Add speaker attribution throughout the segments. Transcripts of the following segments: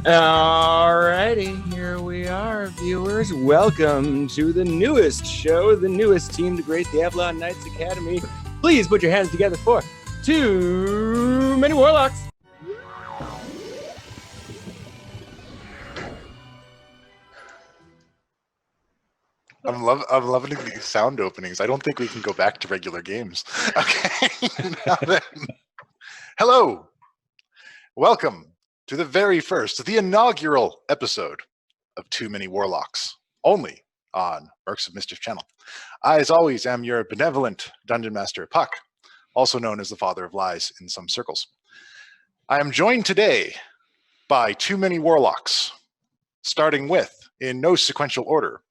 Speaker 1: Alrighty, here we are, viewers. Welcome to the newest show, the newest team to grace the Avalon Knights Academy. Please put your hands together for Too Many Warlocks.
Speaker 2: I'm loving these sound openings. I don't think we can go back to regular games. Okay. Now then. Hello. Welcome to the very first, the inaugural episode of Too Many Warlocks, only on Mercs of Mischief channel. I, as always, am your benevolent Dungeon Master, Puck, also known as the Father of Lies in some circles. I am joined today by Too Many Warlocks, starting with, in no sequential order,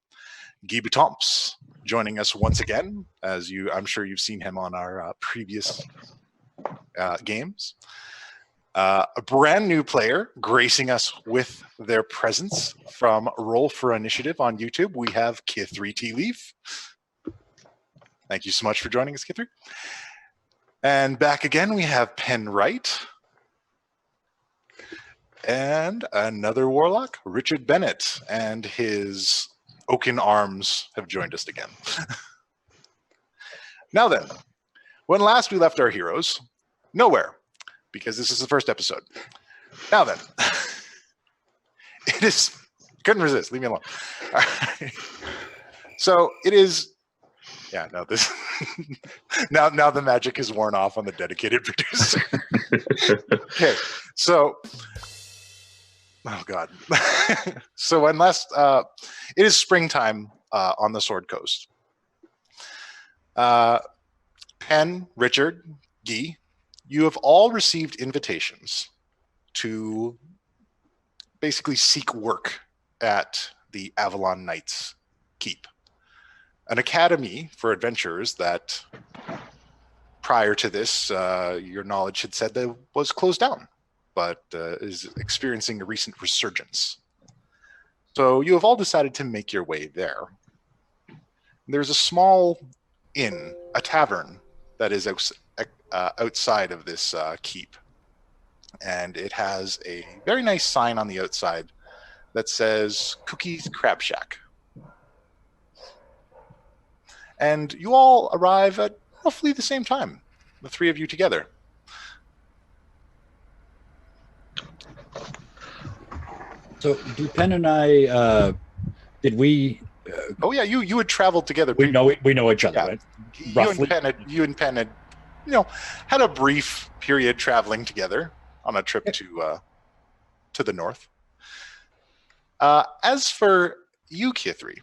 Speaker 2: Guy Boutomps, joining us once again, as I'm sure you've seen him on our previous games. A brand new player gracing us with their presence from Roll for Initiative on YouTube. We have K3 Tea Leaf. Thank you so much for joining us, K3. And back again, we have Penn Wright. And another warlock, Richard Bennett, and his Oaken Arms have joined us again. Now then, when last we left our heroes, nowhere, because this is the first episode. Now then, it is, couldn't resist, leave me alone. All right. So it is, yeah, no, this, now the magic is worn off on the dedicated producer. Okay, so, oh God. So unless, it is springtime on the Sword Coast. Penn, Richard, Guy, you have all received invitations to basically seek work at the Avalon Knights Keep, an academy for adventurers that prior to this, your knowledge had said that was closed down, but is experiencing a recent resurgence. So you have all decided to make your way there. There's a small inn, a tavern, that is outside of this keep. And it has a very nice sign on the outside that says Cookies Crab Shack. And you all arrive at roughly the same time, the three of you together.
Speaker 3: So, do Penn and I, did we...
Speaker 2: oh yeah, you had traveled together.
Speaker 3: We know each other,
Speaker 2: yeah.
Speaker 3: right?
Speaker 2: You and Penn had, had a brief period traveling together on a trip to the north. As for you, K3,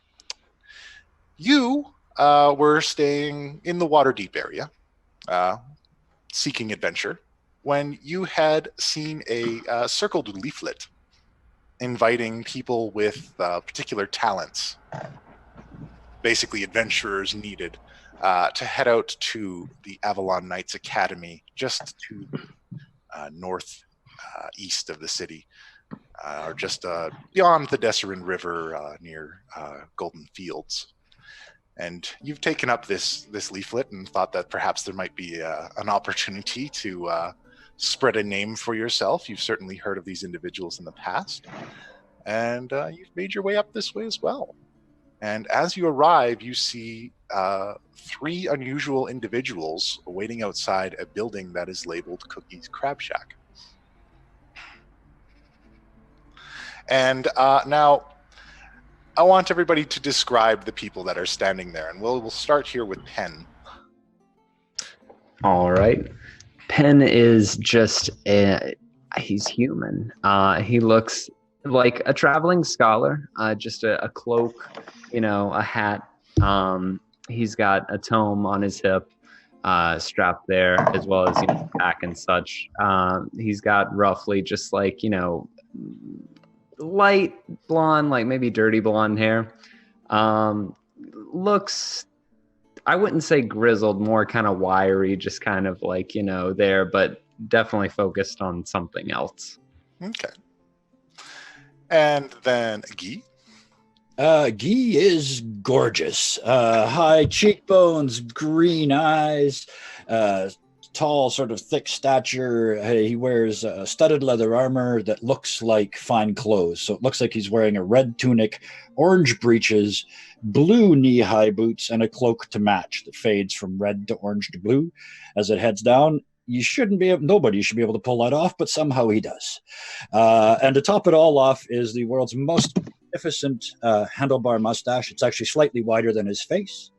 Speaker 2: you were staying in the Waterdeep area, seeking adventure, when you had seen a circled leaflet inviting people with particular talents, basically adventurers needed, to head out to the Avalon Knights Academy, just to north east of the city, or just beyond the Desserin River near Golden Fields. And you've taken up this leaflet and thought that perhaps there might be an opportunity to spread a name for yourself. You've certainly heard of these individuals in the past, and you've made your way up this way as well. And as you arrive, you see three unusual individuals waiting outside a building that is labeled Cookies Crab Shack. And now, I want everybody to describe the people that are standing there, and we'll start here with Penn.
Speaker 4: All right. Penn is just he's human. He looks like a traveling scholar, just a cloak, a hat. He's got a tome on his hip, strapped there, as well as pack and such. He's got roughly just like, light blonde, like maybe dirty blonde hair. Looks, I wouldn't say grizzled, more kind of wiry, just kind of like, there, but definitely focused on something else.
Speaker 2: Okay. And then Guy.
Speaker 3: Guy is gorgeous. High cheekbones, green eyes, tall, sort of thick stature. He wears studded leather armor that looks like fine clothes. So it looks like he's wearing a red tunic, orange breeches, blue knee-high boots, and a cloak to match that fades from red to orange to blue as it heads down. Nobody should be able to pull that off, but somehow he does. And to top it all off is the world's most magnificent handlebar mustache. It's actually slightly wider than his face.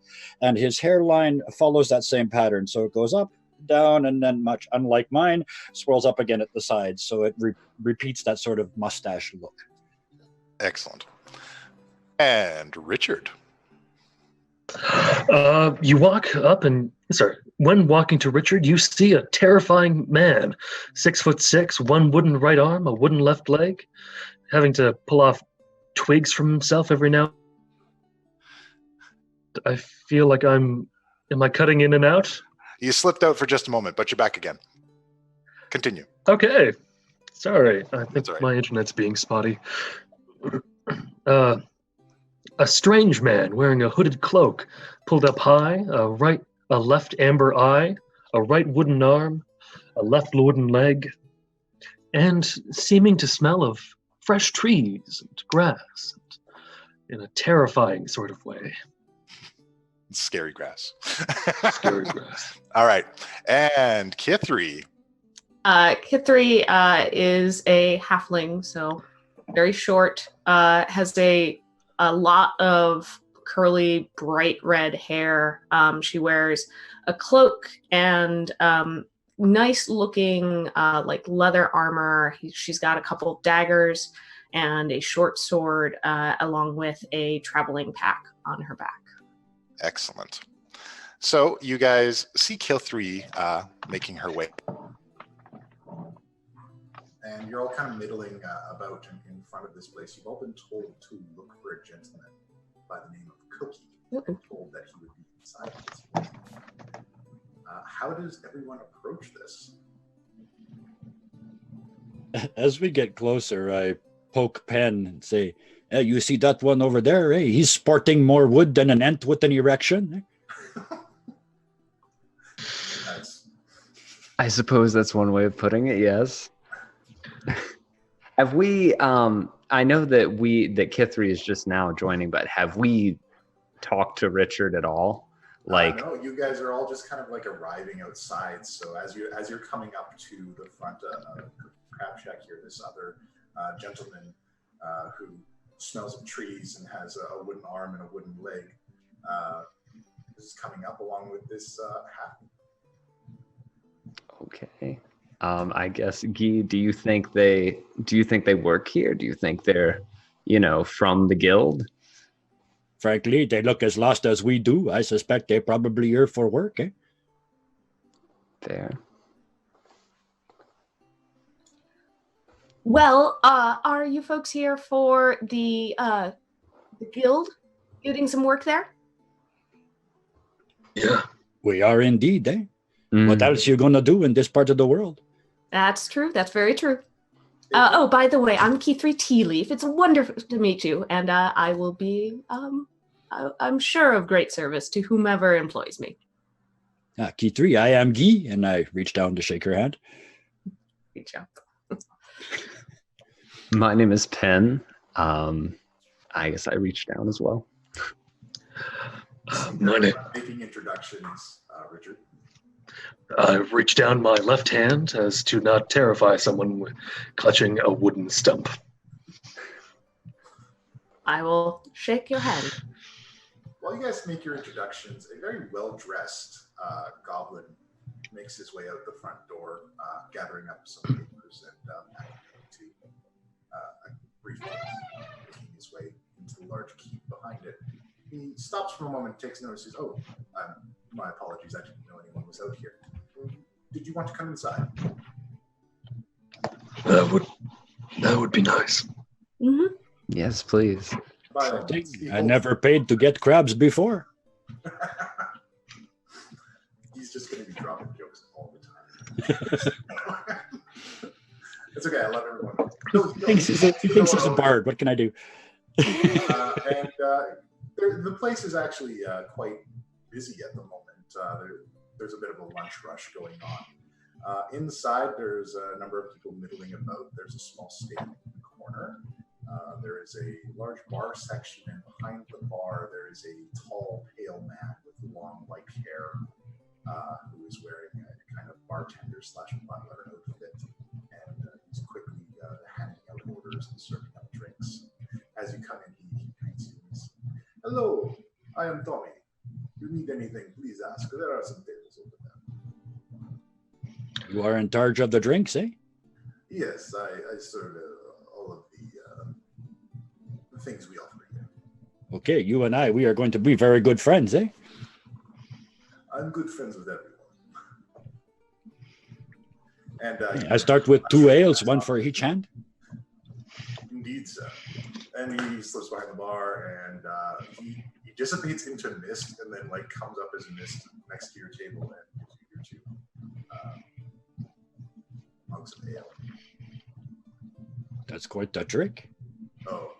Speaker 3: And his hairline follows that same pattern. So it goes up, down, and then, much unlike mine, swirls up again at the sides. So it repeats that sort of mustache look.
Speaker 2: Excellent. And Richard.
Speaker 5: You walk up and, when walking to Richard, you see a terrifying man, 6'6", one wooden right arm, a wooden left leg, having to pull off twigs from himself every now. I feel like am I cutting in and out?
Speaker 2: You slipped out for just a moment, but you're back again. Continue.
Speaker 5: Okay. Sorry. I think
Speaker 2: That's all right.
Speaker 5: my internet's being spotty. A strange man wearing a hooded cloak, pulled up high, a left amber eye, a right wooden arm, a left wooden leg, and seeming to smell of fresh trees and grass in a terrifying sort of way.
Speaker 2: Scary grass.
Speaker 5: Scary grass.
Speaker 2: All right. And Kithri.
Speaker 6: Kithri is a halfling, so very short, has a lot of curly, bright red hair. She wears a cloak and nice looking like leather armor. She's got a couple of daggers and a short sword along with a traveling pack on her back.
Speaker 2: Excellent. So you guys see Kithri making her way. And you're all kind of middling about in front of this place. You've all been told to look for a gentleman by the name of Cookie. And told that he would be inside this place. How does everyone approach this?
Speaker 3: As we get closer, I poke Pen and say, "Hey, you see that one over there? Hey, he's sporting more wood than an ant with an erection."
Speaker 2: Nice.
Speaker 4: I suppose that's one way of putting it, yes. Have we, I know that Kithri is just now joining, but have we talked to Richard at all? Like,
Speaker 2: no, you guys are all just kind of like arriving outside. So as you're coming up to the front of Crab Shack here, this other gentleman who smells of trees and has a wooden arm and a wooden leg is coming up along with this half.
Speaker 4: okay. I guess, Guy, do you think they work here? Do you think they're, from the guild?
Speaker 3: Frankly, they look as lost as we do. I suspect they're probably here for work, eh?
Speaker 4: Fair.
Speaker 6: Well, are you folks here for the guild? Doing some work there?
Speaker 5: Yeah.
Speaker 3: We are indeed, eh? What else you gonna do in this part of the world?
Speaker 6: That's true. That's very true. Oh, by the way, I'm Kithri Tealeaf. It's wonderful to meet you, and I will be, I'm sure, of great service to whomever employs me.
Speaker 3: Kithri, I am Guy, and I reach down to shake her hand.
Speaker 6: Reach out.
Speaker 4: My name is Pen. I guess I reached down as well.
Speaker 2: Making introductions, Richard.
Speaker 5: I reach down my left hand as to not terrify someone with clutching a wooden stump.
Speaker 6: I will shake your hand.
Speaker 2: While you guys make your introductions, a very well-dressed goblin makes his way out the front door, gathering up some papers and packing into a briefcase, making his way into the large keep behind it. He stops for a moment, takes notice, says, "Oh, my apologies, I didn't know anyone was out here. Did you want to come inside?"
Speaker 5: That would be nice.
Speaker 6: Mm-hmm.
Speaker 4: Yes, please.
Speaker 3: I never paid to get crabs before.
Speaker 2: He's just going to be dropping jokes all the time. It's okay, I love everyone.
Speaker 3: He thinks he's a bard. What can I do?
Speaker 2: The place is actually quite busy at the moment. there's a bit of a lunch rush going on. Inside, there's a number of people middling about. There's a small stable in the corner. There is a large bar section, and behind the bar, there is a tall, pale man with long white hair who is wearing a kind of bartender / butler outfit. And he's quickly handing out orders and serving up drinks. As you come in, he greets you. Hello, I am Tommy. If you need anything, please ask. There are some tables over there.
Speaker 3: You are in charge of the drinks, eh?
Speaker 2: Yes, I serve all of the things we offer here.
Speaker 3: Okay, you and we are going to be very good friends, eh?
Speaker 2: I'm good friends with everyone. And
Speaker 3: I start with 2 ales, 1 for each hand.
Speaker 2: Indeed, sir. And he slips behind the bar, and he dissipates into mist, and then like comes up as mist next to your table and gives you 2 mugs of ale.
Speaker 3: That's quite the trick.
Speaker 2: Oh,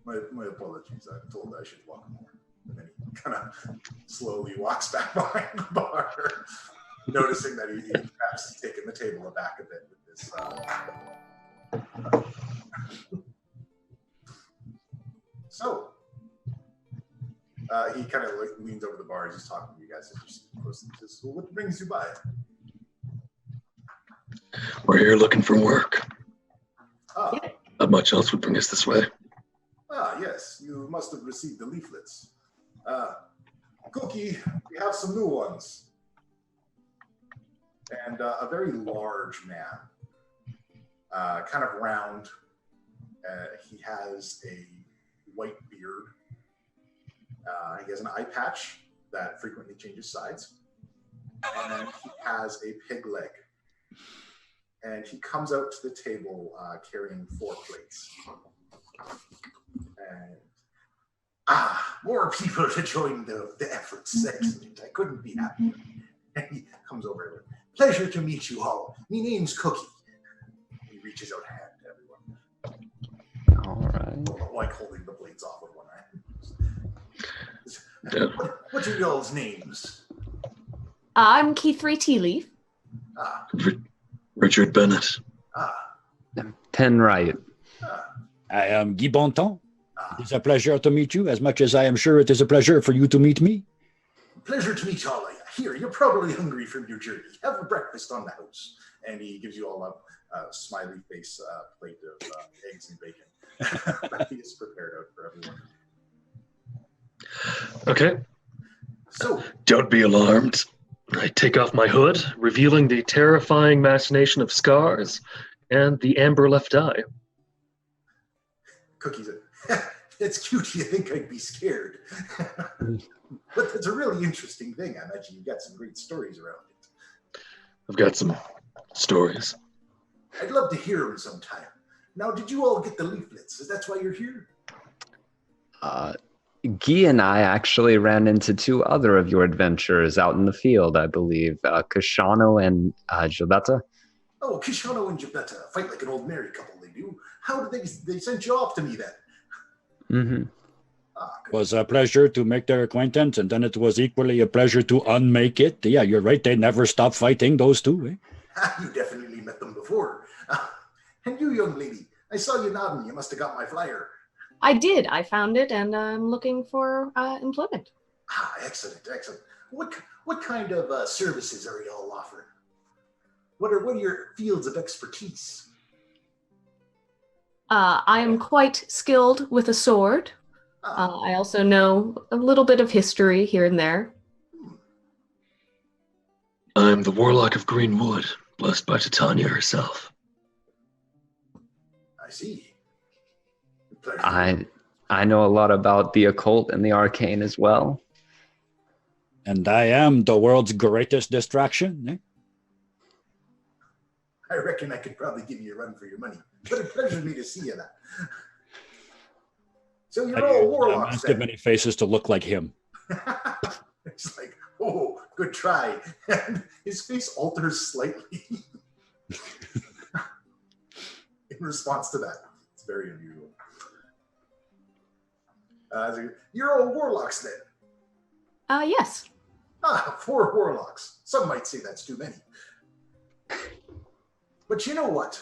Speaker 2: my apologies. I'm told I should walk more. And then he kind of slowly walks back behind the bar, noticing that he perhaps has taken the table aback a bit with this. So, he kind of leans over the bar as he's talking to you guys. As you see closely, he says, "Well, what brings you by?"
Speaker 5: We're here looking for work.
Speaker 2: Ah,
Speaker 5: Not much else would bring us this way.
Speaker 2: Yes. You must have received the leaflets. Cookie, we have some new ones. And a very large man, kind of round. He has a white beard. He has an eye patch that frequently changes sides. And he has a pig leg. And he comes out to the table carrying 4 plates. And more people to join the efforts. Excellent. I couldn't be happier. And he comes over. Pleasure to meet you all. My name's Cookie. He reaches out a hand to everyone.
Speaker 4: All right.
Speaker 2: Like holding the blades off with one hand. What's your y'all's names?
Speaker 6: I'm Key3 Tea Leaf.
Speaker 5: Richard Bennett.
Speaker 4: Penright.
Speaker 3: I am Guy Bonton. It is a pleasure to meet you, as much as I am sure it is a pleasure for you to meet me.
Speaker 2: Pleasure to meet all of you. Here, you're probably hungry from your journey. Have a breakfast on the house. And he gives you all a smiley face plate of eggs and bacon that he has prepared out for everyone.
Speaker 5: Okay.
Speaker 2: So,
Speaker 5: Don't be alarmed. I take off my hood, revealing the terrifying machination of scars and the amber left eye.
Speaker 2: Cookie said, "It's cute. You think I'd be scared?" But it's a really interesting thing. I imagine you've got some great stories around it.
Speaker 5: I've got some stories.
Speaker 2: I'd love to hear them sometime. Now, did you all get the leaflets? Is that why you're here?
Speaker 4: Guy and I actually ran into 2 other of your adventures out in the field, I believe. Kashano and Gilbetta.
Speaker 2: Oh, Kishano and Gibetta fight like an old married couple, they do. How did they sent you off to me then?
Speaker 4: Mm-hmm.
Speaker 3: It was a pleasure to make their acquaintance, and then it was equally a pleasure to unmake it. Yeah, you're right. They never stop fighting, those 2. Eh?
Speaker 2: You definitely met them before. And you, young lady, I saw you nodding. You must have got my flyer.
Speaker 6: I did. I found it, and I'm looking for employment.
Speaker 2: Excellent. What kind of services are you all offering? What are your fields of expertise?
Speaker 6: I am quite skilled with a sword. I also know a little bit of history here and there.
Speaker 5: I'm the Warlock of Greenwood, blessed by Titania herself.
Speaker 2: I see.
Speaker 4: I know a lot about the occult and the arcane as well.
Speaker 3: And I am the world's greatest distraction. Eh?
Speaker 2: I reckon I could probably give you a run for your money. But it pleasures me to see you that. So you're all warlocks.
Speaker 3: Must have many faces to look like him.
Speaker 2: It's like, oh, good try. And his face alters slightly in response to that. It's very unusual. So you're all warlocks then?
Speaker 6: Yes.
Speaker 7: Ah, 4 warlocks. Some might say that's too many. But you know what?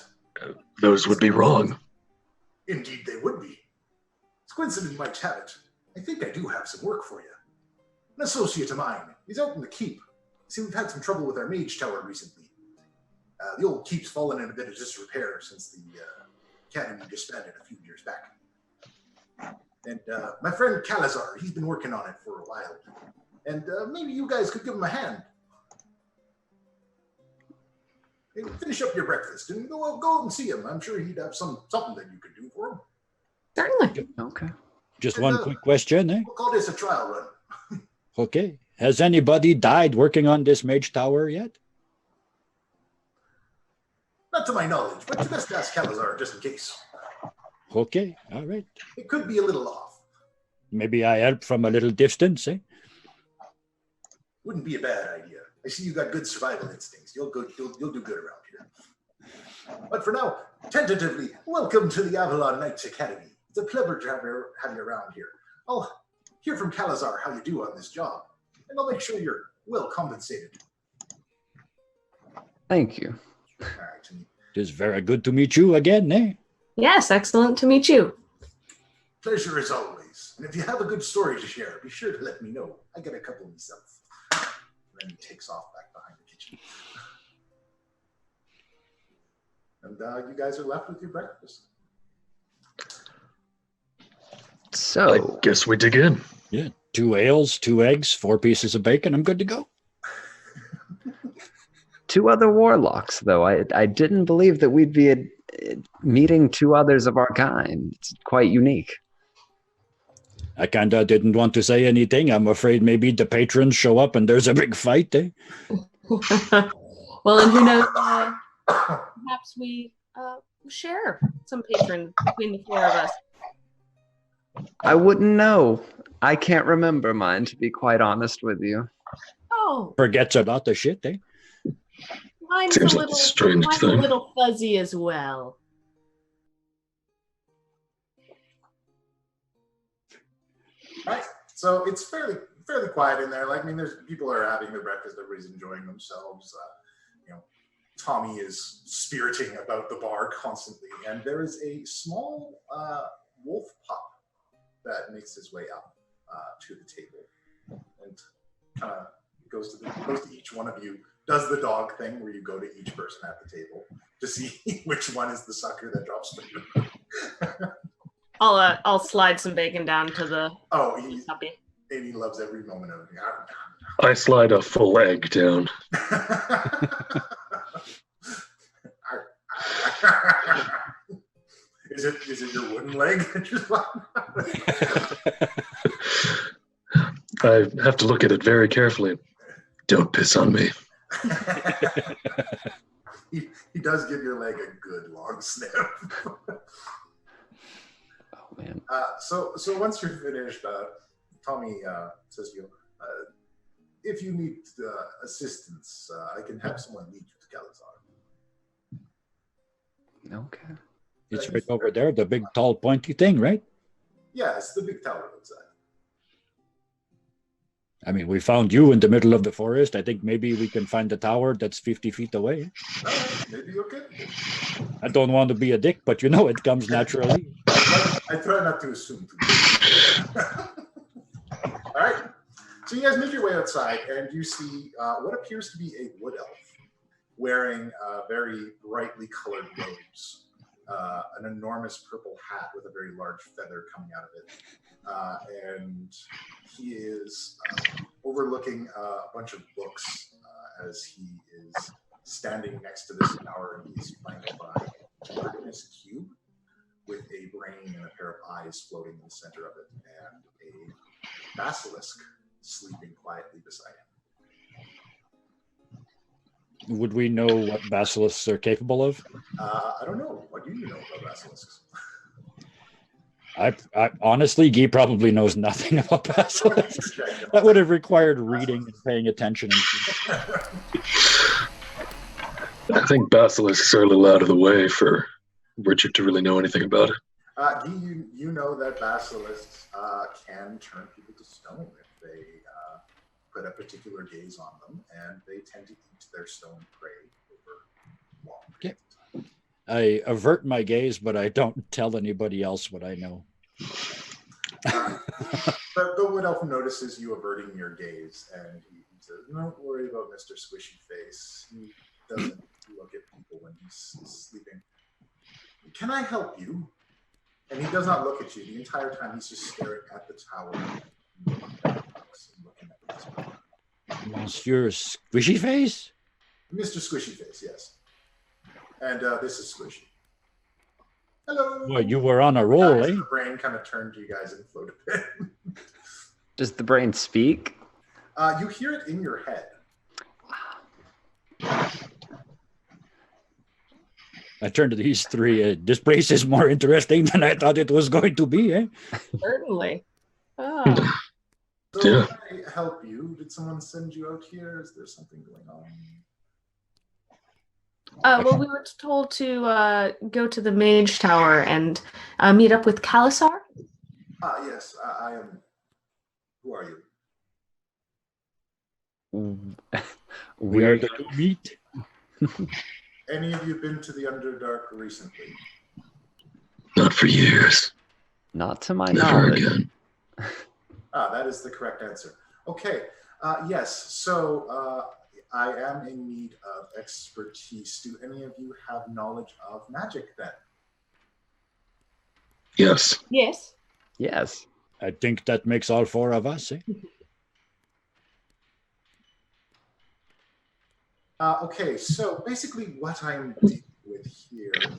Speaker 5: Those would be wrong.
Speaker 7: Indeed they would be. As coincidence might have it, I think I do have some work for you. An associate of mine. He's out in the keep. See, we've had some trouble with our mage tower recently. The old keep's fallen in a bit of disrepair since the academy disbanded a few years back. And my friend Calazar, he's been working on it for a while. And maybe you guys could give him a hand. Hey, finish up your breakfast and go out and see him. I'm sure he'd have something that you could do for him.
Speaker 6: Certainly.
Speaker 4: Okay.
Speaker 3: Just
Speaker 7: And,
Speaker 3: one quick question, eh?
Speaker 7: We'll call this a trial run.
Speaker 3: Okay. Has anybody died working on this mage tower yet?
Speaker 7: Not to my knowledge, but you best ask Calazar just in case.
Speaker 3: Okay, all right.
Speaker 7: It could be a little off.
Speaker 3: Maybe I help from a little distance, eh?
Speaker 7: Wouldn't be a bad idea. I see you got good survival instincts. You'll do good around here. But for now, tentatively, welcome to the Avalon Knights Academy. It's a pleasure to have you around here. I'll hear from Calazar how you do on this job, and I'll make sure you're well compensated.
Speaker 4: Thank you.
Speaker 7: All right.
Speaker 3: It is very good to meet you again, eh?
Speaker 6: Yes, excellent to meet you.
Speaker 7: Pleasure as always. And if you have a good story to share, be sure to let me know. I get a couple myself. And then he takes off back behind the kitchen. And you guys are left with your breakfast.
Speaker 4: So,
Speaker 5: I guess we dig in.
Speaker 3: Yeah. 2 ales, 2 eggs, 4 pieces of bacon. I'm good to go.
Speaker 4: 2 other warlocks, though. I didn't believe that we'd be meeting 2 others of our kind. It's quite unique.
Speaker 3: I kinda didn't want to say anything. I'm afraid maybe the patrons show up and there's a big fight, eh?
Speaker 6: Well, and who knows? Perhaps we share some patrons between the 4 of us.
Speaker 4: I wouldn't know. I can't remember mine, to be quite honest with you.
Speaker 6: Oh,
Speaker 3: Forgets a lot of shit, eh?
Speaker 6: mine's
Speaker 5: Seems
Speaker 6: a
Speaker 5: like a
Speaker 6: little,
Speaker 5: strange
Speaker 6: mine's
Speaker 5: thing.
Speaker 6: a little fuzzy as well.
Speaker 7: Right. So it's fairly quiet in there. Like, I mean, there's people are having their breakfast, everybody's enjoying themselves. Tommy is spiriting about the bar constantly, and there is a small wolf pup that makes his way up to the table and kind of goes to each one of you. Does the dog thing where you go to each person at the table to see which one is the sucker that drops the
Speaker 6: I'll slide some bacon down to the puppy.
Speaker 7: And he loves every moment of it.
Speaker 5: I slide a full egg down.
Speaker 7: Is it your wooden leg?
Speaker 5: I have to look at it very carefully. Don't piss on me.
Speaker 7: he does give your leg a good long sniff.
Speaker 4: Oh, man.
Speaker 7: So once you're finished, Tommy says to you, if you need assistance, I can have someone lead you to Calazar.
Speaker 4: Okay.
Speaker 3: It's right over there, the big, tall, pointy thing, right?
Speaker 7: Yeah, it's the big tower outside.
Speaker 3: I mean, we found you in the middle of the forest. I think maybe we can find the tower that's 50 feet away.
Speaker 7: All right, maybe you'll get it.
Speaker 3: I don't want to be a dick, but you know it comes naturally.
Speaker 7: I try not to assume too much. All right. So you guys make your way outside, and you see what appears to be a wood elf wearing very brightly colored robes, an enormous purple hat with a very large feather coming out of it, and he is overlooking a bunch of books as he is standing next to this tower, and he's flanked by a darkness cube with a brain and a pair of eyes floating in the center of it, and a basilisk sleeping quietly beside him.
Speaker 3: Would we know what basilisks are capable of?
Speaker 7: I don't know. What do you know about basilisks?
Speaker 3: I honestly, Guy probably knows nothing about basilisks. That would have required reading and paying attention.
Speaker 5: I think basilisks are a little out of the way for Richard to really know anything about it.
Speaker 7: Guy, you know that basilisks can turn people to stone if they put a particular gaze on them, and they tend to eat their stone prey over long periods of time.
Speaker 3: I avert my gaze, but I don't tell anybody else what I know.
Speaker 7: The wood elf notices you averting your gaze, and he says, "Don't worry about Mr. Squishy Face. He doesn't look at people when he's sleeping. Can I help you?" And he does not look at you. The entire time he's just staring at the tower and looking at this.
Speaker 3: Monsieur Squishy Face?
Speaker 7: Mr. Squishy Face, yes. And this is Squishy. Hello.
Speaker 3: Well, you were on a roll, eh?
Speaker 7: The brain kind of turned to you guys and floated a bit.
Speaker 4: Does the brain speak?
Speaker 7: You hear it in your head.
Speaker 3: I turned to these three. This place is more interesting than I thought it was going to be, eh?
Speaker 6: Certainly. Ah.
Speaker 7: So
Speaker 5: Yeah.
Speaker 7: can I help you? Did someone send you out here? Is there something going on?
Speaker 6: Well, we were told to go to the Mage Tower and meet up with Kalisar.
Speaker 7: Yes, I am. Who are you?
Speaker 3: We are the new meat.
Speaker 7: Any of you been to the Underdark recently?
Speaker 5: Not for years.
Speaker 4: Not to my
Speaker 5: Never
Speaker 4: knowledge.
Speaker 5: again.
Speaker 7: That is the correct answer. Okay. Yes. So I am in need of expertise. Do any of you have knowledge of magic then?
Speaker 5: Yes.
Speaker 6: Yes.
Speaker 4: Yes.
Speaker 3: I think that makes all four of us, eh?
Speaker 7: Okay, so basically what I'm dealing with here is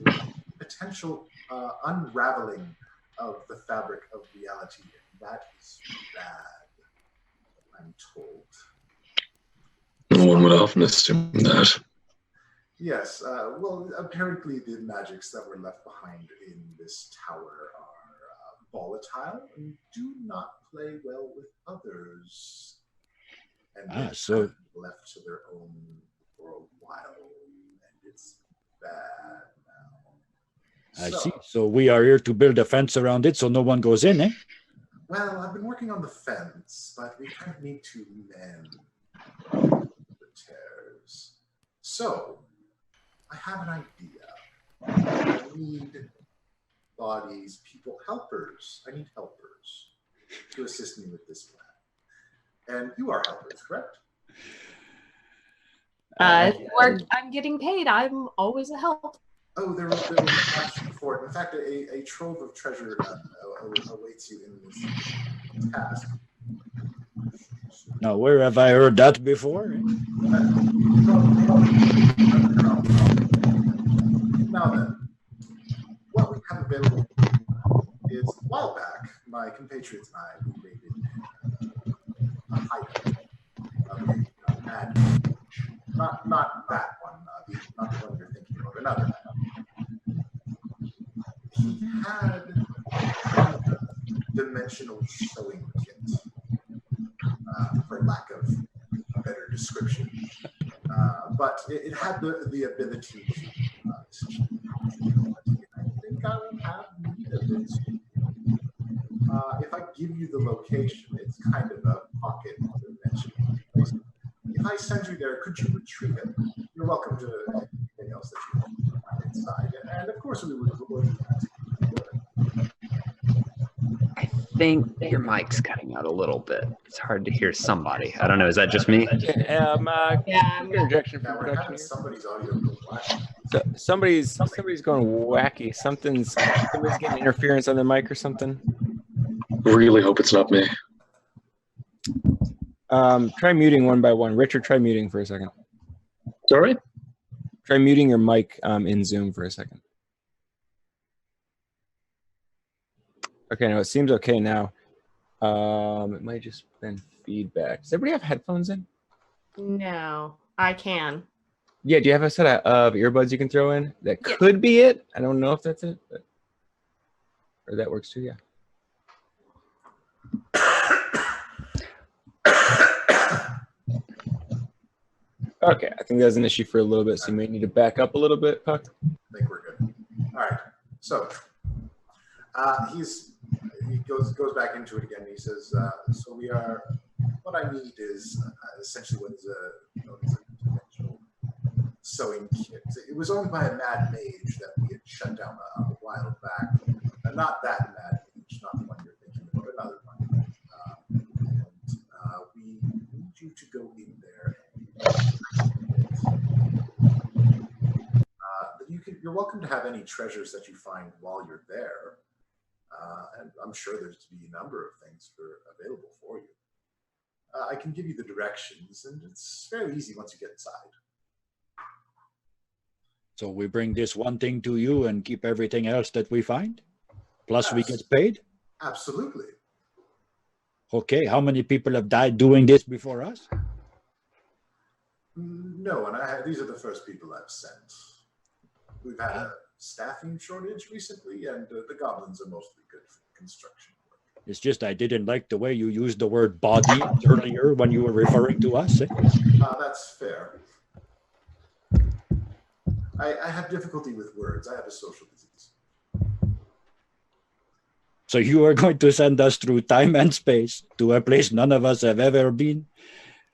Speaker 7: potential unraveling of the fabric of reality. That is bad, I'm told.
Speaker 5: No one would often assume that.
Speaker 7: Yes, well, apparently the magics that were left behind in this tower are volatile and do not play well with others. And they're
Speaker 3: so-
Speaker 7: kind of left to their own for a while, and it's bad now.
Speaker 3: I see. So we are here to build a fence around it so no one goes in, eh?
Speaker 7: Well, I've been working on the fence, but we kind of need to mend the tears. So, I have an idea. I need bodies, people, helpers. I need helpers to assist me with this plan. And you are helpers, correct?
Speaker 6: I'm getting paid. I'm always a help.
Speaker 7: Oh, there was an option for it. In fact, a trove of treasure awaits you in this task.
Speaker 3: Now, where have I heard that before? Eh?
Speaker 7: Now then, what we have available is a while back, my compatriots and I we raided a hideout of a mad mage. Not that one, not the one you're thinking of, another. He had a dimensional sewing kit, for lack of a better description. But it had the ability to essentially I think I will have need of it. If I give you the location, it's kind of a pocket dimension. If I send you there, could you retrieve it? You're welcome to anything else that you find inside. And of course, we would reward you.
Speaker 4: I think your mic's cutting out a little bit. It's hard to hear somebody. I don't know. Is that just me?
Speaker 6: Yeah,
Speaker 1: Interjection
Speaker 7: Now
Speaker 1: from
Speaker 7: we're
Speaker 1: production
Speaker 7: having
Speaker 1: here.
Speaker 7: somebody's audio go black.
Speaker 1: So somebody's going wacky. Somebody's getting interference on their mic or something.
Speaker 5: Really hope it's not me.
Speaker 1: Try muting one by one. Richard, try muting for a second.
Speaker 5: Sorry?
Speaker 1: Try muting your mic in Zoom for a second. Okay, no, it seems okay now. It might just been feedback. Does everybody have headphones in?
Speaker 6: No, I can.
Speaker 1: Yeah, do you have a set of earbuds you can throw in? That could be it. I don't know if that's it, but or that works too, yeah. Okay, I think that's an issue for a little bit, so you may need to back up a little bit, Puck.
Speaker 7: I think we're good. All right. So he goes back into it again. He says, "So we are what I need is essentially what is known as a conventional sewing kit. It was owned by a mad mage that we had shut down a while back. Not that mad mage, not the one you're thinking about, another one. We need you to go in there and you're welcome to have any treasures that you find while you're there. And I'm sure there's to be a number of things available for you. I can give you the directions, and it's fairly easy once you get inside.
Speaker 3: So we bring this one thing to you and keep everything else that we find? Plus we get paid?
Speaker 7: Absolutely.
Speaker 3: Okay, how many people have died doing this before us?
Speaker 7: No, and these are the first people I've sent. We've had a staffing shortage recently, and the goblins are mostly good for construction work.
Speaker 3: It's just I didn't like the way you used the word body earlier when you were referring to us.
Speaker 7: That's fair. I have difficulty with words. I have a social disease.
Speaker 3: So you are going to send us through time and space to a place none of us have ever been,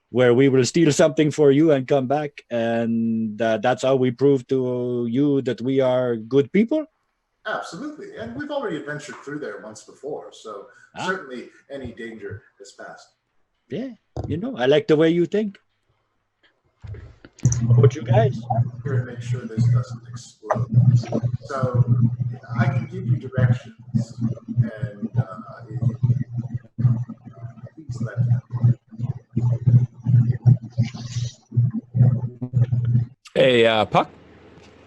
Speaker 3: where we will steal something for you and come back, and that's how we prove to you that we are good people?
Speaker 7: Absolutely. And we've already adventured through there once before, so certainly any danger has passed.
Speaker 3: Yeah, I like the way you think. What you guys?
Speaker 7: Here and make sure this doesn't explode. So I can give you directions, and please let me know.
Speaker 1: Hey, Puck.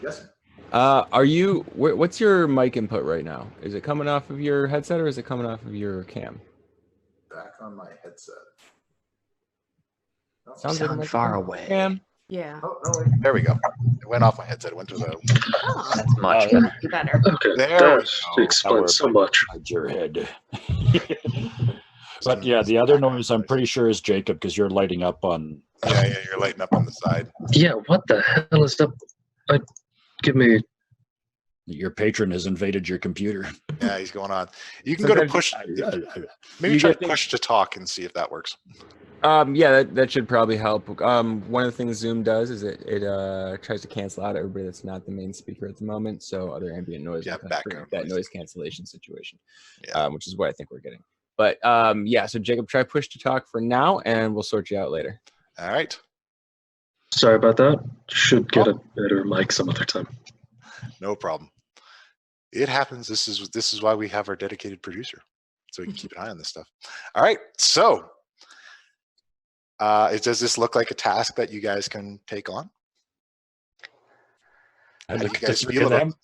Speaker 7: Yes.
Speaker 1: What's your mic input right now? Is it coming off of your headset or is it coming off of your cam?
Speaker 7: Back on my headset.
Speaker 4: Sound far away.
Speaker 1: Cam.
Speaker 6: Yeah.
Speaker 7: Oh, no, wait.
Speaker 2: There we go. It went off my headset. It went to the.
Speaker 6: Oh,
Speaker 4: That's much better.
Speaker 6: better.
Speaker 5: Okay,
Speaker 2: There we
Speaker 5: that
Speaker 2: go.
Speaker 5: explains so much.
Speaker 3: Your head. But yeah, the other noise I'm pretty sure is Jacob, because you're lighting up on.
Speaker 2: Yeah, you're lighting up on the side.
Speaker 5: Yeah, what the hell is up? Give me.
Speaker 3: Your patron has invaded your computer.
Speaker 2: Yeah, he's going on. You can go to push. Maybe try to push to talk and see if that works.
Speaker 1: Yeah, that should probably help. One of the things Zoom does is it tries to cancel out everybody that's not the main speaker at the moment, so other ambient noise,
Speaker 2: background
Speaker 1: that
Speaker 2: noise.
Speaker 1: noise cancellation situation,
Speaker 2: Yeah.
Speaker 1: which is what I think we're getting. But yeah, so Jacob, try push to talk for now, and we'll sort you out later.
Speaker 2: All right.
Speaker 5: Sorry about that. Should get a better mic some other time.
Speaker 2: No problem. It happens. This is why we have our dedicated producer, so we can keep an eye on this stuff. All right. So, does this look like a task that you guys can take on?
Speaker 3: I
Speaker 2: How do
Speaker 3: look
Speaker 2: you guys
Speaker 3: at
Speaker 2: feel about
Speaker 3: them.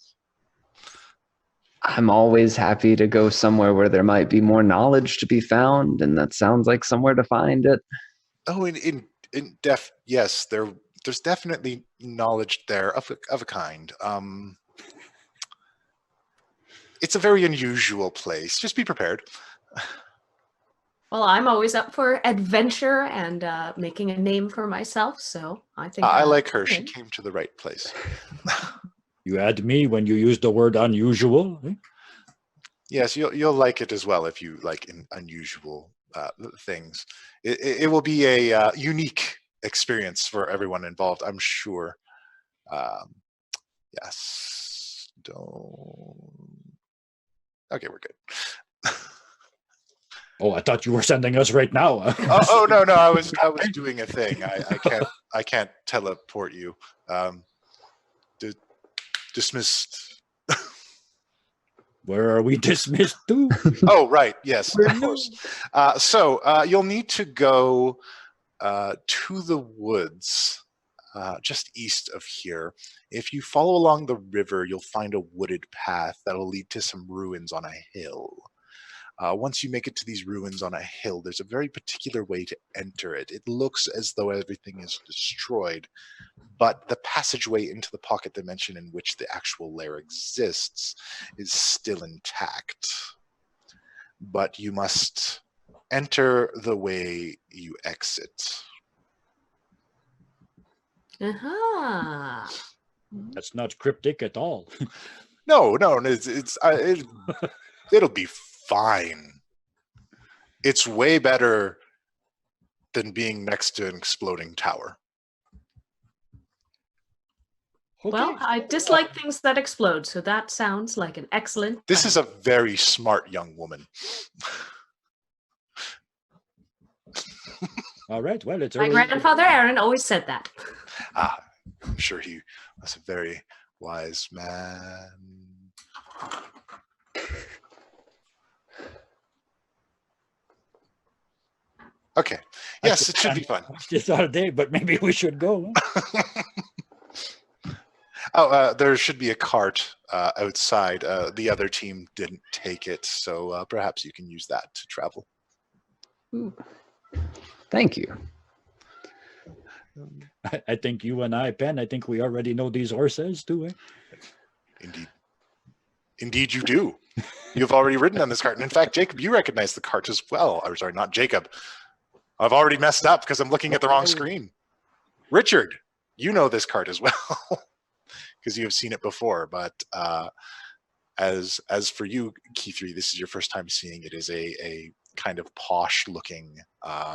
Speaker 4: I'm always happy to go somewhere where there might be more knowledge to be found, and that sounds like somewhere to find it.
Speaker 2: Oh, yes, there's definitely knowledge there of a kind. It's a very unusual place. Just be prepared.
Speaker 6: Well, I'm always up for adventure and making a name for myself, so I think
Speaker 2: I like her. She
Speaker 6: good.
Speaker 2: came to the right place.
Speaker 3: You had me when you used the word unusual.
Speaker 2: Yes, you'll like it as well if you like unusual things. It will be a unique experience for everyone involved, I'm sure. Yes. Okay, we're good.
Speaker 3: Oh, I thought you were sending us right now.
Speaker 2: oh no, I was doing a thing. I can't teleport you. Dismissed.
Speaker 3: Where are we dismissed to?
Speaker 2: Oh, right. Yes, of course. So you'll need to go to the woods just east of here. If you follow along the river, you'll find a wooded path that'll lead to some ruins on a hill. Once you make it to these ruins on a hill, there's a very particular way to enter it. It looks as though everything is destroyed, but the passageway into the pocket dimension in which the actual lair exists is still intact. But you must enter the way you exit.
Speaker 6: Uh-huh.
Speaker 3: That's not cryptic at all.
Speaker 2: No, it'll be fine. It's way better than being next to an exploding tower.
Speaker 6: Well, I dislike things that explode, so that sounds like an excellent
Speaker 2: This
Speaker 6: plan.
Speaker 2: is a very smart young woman.
Speaker 3: All right. Well, it's
Speaker 6: My
Speaker 3: early.
Speaker 6: grandfather Aaron always said that.
Speaker 2: I'm sure he was a very wise man. Okay. Yes, it should be fun.
Speaker 3: Just all day, but maybe we should go.
Speaker 2: Oh, there should be a cart outside. The other team didn't take it, so perhaps you can use that to travel.
Speaker 4: Ooh. Thank you.
Speaker 3: I think you and I, Penn, I think we already know these horses, do we?
Speaker 2: Indeed. Indeed you do. You've already ridden on this cart. And in fact, Jacob, you recognize the cart as well. Or sorry, not Jacob. I've already messed up because I'm looking at the wrong screen. Richard, you know this cart as well because you have seen it before. But as for you, Key3, this is your first time seeing it. It is a kind of posh looking,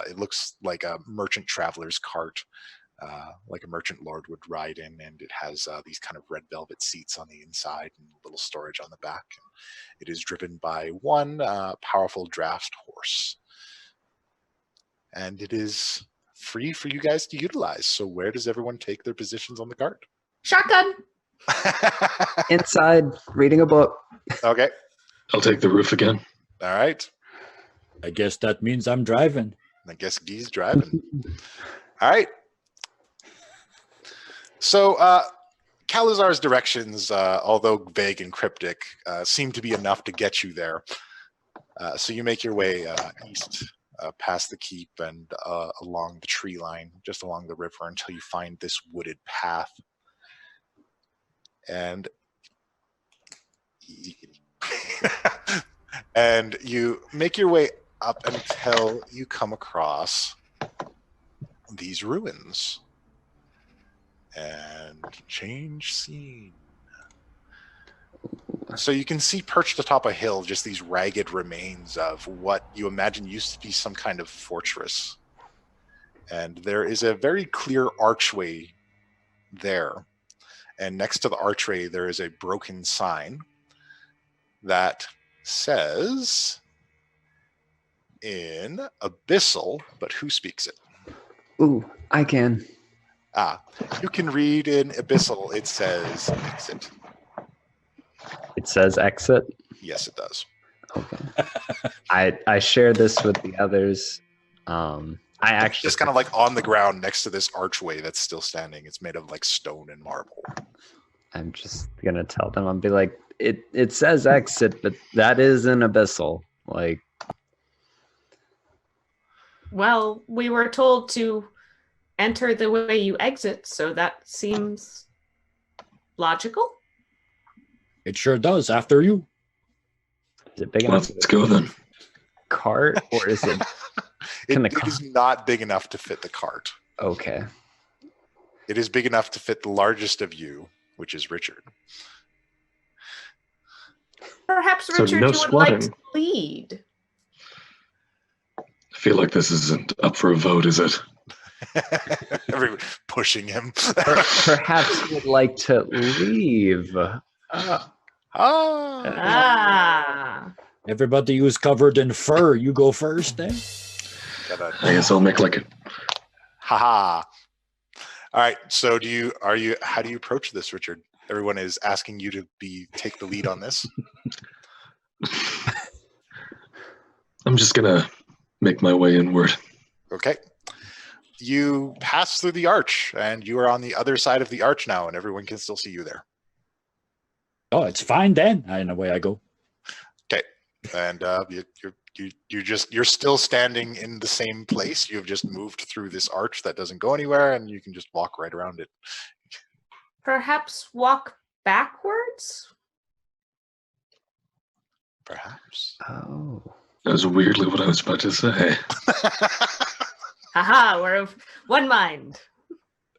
Speaker 2: it looks like a merchant traveler's cart, like a merchant lord would ride in, and it has these kind of red velvet seats on the inside and a little storage on the back. And it is driven by one powerful draft horse. And it is free for you guys to utilize. So where does everyone take their positions on the cart?
Speaker 6: Shotgun.
Speaker 4: Inside, reading a book.
Speaker 2: Okay.
Speaker 5: I'll take the roof again.
Speaker 2: All right.
Speaker 3: I guess that means I'm driving.
Speaker 2: I guess Guy's driving. All right. So Calazar's directions, although vague and cryptic, seem to be enough to get you there. So you make your way east, past the keep and along the tree line, just along the river until you find this wooded path. And and you make your way up until you come across these ruins. And change scene. So you can see perched atop a hill just these ragged remains of what you imagine used to be some kind of fortress. And there is a very clear archway there. And next to the archway, there is a broken sign that says in Abyssal, but who speaks it?
Speaker 4: Ooh, I can.
Speaker 2: You can read in Abyssal, it says exit.
Speaker 4: It says exit.
Speaker 2: Yes, it does.
Speaker 4: Okay. I share this with the others. I actually
Speaker 2: Just kind of like on the ground next to this archway that's still standing. It's made of like stone and marble.
Speaker 4: I'm just gonna tell them. I'll be like, it says exit, but that is an abyssal. Like,
Speaker 6: Well, we were told to enter the way you exit, so that seems logical.
Speaker 3: It sure does, after you.
Speaker 4: is it big enough
Speaker 5: Let's go then.
Speaker 4: cart or is it?
Speaker 2: It is not big enough to fit the cart.
Speaker 4: Okay.
Speaker 2: It is big enough to fit the largest of you, which is Richard.
Speaker 6: Perhaps,
Speaker 5: So
Speaker 6: Richard,
Speaker 5: no
Speaker 6: you would like to
Speaker 5: squatting.
Speaker 6: lead.
Speaker 5: I feel like this isn't up for a vote, is it?
Speaker 2: Everyone pushing him.
Speaker 4: Perhaps you would like to leave.
Speaker 6: Ah.
Speaker 3: Everybody who's covered in fur, you go first, eh?
Speaker 5: I guess I'll make like a
Speaker 2: Haha. All right. So how do you approach this, Richard? Everyone is asking you to take the lead on this.
Speaker 5: I'm just gonna make my way inward.
Speaker 2: Okay. You pass through the arch, and you are on the other side of the arch now, and everyone can still see you there.
Speaker 3: Oh, it's fine then. And away I go.
Speaker 2: Okay. And you're still standing in the same place. You've just moved through this arch that doesn't go anywhere, and you can just walk right around it.
Speaker 6: Perhaps walk backwards?
Speaker 2: Perhaps.
Speaker 4: Oh.
Speaker 5: That was weirdly what I was about to say.
Speaker 6: Haha, we're of one mind.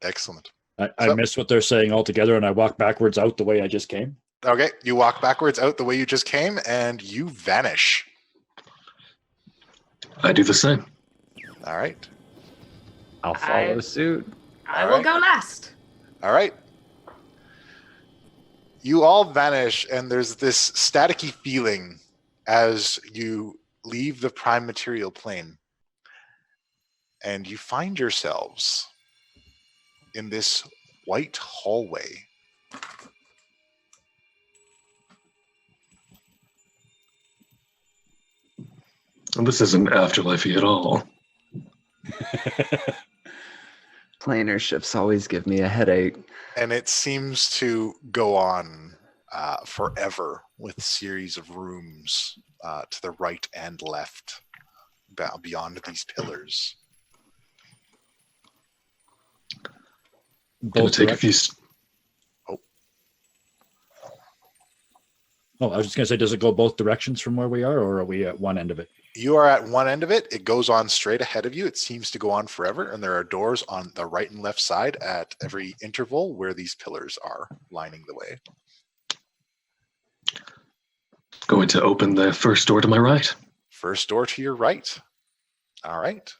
Speaker 2: Excellent.
Speaker 3: I miss what they're saying altogether, and I walk backwards out the way I just came.
Speaker 2: Okay. You walk backwards out the way you just came, and you vanish.
Speaker 5: I do the same.
Speaker 2: All right.
Speaker 4: I'll follow suit.
Speaker 6: I will go last.
Speaker 2: All right. You all vanish, and there's this staticky feeling as you leave the prime material plane. And you find yourselves in this white hallway.
Speaker 5: And this isn't afterlifey at all.
Speaker 4: Planar ships always give me a headache.
Speaker 2: And it seems to go on forever with a series of rooms to the right and left beyond these pillars.
Speaker 5: Gonna take a few.
Speaker 3: Oh, I was just going to say, does it go both directions from where we are, or are we at one end of it?
Speaker 2: You are at one end of it. It goes on straight ahead of you. It seems to go on forever, and there are doors on the right and left side at every interval where these pillars are lining the way.
Speaker 5: Going to open the first door to my right.
Speaker 2: First door to your right. All right.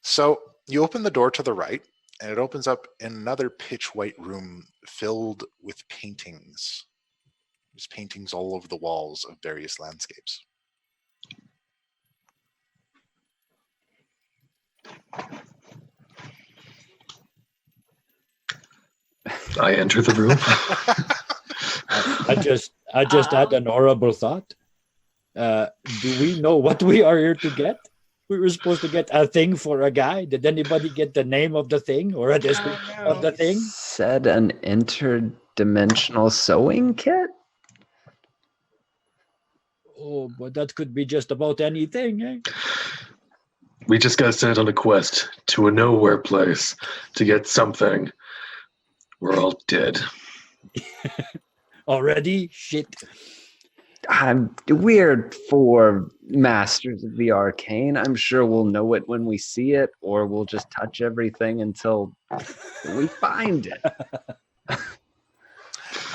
Speaker 2: So you open the door to the right, and it opens up in another pitch white room filled with paintings. There's paintings all over the walls of various landscapes.
Speaker 5: I enter the room.
Speaker 3: I just had an horrible thought. Do we know what we are here to get? We were supposed to get a thing for a guy. Did anybody get the name of the thing or a description of the thing?
Speaker 4: Said an interdimensional sewing kit?
Speaker 3: Oh, but that could be just about anything, eh?
Speaker 5: We just got sent on a quest to a nowhere place to get something. We're all dead.
Speaker 3: Already? Shit.
Speaker 4: I'm weird for Masters of the Arcane. I'm sure we'll know it when we see it, or we'll just touch everything until we find it.
Speaker 2: All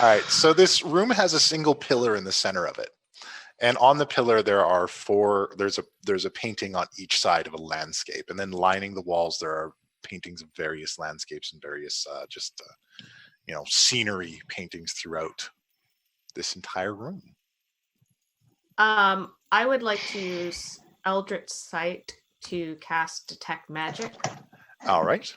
Speaker 2: right, so this room has a single pillar in the center of it. And on the pillar, there are there's a painting on each side of a landscape. And then lining the walls, there are paintings of various landscapes and various scenery paintings throughout this entire room.
Speaker 6: I would like to use Eldritch Sight to cast Detect Magic.
Speaker 2: All right.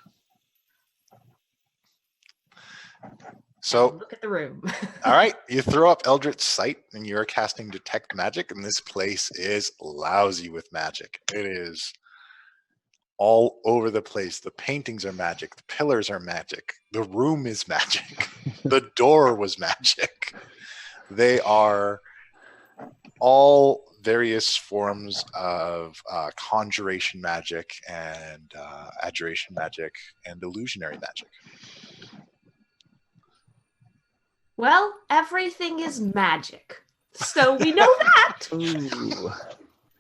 Speaker 2: So
Speaker 6: look at the room.
Speaker 2: All right, you throw up Eldritch Sight and you're casting Detect Magic, and this place is lousy with magic. It is all over the place. The paintings are magic. The pillars are magic. The room is magic. The door was magic. They are all various forms of conjuration magic and adjuration magic and illusionary magic.
Speaker 6: Well, everything is magic. So we know that.
Speaker 4: Ooh.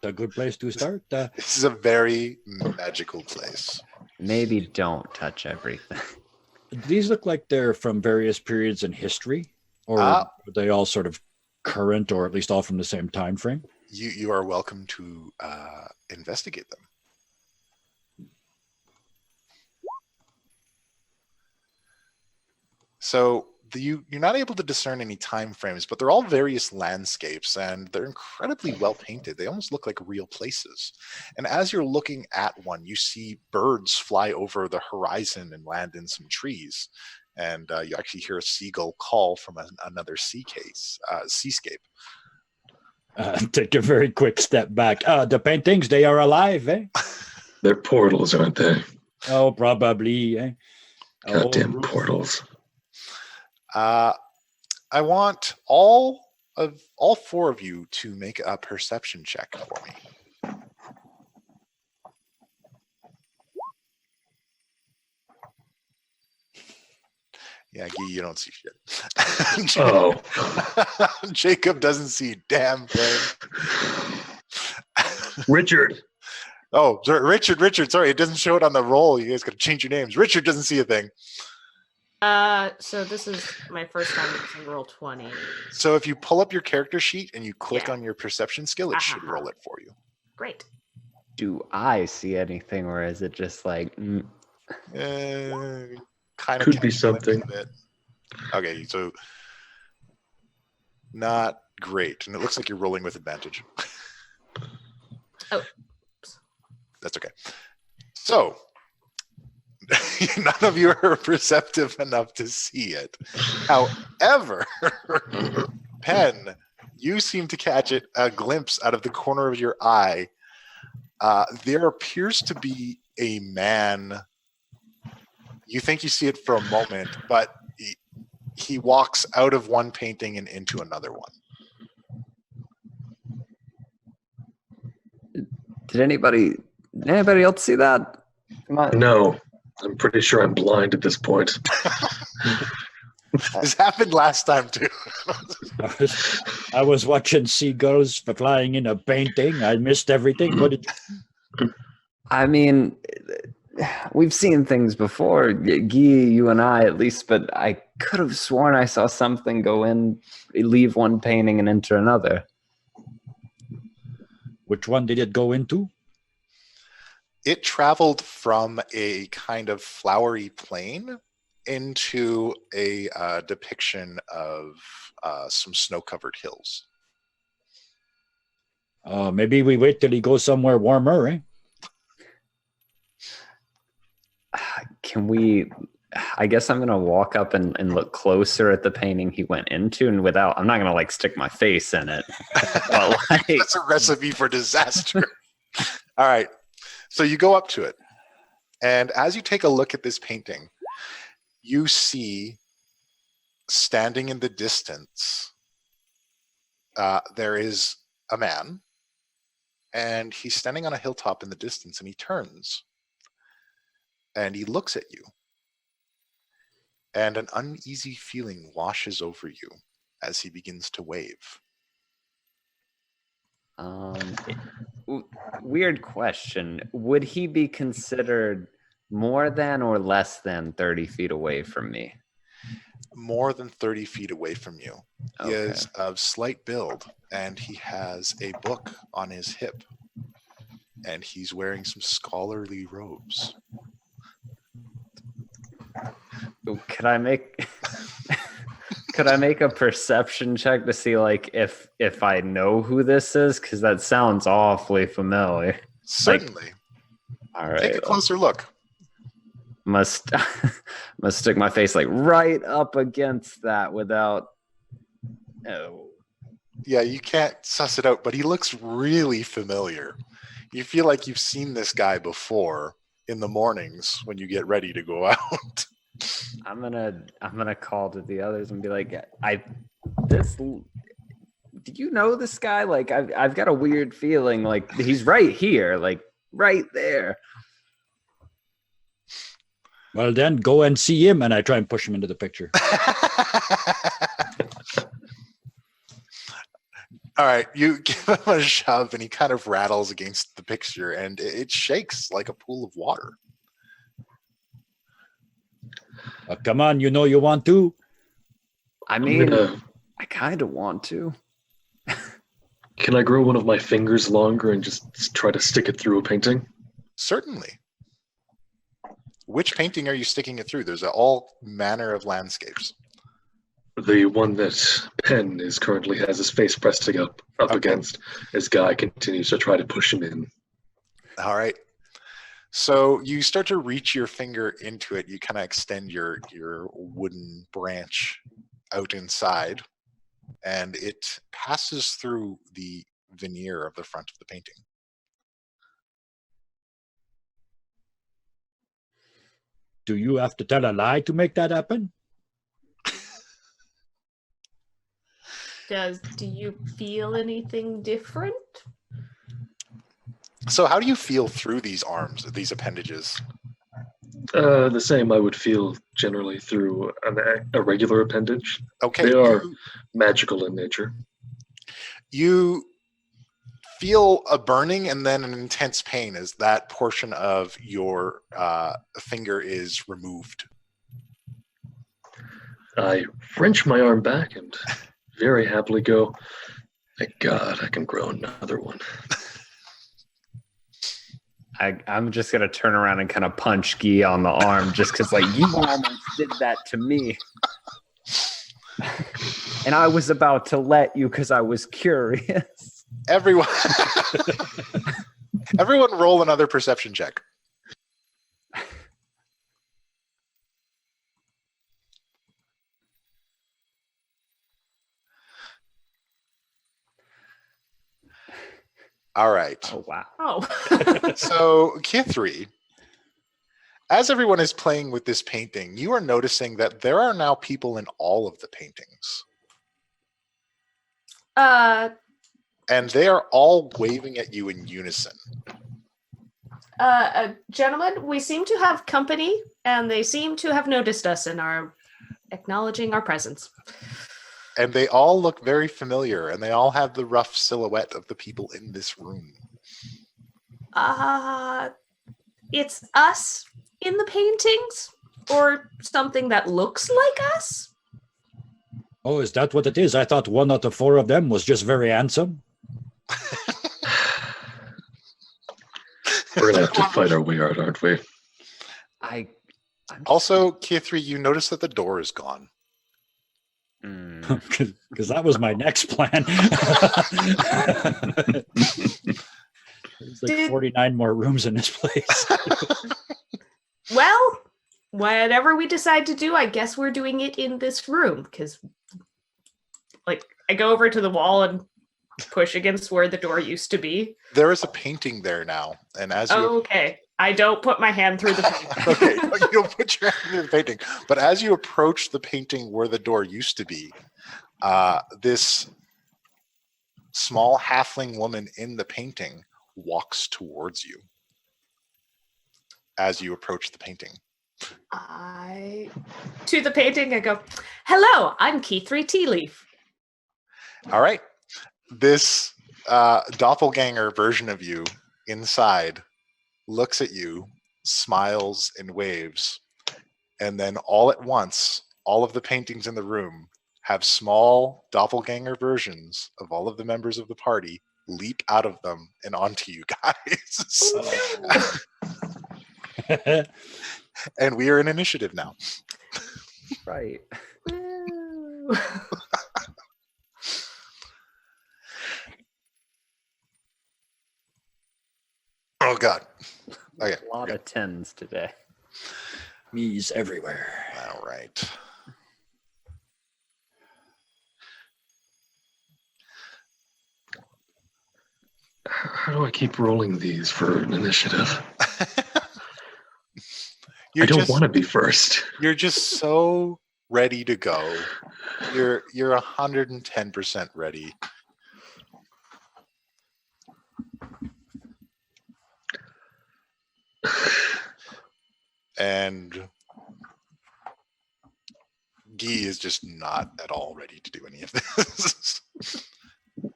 Speaker 3: A good place to start.
Speaker 2: This is a very magical place.
Speaker 4: Maybe don't touch everything.
Speaker 3: These look like they're from various periods in history, or are they all sort of current, or at least all from the same time frame?
Speaker 2: You are welcome to investigate them. So you're not able to discern any time frames, but they're all various landscapes, and they're incredibly well painted. They almost look like real places. And as you're looking at one, you see birds fly over the horizon and land in some trees. And you actually hear a seagull call from another seascape.
Speaker 3: Take a very quick step back. The paintings, they are alive, eh?
Speaker 5: They're portals, aren't they?
Speaker 3: Oh, probably, eh?
Speaker 5: Goddamn portals.
Speaker 2: I want all four of you to make a perception check for me. Yeah, Guy, you don't see shit.
Speaker 5: Oh.
Speaker 2: Jacob doesn't see a damn thing.
Speaker 5: Richard.
Speaker 2: Oh, sorry, Richard. Sorry, it doesn't show it on the roll. You guys got to change your names. Richard doesn't see a thing.
Speaker 6: So this is my first time using roll 20.
Speaker 2: So if you pull up your character sheet and you click on your perception skill, it should roll it for you.
Speaker 6: Great.
Speaker 4: do I see anything, or is it just like?
Speaker 2: Kind of
Speaker 5: Could be something.
Speaker 2: Okay, so not great, and it looks like you're rolling with advantage.
Speaker 6: Oh.
Speaker 2: That's okay. So, none of you are perceptive enough to see it. However, Pen, you seem to catch a glimpse out of the corner of your eye. There appears to be a man. You think you see it for a moment, but he walks out of one painting and into another one.
Speaker 4: Did anybody else see that?
Speaker 5: No, I'm pretty sure I'm blind at this point.
Speaker 2: This happened last time too.
Speaker 3: I was watching seagulls flying in a painting. I missed everything. What did
Speaker 4: I mean, we've seen things before, Guy, you and I at least, but I could have sworn I saw something go in, leave one painting and enter another.
Speaker 3: Which one did it go into?
Speaker 2: It traveled from a kind of flowery plain into a depiction of some snow-covered hills.
Speaker 3: Maybe we wait till he goes somewhere warmer, eh?
Speaker 4: Can we? I guess I'm gonna walk up and look closer at the painting he went into, and I'm not gonna like stick my face in it. But like,
Speaker 2: that's a recipe for disaster. All right, so you go up to it, and as you take a look at this painting, you see standing in the distance, there is a man, and he's standing on a hilltop in the distance, and he turns, and he looks at you. And an uneasy feeling washes over you as he begins to wave.
Speaker 4: Weird question. Would he be considered more than or less than 30 feet away from me?
Speaker 2: More than 30 feet away from you. He
Speaker 4: Okay.
Speaker 2: is of slight build, and he has a book on his hip. And he's wearing some scholarly robes.
Speaker 4: Could I make a perception check to see like if I know who this is? Because that sounds awfully familiar.
Speaker 2: Certainly.
Speaker 4: All right.
Speaker 2: Take a closer look.
Speaker 4: Must stick my face like right up against that without. Oh.
Speaker 2: Yeah, you can't suss it out, but he looks really familiar. You feel like you've seen this guy before in the mornings when you get ready to go out.
Speaker 4: I'm gonna call to the others and be like, do you know this guy? Like I've got a weird feeling like he's right here, like right there.
Speaker 3: Well, then go and see him, and I try and push him into the picture.
Speaker 2: All right, you give him a shove, and he kind of rattles against the picture, and it shakes like a pool of water.
Speaker 3: Come on, you know you want to.
Speaker 4: I mean, I kind of want to.
Speaker 5: Can I grow one of my fingers longer and just try to stick it through a painting?
Speaker 2: Certainly. Which painting are you sticking it through? There's all manner of landscapes.
Speaker 5: The one that Penn is currently has his face pressed up against as Guy continues to try to push him in.
Speaker 2: All right. So you start to reach your finger into it. You kind of extend your wooden branch out inside, and it passes through the veneer of the front of the painting.
Speaker 3: Do you have to tell a lie to make that happen?
Speaker 6: Do you feel anything different?
Speaker 2: So how do you feel through these arms, these appendages?
Speaker 5: The same I would feel generally through a regular appendage.
Speaker 2: Okay.
Speaker 5: They are magical in nature.
Speaker 2: You feel a burning and then an intense pain as that portion of your finger is removed.
Speaker 5: I wrench my arm back and very happily go, thank God I can grow another one.
Speaker 4: I'm just gonna turn around and kind of punch Guy on the arm, just because like you almost did that to me, and I was about to let you because I was curious.
Speaker 2: Everyone, everyone, roll another perception check. All right.
Speaker 4: Oh wow!
Speaker 6: Oh.
Speaker 2: So, Kithri, as everyone is playing with this painting, you are noticing that there are now people in all of the paintings. And they are all waving at you in unison.
Speaker 6: Gentlemen, we seem to have company, and they seem to have noticed us and are acknowledging our presence.
Speaker 2: And they all look very familiar, and they all have the rough silhouette of the people in this room.
Speaker 6: It's us in the paintings, or something that looks like us?
Speaker 3: Oh, is that what it is? I thought one out of four of them was just very handsome.
Speaker 5: We're gonna have to fight our way out, aren't we?
Speaker 2: Also, Kithri, you notice that the door is gone.
Speaker 3: Because that was my next plan. There's like 49 more rooms in this place.
Speaker 6: Well, whatever we decide to do, I guess we're doing it in this room, because like I go over to the wall and push against where the door used to be.
Speaker 2: There is a painting there now, and as you
Speaker 6: okay, I don't put my hand through the painting.
Speaker 2: okay, you don't put your hand through the painting, but as you approach the painting where the door used to be, this small halfling woman in the painting walks towards you as you approach the painting.
Speaker 6: To the painting, I go, "Hello, I'm Kithri Tealeaf."
Speaker 2: All right. This doppelganger version of you inside looks at you, smiles, and waves. And then all at once, all of the paintings in the room have small doppelganger versions of all of the members of the party leap out of them and onto you guys. And we are in initiative now.
Speaker 4: Right.
Speaker 2: Oh, God. Okay.
Speaker 4: A lot of tens today.
Speaker 3: Me's everywhere.
Speaker 2: All right.
Speaker 5: How do I keep rolling these for an initiative? I don't want to be first.
Speaker 2: You're just so ready to go. You're 110% ready. And Guy is just not at all ready to do any of this.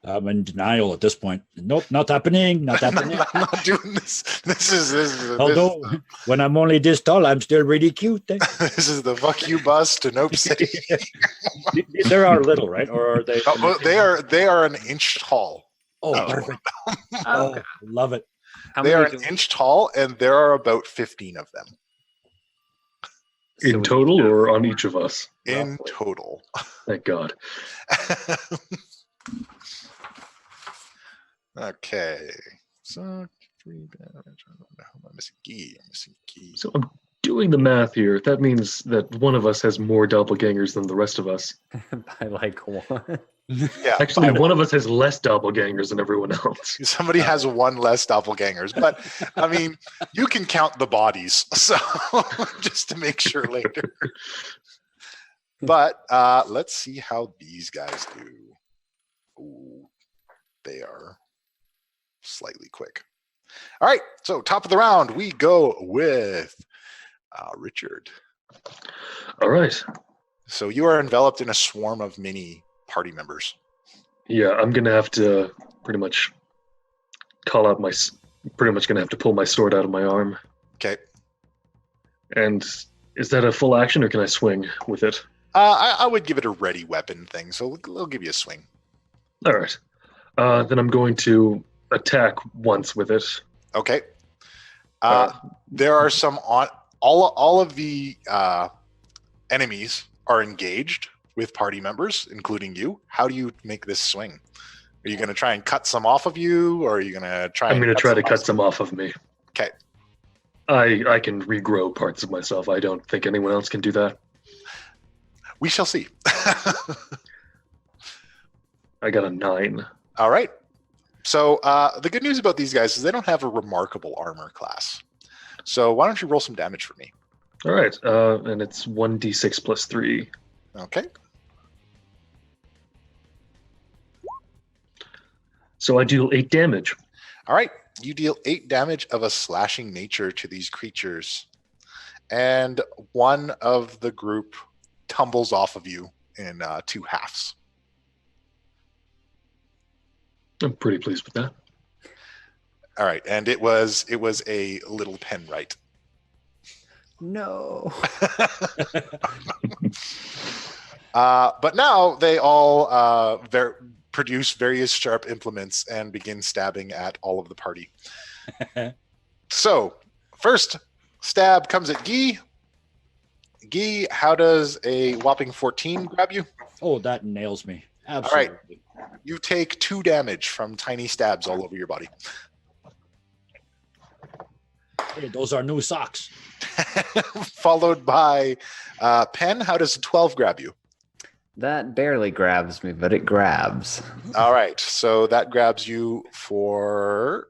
Speaker 3: I'm in denial at this point. Nope, not happening. Not happening.
Speaker 2: I'm not doing this. This is
Speaker 3: Although, when I'm only this tall, I'm still really cute. Eh?
Speaker 2: This is the fuck you bus to Nope City.
Speaker 3: They are little, right? Or are they?
Speaker 2: They are an inch tall.
Speaker 3: Oh, perfect. Oh, love it.
Speaker 2: They are an inch tall, and there are about 15 of them.
Speaker 5: In total, or on each of us?
Speaker 2: In total.
Speaker 5: Thank God.
Speaker 2: Okay. So 3 damage. I'm missing Guy.
Speaker 5: So I'm doing the math here. That means that one of us has more doppelgangers than the rest of us.
Speaker 4: By like one.
Speaker 2: Yeah.
Speaker 5: Actually, one of us has less doppelgangers than everyone else.
Speaker 2: Somebody has one less doppelgangers, but I mean, you can count the bodies, so just to make sure later. But let's see how these guys do. Ooh, they are slightly quick. All right, so top of the round, we go with Richard.
Speaker 5: All right.
Speaker 2: So you are enveloped in a swarm of mini party members.
Speaker 5: Yeah, I'm gonna have to pretty much call out pretty much gonna have to pull my sword out of my arm.
Speaker 2: Okay.
Speaker 5: And is that a full action, or can I swing with it?
Speaker 2: I would give it a ready weapon thing, so we'll give you a swing.
Speaker 5: All right. Then I'm going to attack once with it.
Speaker 2: Okay. There are some on all of the enemies are engaged with party members, including you. How do you make this swing? Are you going to try and cut some off of you, or are you going to try?
Speaker 5: I'm going to try to cut some off of me.
Speaker 2: Okay.
Speaker 5: I can regrow parts of myself. I don't think anyone else can do that.
Speaker 2: We shall see.
Speaker 5: I got a 9.
Speaker 2: All right. So the good news about these guys is they don't have a remarkable armor class. So why don't you roll some damage for me?
Speaker 5: All right. And it's 1d6 plus 3.
Speaker 2: Okay.
Speaker 5: So I deal 8 damage.
Speaker 2: All right. You deal 8 damage of a slashing nature to these creatures. And one of the group tumbles off of you in 2 halves.
Speaker 5: I'm pretty pleased with that.
Speaker 2: All right. And it was a little penwright.
Speaker 4: No.
Speaker 2: But now they all produce various sharp implements and begin stabbing at all of the party. So, first stab comes at Guy. Guy, how does a whopping 14 grab you?
Speaker 3: Oh, that nails me. Absolutely.
Speaker 2: All right. You take 2 damage from tiny stabs all over your body.
Speaker 3: Hey, those are new socks.
Speaker 2: Followed by Pen. How does a 12 grab you?
Speaker 4: That barely grabs me, but it grabs.
Speaker 2: All right. So that grabs you for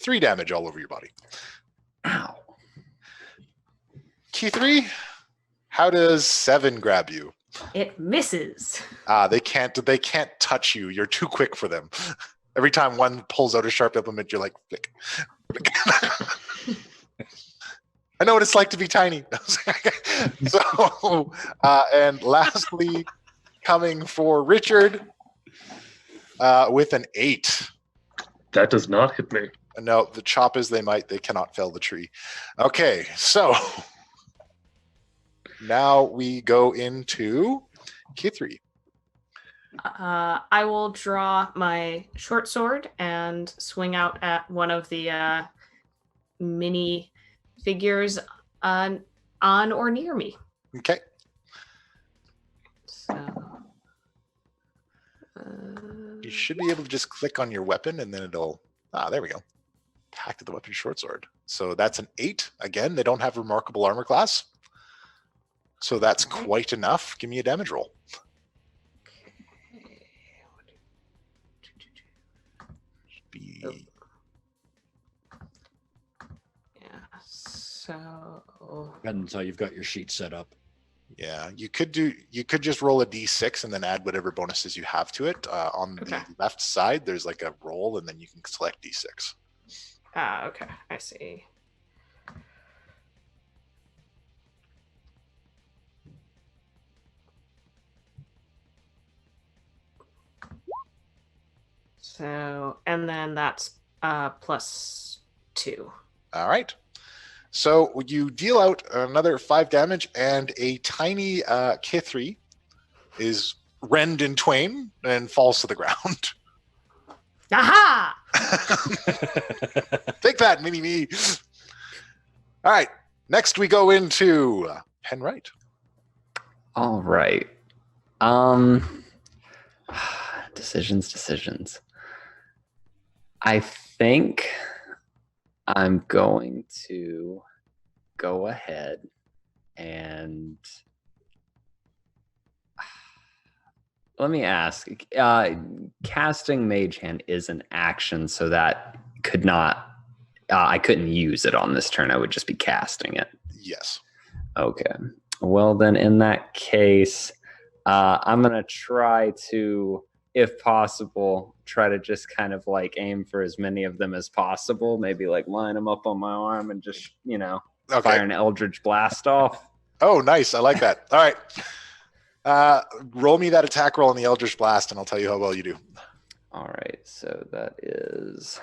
Speaker 2: 3 damage all over your body.
Speaker 4: Ow.
Speaker 2: Key 3. How does 7 grab you?
Speaker 6: It misses.
Speaker 2: They can't touch you. You're too quick for them. Every time one pulls out a sharp implement, you're like, flick. Flick. I know what it's like to be tiny. So, and lastly, coming for Richard with an 8.
Speaker 5: That does not hit me.
Speaker 2: No, the chop as they might, they cannot fell the tree. Okay, so now we go into K3.
Speaker 6: I will draw my short sword and swing out at one of the mini figures on or near me.
Speaker 2: Okay.
Speaker 6: So,
Speaker 2: You should be able to just click on your weapon and then it'll, there we go. Hacked the weapon shortsword. So that's an 8. Again, they don't have remarkable armor class. So that's quite enough. Give me a damage roll. Be...
Speaker 6: Yeah, so
Speaker 3: Depends how you've got your sheet set up.
Speaker 2: Yeah, you could just roll a d6 and then add whatever bonuses you have to it. On the left side, there's like a roll, and then you can select d6.
Speaker 6: Okay, I see. So, and then that's +2.
Speaker 2: All right. So you deal out another 5 damage, and a tiny K3 is rend in twain and falls to the ground.
Speaker 6: Aha!
Speaker 2: Take that, mini-me. All right. Next, we go into Penwright.
Speaker 4: All right. Decisions. I think I'm going to go ahead and let me ask. Casting Mage Hand is an action, so that could not. I couldn't use it on this turn. I would just be casting it.
Speaker 2: Yes.
Speaker 4: Okay. Well, then in that case, I'm gonna try to, if possible, try to just kind of like aim for as many of them as possible. Maybe like line them up on my arm and just, fire an Eldritch Blast off.
Speaker 2: Oh, nice. I like that. All right. Roll me that attack roll on the Eldritch Blast, and I'll tell you how well you do.
Speaker 4: All right. So that is...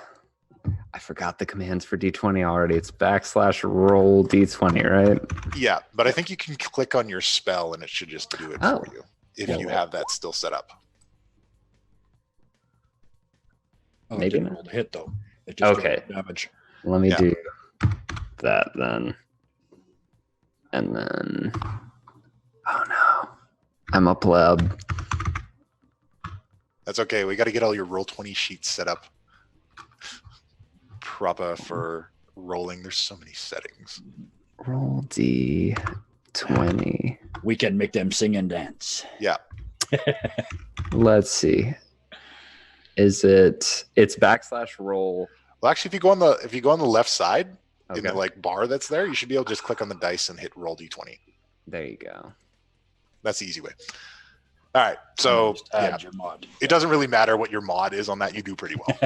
Speaker 4: I forgot the commands for D20 already. It's /roll D20, right?
Speaker 2: Yeah, but I think you can click on your spell, and it should just do it for you if you have that still set up.
Speaker 3: Oh,
Speaker 4: Maybe
Speaker 3: it didn't
Speaker 4: not.
Speaker 3: roll to hit though. It just
Speaker 4: Okay.
Speaker 3: rolled damage.
Speaker 4: Let me
Speaker 2: Yeah.
Speaker 4: do that then. And then. Oh no. I'm a pleb.
Speaker 2: That's okay. We got to get all your Roll20 sheets set up proper for rolling. There's so many settings.
Speaker 4: Roll D20.
Speaker 3: We can make them sing and dance.
Speaker 2: Yeah.
Speaker 4: Let's see. Is it's /roll?
Speaker 2: Well, actually, if you go on the left side in
Speaker 4: Okay.
Speaker 2: the like bar that's there, you should be able to just click on the dice and hit roll d20.
Speaker 4: There you go.
Speaker 2: That's the easy way. All right. So
Speaker 3: Just add
Speaker 2: yeah,
Speaker 3: your mod.
Speaker 2: it doesn't really matter what your mod is on that. You do pretty well.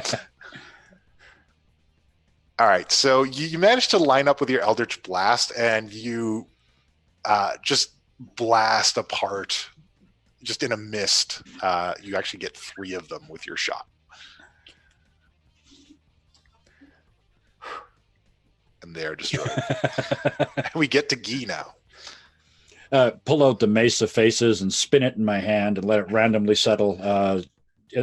Speaker 2: All right. So you managed to line up with your Eldritch Blast, and you just blast apart, just in a mist. You actually get 3 of them with your shot. And they're destroyed. We get to Guy now.
Speaker 3: Pull out the Mace of Faces and spin it in my hand and let it randomly settle.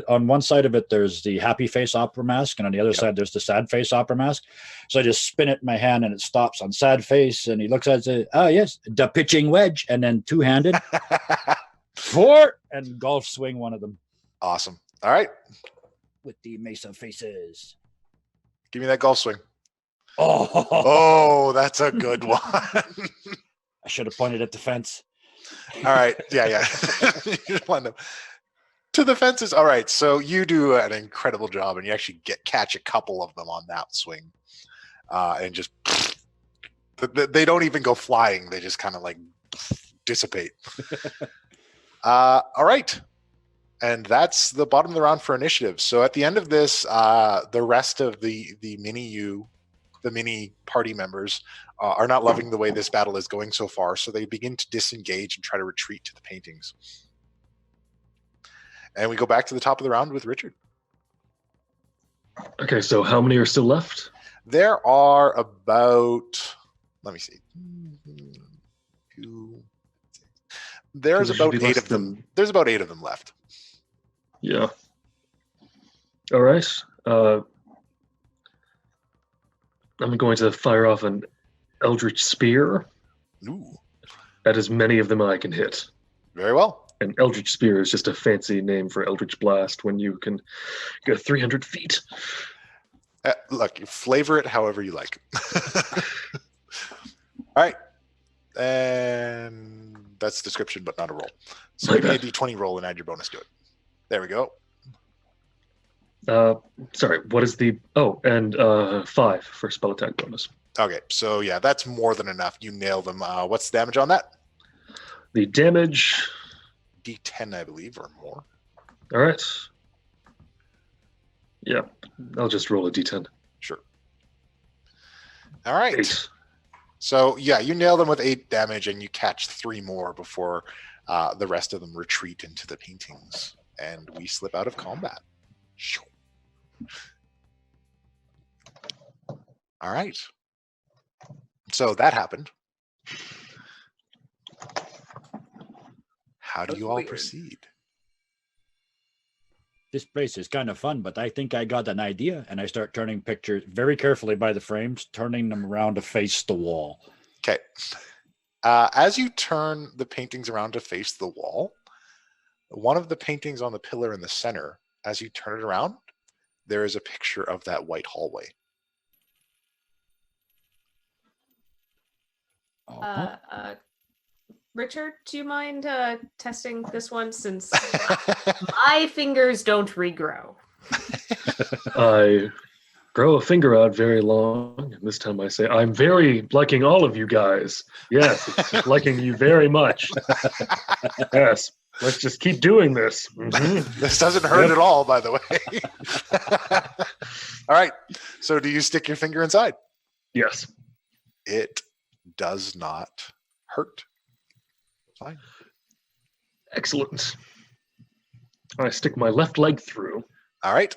Speaker 3: On one side of it, there's the happy face opera mask, and on the other side, there's the sad face opera mask. So I just spin it in my hand, and it stops on sad face, and he looks at it and says, "Oh, yes, the pitching wedge," and then two-handed, 4, and golf swing one of them
Speaker 2: Awesome. All right.
Speaker 3: with the Mace of Faces.
Speaker 2: Give me that golf swing.
Speaker 3: Oh,
Speaker 2: Oh, that's a good one.
Speaker 3: I should have pointed at the fence.
Speaker 2: All right. Yeah. You just want to the fences. All right. So you do an incredible job, and you actually catch a couple of them on that swing, and just they don't even go flying. They just kind of like dissipate. All right. And that's the bottom of the round for initiative. So at the end of this, the rest of the mini party members are not loving the way this battle is going so far, so they begin to disengage and try to retreat to the paintings. And we go back to the top of the round with Richard.
Speaker 5: Okay, so how many are still left?
Speaker 2: There are about, let me see, there's
Speaker 5: There should
Speaker 2: about
Speaker 5: be
Speaker 2: 8
Speaker 5: less
Speaker 2: of them.
Speaker 5: than-
Speaker 2: There's about 8 of them left.
Speaker 5: Yeah. All right. I'm going to fire off an Eldritch Spear
Speaker 2: Ooh,
Speaker 5: at as many of them I can hit.
Speaker 2: very well.
Speaker 5: And Eldritch Spear is just a fancy name for Eldritch Blast when you can go 300 feet.
Speaker 2: Look, you flavor it however you like. All right. And that's description, but not a roll. So
Speaker 5: My
Speaker 2: give me a
Speaker 5: bad.
Speaker 2: d20 roll and add your bonus to it. There we go.
Speaker 5: Sorry, what is the... Oh, and 5 for spell attack bonus.
Speaker 2: Okay, so yeah, that's more than enough. You nail them. What's the damage on that?
Speaker 5: The damage...
Speaker 2: D10, I believe, or more.
Speaker 5: All right. Yeah, I'll just roll a d10.
Speaker 2: Sure. All right.
Speaker 5: 8.
Speaker 2: So yeah, you nail them with 8 damage, and you catch 3 more before the rest of them retreat into the paintings, and we slip out of combat. Shoo. All right. So that happened. How do
Speaker 3: That's
Speaker 2: you all
Speaker 3: weird.
Speaker 2: proceed?
Speaker 3: This place is kind of fun, but I think I got an idea. And I start turning pictures very carefully by the frames, turning them around to face the wall.
Speaker 2: Okay. As you turn the paintings around to face the wall, one of the paintings on the pillar in the center, as you turn it around, there is a picture of that white hallway.
Speaker 6: Richard, do you mind testing this one since my fingers don't regrow?
Speaker 5: I grow a finger out very long, and this time I say, I'm very liking all of you guys. Yes, it's liking you very much. Yes, let's just keep doing this. Mhm.
Speaker 2: This doesn't hurt
Speaker 5: Yep.
Speaker 2: at all, by the way. All right. So do you stick your finger inside?
Speaker 5: Yes.
Speaker 2: It does not hurt. Fine.
Speaker 5: Excellent. I stick my left leg through
Speaker 2: All right.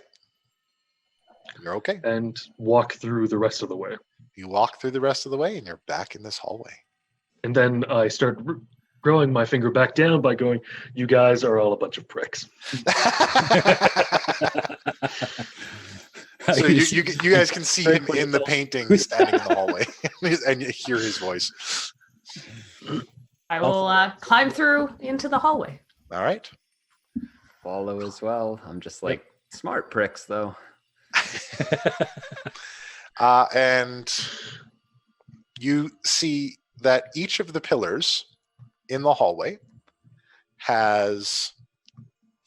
Speaker 2: You're okay.
Speaker 5: and walk through the rest of the way.
Speaker 2: You walk through the rest of the way, and you're back in this hallway.
Speaker 5: And then I start growing my finger back down by going, you guys are all a bunch of pricks.
Speaker 2: So you guys can see him in the painting standing in the hallway and you hear his voice.
Speaker 6: I will climb through into the hallway.
Speaker 2: All right.
Speaker 4: Follow as well. I'm just like smart pricks though.
Speaker 2: And you see that each of the pillars in the hallway has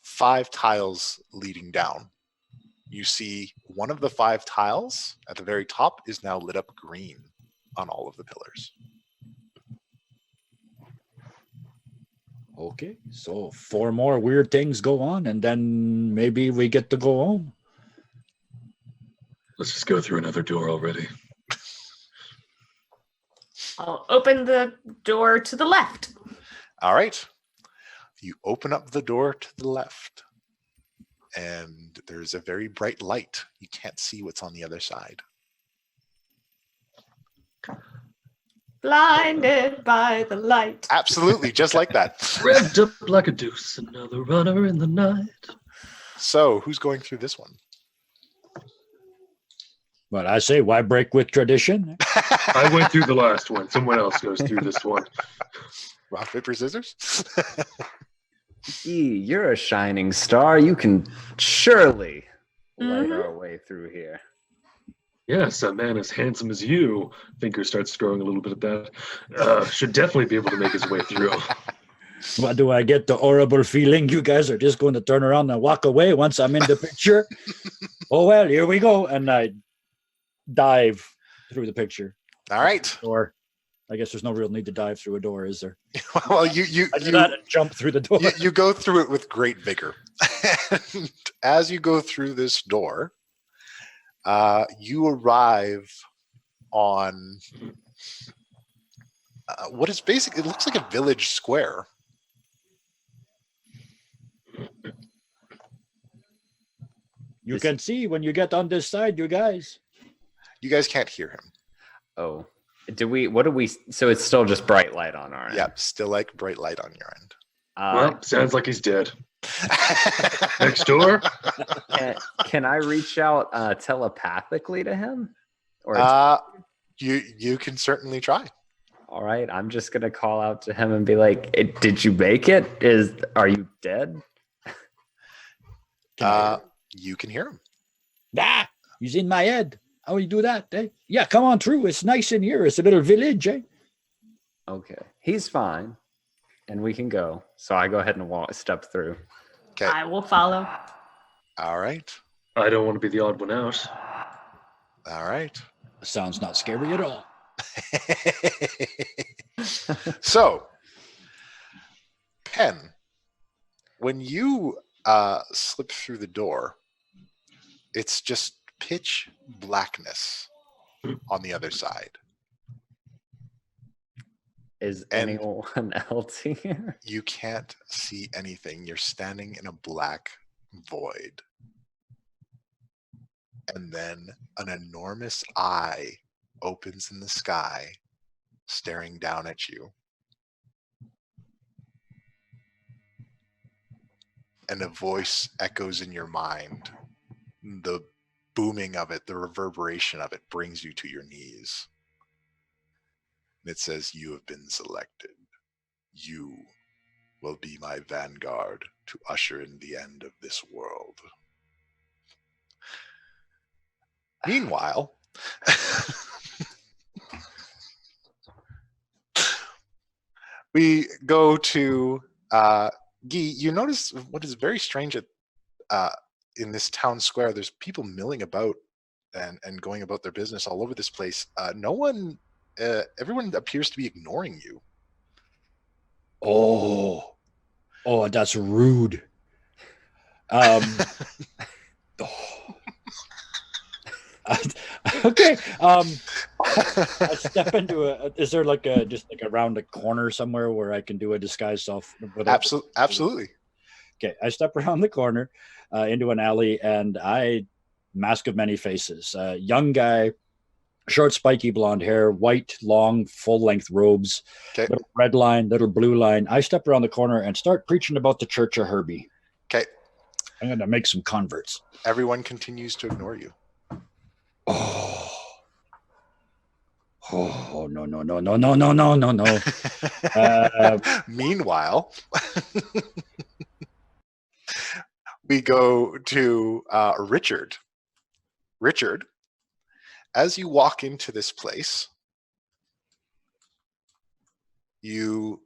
Speaker 2: 5 tiles leading down. You see one of the 5 tiles at the very top is now lit up green on all of the pillars.
Speaker 3: Okay, so 4 more weird things go on, and then maybe we get to go home.
Speaker 5: Let's just go through another door already.
Speaker 6: I'll open the door to the left.
Speaker 2: All right. You open up the door to the left, and there's a very bright light. You can't see what's on the other side.
Speaker 6: Blinded by the light.
Speaker 2: Absolutely, just like that.
Speaker 5: Revved up like a deuce, another runner in the night.
Speaker 2: So, who's going through this one?
Speaker 3: But I say, why break with tradition?
Speaker 5: I went through the last one. Someone else goes through this one.
Speaker 2: Rock, paper, scissors?
Speaker 4: You're a shining star. You can surely light our way through here.
Speaker 5: Yes, a man as handsome as you. Finger starts growing a little bit of that. Should definitely be able to make his way through.
Speaker 3: What do I get the horrible feeling you guys are just going to turn around and walk away once I'm in the picture? Oh, well, here we go. And I dive through the picture.
Speaker 2: All right.
Speaker 3: Or I guess there's no real need to dive through a door, is there?
Speaker 2: Well, you
Speaker 3: jump through the door.
Speaker 2: You go through it with great vigor. And as you go through this door, you arrive on what is basically, it looks like a village square.
Speaker 3: You can see when you get on this side, you guys.
Speaker 2: You guys can't hear him.
Speaker 4: Oh, so it's still just bright light on our end.
Speaker 2: Yep, still like bright light on your end.
Speaker 5: Well, sounds like he's dead. Next door?
Speaker 4: Can I reach out telepathically to him? Or
Speaker 2: you can certainly try.
Speaker 4: all right, I'm just gonna call out to him and be like, "Did you make it? Are you dead?"
Speaker 2: You can hear him.
Speaker 3: Ah, he's in my head. How do you do that? Eh? Yeah, come on through. It's nice in here. It's a little village, eh?
Speaker 4: Okay, he's fine, and we can go. So I go ahead and step through.
Speaker 2: Okay.
Speaker 6: I will follow.
Speaker 2: All right.
Speaker 5: I don't want to be the odd one out.
Speaker 2: All right.
Speaker 3: Sounds not scary at all.
Speaker 2: So, Pen, when you slip through the door, it's just pitch blackness on the other side.
Speaker 4: Is anyone else here?
Speaker 2: You can't see anything. You're standing in a black void. And then an enormous eye opens in the sky, staring down at you. And a voice echoes in your mind. The booming of it, the reverberation of it brings you to your knees. And it says, "You have been selected. You will be my vanguard to usher in the end of this world." Meanwhile, we go to Guy. You notice what is very strange in this town square. There's people milling about and going about their business all over this place. Everyone appears to be ignoring you.
Speaker 3: Oh, that's rude. Okay. I step into is there like just around a corner somewhere where I can do a disguise self?
Speaker 2: Absolutely.
Speaker 3: Okay. I step around the corner into an alley, and mask of many faces. Young guy, short, spiky blonde hair, white, long, full-length robes,
Speaker 2: okay.
Speaker 3: Little red line, little blue line. I step around the corner and start preaching about the Church of Herbie.
Speaker 2: Okay.
Speaker 3: I'm going to make some converts.
Speaker 2: Everyone continues to ignore you.
Speaker 3: Oh, no, no, no, no, no, no, no, no, no.
Speaker 2: Meanwhile, we go to Richard. Richard, as you walk into this place, you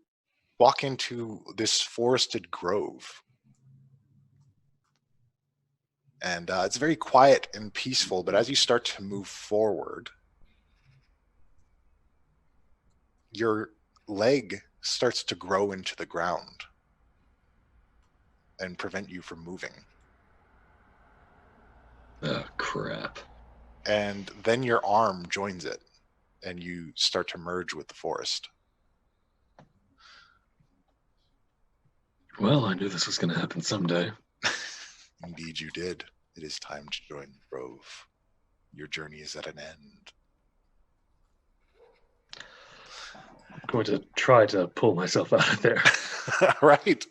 Speaker 2: walk into this forested grove. And it's very quiet and peaceful, but as you start to move forward, your leg starts to grow into the ground and prevent you from moving.
Speaker 5: Oh, crap.
Speaker 2: And then your arm joins it, and you start to merge with the forest.
Speaker 5: Well, I knew this was going to happen someday.
Speaker 2: Indeed you did. It is time to join the grove. Your journey is at an end.
Speaker 5: I'm going to try to pull myself out of there.
Speaker 2: Right.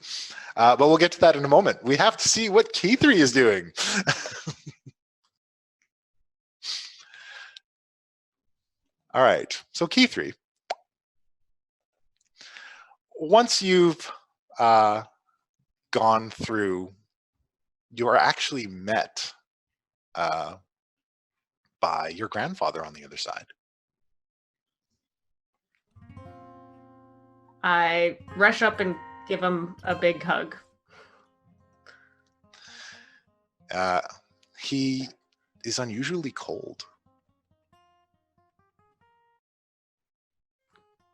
Speaker 2: But we'll get to that in a moment. We have to see what K3 is doing. All right. So K3, once you've gone through, you are actually met by your grandfather on the other side.
Speaker 6: I rush up and give him a big hug.
Speaker 2: He is unusually cold.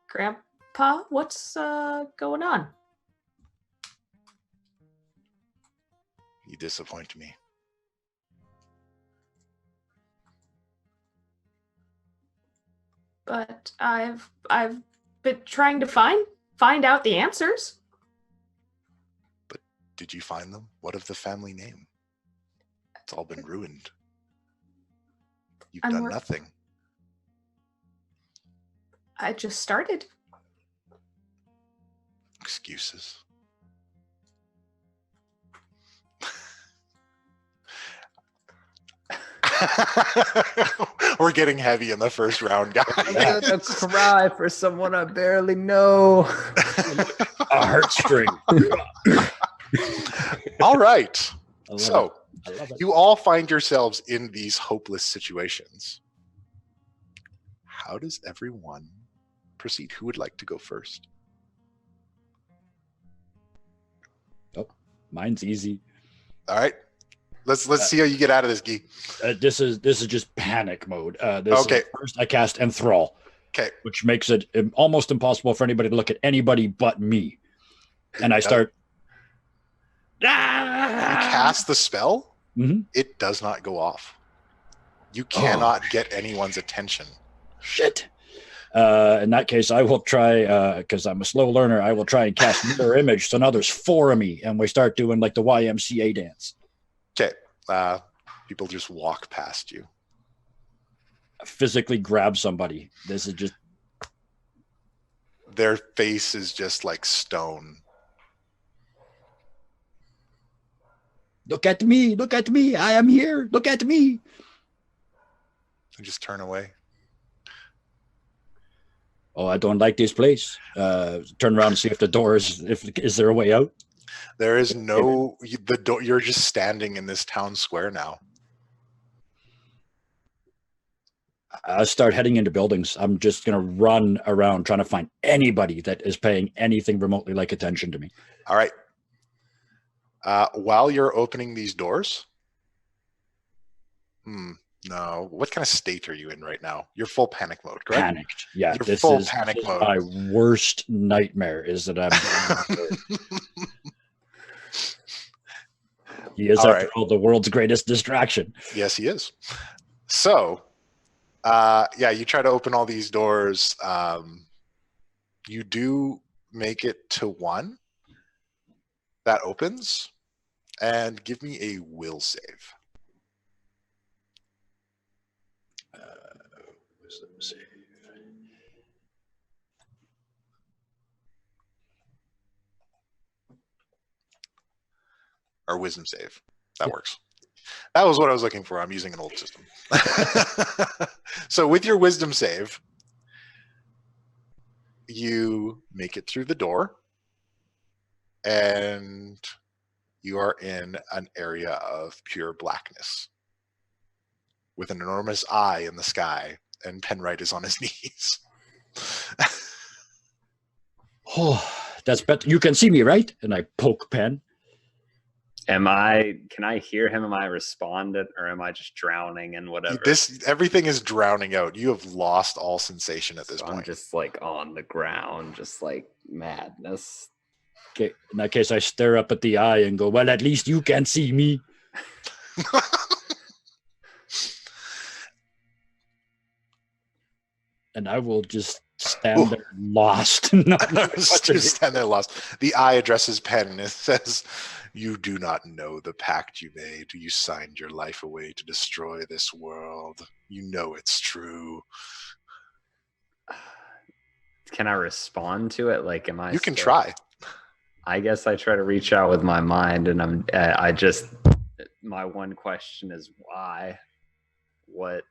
Speaker 6: Grandpa, what's going on?
Speaker 2: You disappoint me.
Speaker 6: But I've been trying to find out the answers.
Speaker 2: But did you find them? What of the family name? It's all been ruined. You've done nothing.
Speaker 6: I just started.
Speaker 2: Excuses. We're getting heavy in the first round, guys.
Speaker 4: I'm gonna cry for someone I barely know.
Speaker 3: A heartstring.
Speaker 2: All right.
Speaker 3: I love
Speaker 2: So
Speaker 3: it. I love it.
Speaker 2: you all find yourselves in these hopeless situations. How does everyone proceed? Who would like to go first?
Speaker 3: Oh, mine's easy.
Speaker 2: All right. Let's see how you get out of this, Guy.
Speaker 3: This is just panic mode.
Speaker 2: Okay.
Speaker 3: First, I cast Enthrall,
Speaker 2: Okay.
Speaker 3: which makes it almost impossible for anybody to look at anybody but me. And I start.
Speaker 2: You cast the spell,
Speaker 3: Mhm.
Speaker 2: it does not go off. You cannot get anyone's attention.
Speaker 3: Shit. In that case, I will try, because I'm a slow learner, I will try and cast Mirror Image. So now there's 4 of me, and we start doing like the YMCA dance.
Speaker 2: Okay. People just walk past you.
Speaker 3: Physically grab somebody. This is just.
Speaker 2: Their face is just like stone.
Speaker 3: Look at me. Look at me. I am here. Look at me.
Speaker 2: They just turn away.
Speaker 3: Oh, I don't like this place. Turn around and see if the door is there a way out?
Speaker 2: There is no the door. You're just standing in this town square now.
Speaker 3: I start heading into buildings. I'm just going to run around trying to find anybody that is paying anything remotely like attention to me.
Speaker 2: All right. While you're opening these doors, no. What kind of state are you in right now? You're full panic mode, correct?
Speaker 3: Panicked. Yeah,
Speaker 2: You're
Speaker 3: this
Speaker 2: full
Speaker 3: is
Speaker 2: panic mode.
Speaker 3: my worst nightmare is that I'm. He is,
Speaker 2: All
Speaker 3: after
Speaker 2: right.
Speaker 3: all, the world's greatest distraction.
Speaker 2: Yes, he is. So, yeah, you try to open all these doors. You do make it to one that opens, and give me a will save.
Speaker 3: Wisdom save.
Speaker 2: Or wisdom save. That
Speaker 3: Yeah.
Speaker 2: works. That was what I was looking for. I'm using an old system. So with your wisdom save, you make it through the door, and you are in an area of pure blackness with an enormous eye in the sky, and Penwright is on his knees.
Speaker 3: Oh, that's better. You can see me, right? And I poke Pen.
Speaker 4: Can I hear him? Am I responding, or am I just drowning in whatever?
Speaker 2: Everything is drowning out. You have lost all sensation at this
Speaker 4: So
Speaker 2: point.
Speaker 4: I'm just like on the ground, just like madness.
Speaker 3: Okay, in that case, I stare up at the eye and go, well, at least you can see me. And I will just stand there lost.
Speaker 2: Just stand there lost. The eye addresses Pen and it says, "You do not know the pact you made. You signed your life away to destroy this world. You know it's true."
Speaker 4: Can I respond to it? Like, am I?
Speaker 2: You can try.
Speaker 4: I guess I try to reach out with my mind, and my one question is why? What?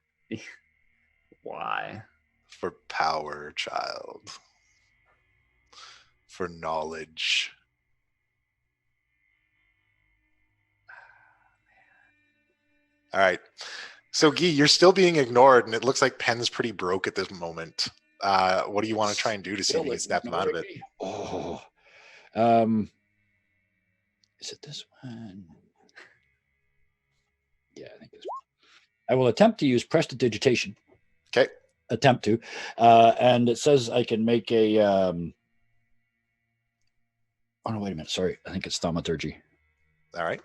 Speaker 4: Why?
Speaker 2: For power, child. For knowledge. All right. So, Guy, you're still being ignored, and it looks like Pen's pretty broke at this moment. What do you want to try and do to see if you can snap him out of it?
Speaker 3: Oh. Is it this one? Yeah, I think this one. I will attempt to use prestidigitation.
Speaker 2: Okay.
Speaker 3: Attempt to. And it says I can make a... Oh, no, wait a minute. Sorry. I think it's thaumaturgy.
Speaker 2: All right.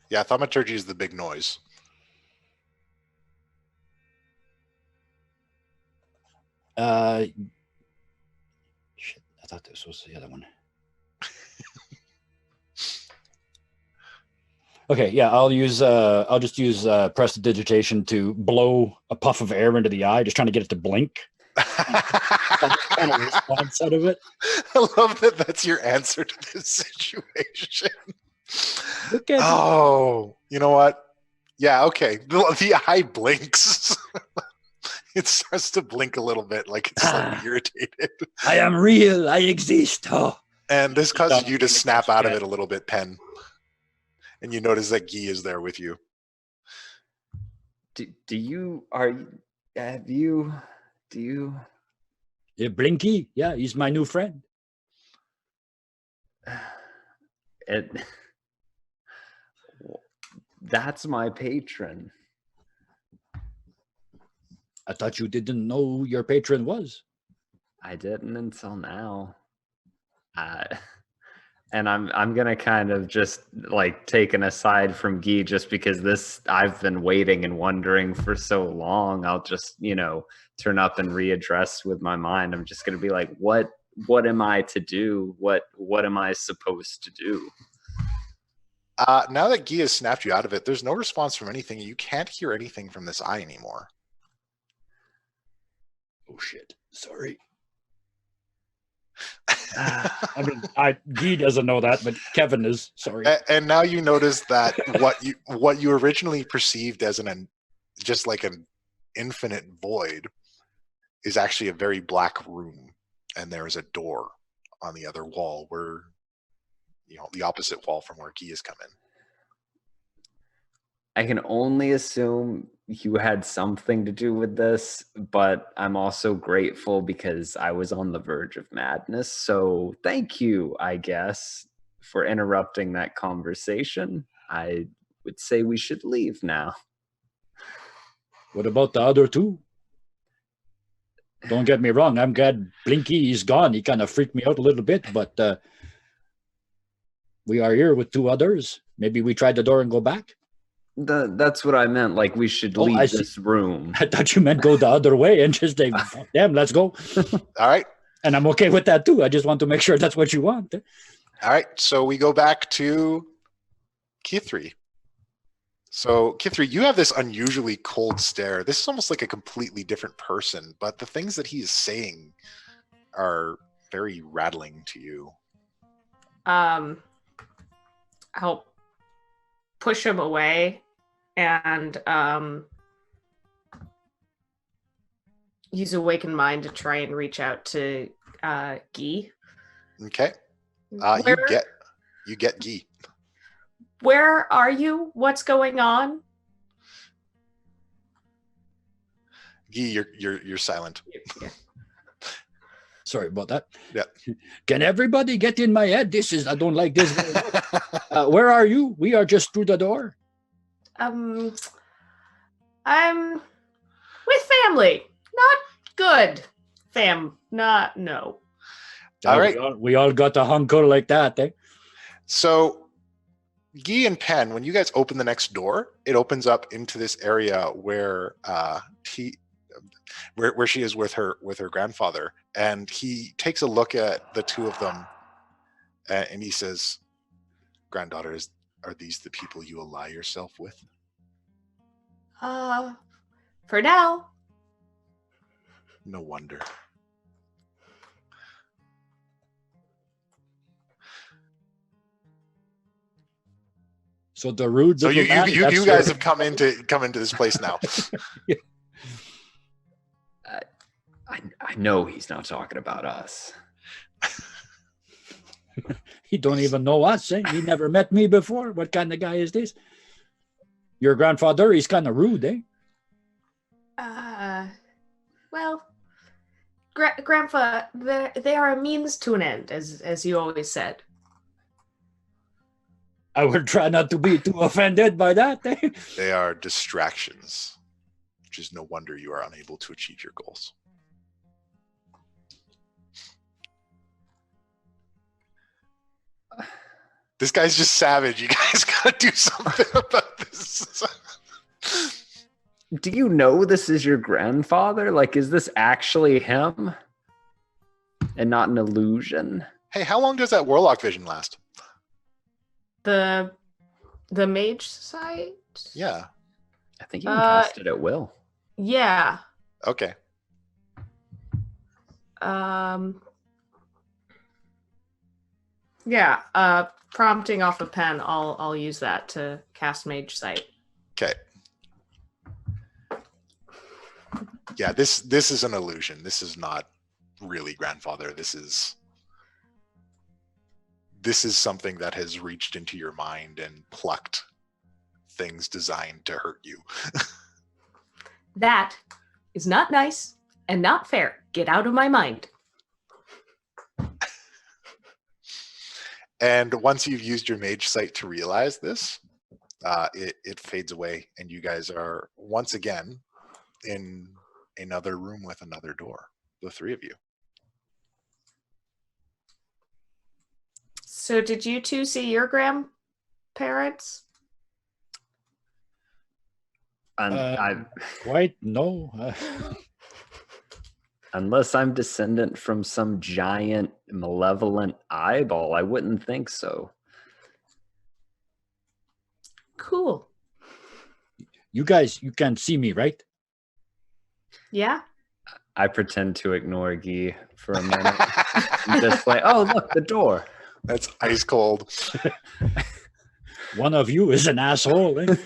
Speaker 2: Yeah, thaumaturgy is the big noise.
Speaker 3: Shit, I thought this was the other one. Okay, yeah, I'll just use prestidigitation to blow a puff of air into the eye, just trying to get it to blink. Kind of response out of it.
Speaker 2: I love that that's your answer to this situation.
Speaker 3: Look at
Speaker 2: you know what? Yeah, okay. The eye blinks. It starts to blink a little bit, like it's slightly irritated.
Speaker 3: I am real. I exist. Oh.
Speaker 2: And this causes you to snap out of it a little bit, Pen. And you notice that Guy is there with you.
Speaker 3: Yeah, Blinky? Yeah, he's my new friend.
Speaker 4: That's my patron.
Speaker 3: I thought you didn't know who your patron was.
Speaker 4: I didn't until now. And I'm gonna kind of just like take an aside from Guy just because I've been waiting and wondering for so long. I'll just, turn up and readdress with my mind. I'm just gonna be like, what am I to do? What am I supposed to do?
Speaker 2: Now that Guy has snapped you out of it, there's no response from anything. You can't hear anything from this eye anymore.
Speaker 3: Oh shit! Sorry. I mean, Guy doesn't know that, but Kevin is. Sorry.
Speaker 2: And now you notice that what you originally perceived as just like an infinite void is actually a very black room, and there is a door on the other wall where, the opposite wall from where Guy has come in.
Speaker 4: I can only assume you had something to do with this, but I'm also grateful because I was on the verge of madness. So thank you, I guess, for interrupting that conversation. I would say we should leave now.
Speaker 3: What about the other two? Don't get me wrong. I'm glad Blinky is gone. He kind of freaked me out a little bit, but we are here with two others. Maybe we try the door and go back.
Speaker 4: That's what I meant. Like, we should leave this room.
Speaker 3: I thought you meant go the other way and just say, damn, let's go.
Speaker 2: All right.
Speaker 3: And I'm okay with that too. I just want to make sure that's what you want.
Speaker 2: All right. So we go back to Kithri. So Kithri, you have this unusually cold stare. This is almost like a completely different person, but the things that he is saying are very rattling to you.
Speaker 6: I'll push him away and use Awakened Mind to try and reach out to Guy.
Speaker 2: Okay. You get Guy.
Speaker 6: Where are you? What's going on?
Speaker 2: Guy, you're silent.
Speaker 6: Yeah.
Speaker 3: Sorry about that.
Speaker 2: Yeah.
Speaker 3: Can everybody get in my head? I don't like this. Where are you? We are just through the door.
Speaker 6: I'm with family. Not good. No.
Speaker 2: All right.
Speaker 3: We all got a hunker like that, eh?
Speaker 2: So, Guy and Penn, when you guys open the next door, it opens up into this area where where she is with her grandfather, and he takes a look at the two of them, and he says, "Granddaughter, are these the people you ally yourself with?"
Speaker 6: For now.
Speaker 2: No wonder.
Speaker 3: So the rude.
Speaker 2: So you guys have come into this place now.
Speaker 4: I know he's not talking about us.
Speaker 3: He don't even know us, eh? He never met me before. What kind of guy is this? Your grandfather, he's kind of rude, eh?
Speaker 6: Well, Grandpa, they are a means to an end, as you always said.
Speaker 3: I will try not to be too offended by that, eh?
Speaker 2: They are distractions, which is no wonder you are unable to achieve your goals. This guy's just savage. You guys gotta do something about this.
Speaker 4: Do you know this is your grandfather? Like, is this actually him? And not an illusion?
Speaker 2: Hey, how long does that warlock vision last?
Speaker 6: The mage sight?
Speaker 2: Yeah.
Speaker 4: I think you can cast it at will.
Speaker 6: Yeah.
Speaker 2: Okay.
Speaker 6: Yeah. Prompting off a pen, I'll use that to cast Mage Sight.
Speaker 2: Okay. Yeah, this is an illusion. This is not really grandfather. This is something that has reached into your mind and plucked things designed to hurt you.
Speaker 6: That is not nice and not fair. Get out of my mind.
Speaker 2: And once you've used your mage sight to realize this, it fades away, and you guys are once again in another room with another door. The three of you.
Speaker 6: So did you two see your grandparents?
Speaker 3: Quite no.
Speaker 4: Unless I'm descendant from some giant malevolent eyeball, I wouldn't think so.
Speaker 6: Cool.
Speaker 3: You guys, you can see me, right?
Speaker 6: Yeah.
Speaker 4: I pretend to ignore Guy for a minute. I'm just like, oh, look, the door.
Speaker 2: That's ice cold.
Speaker 3: One of you is an asshole. Eh?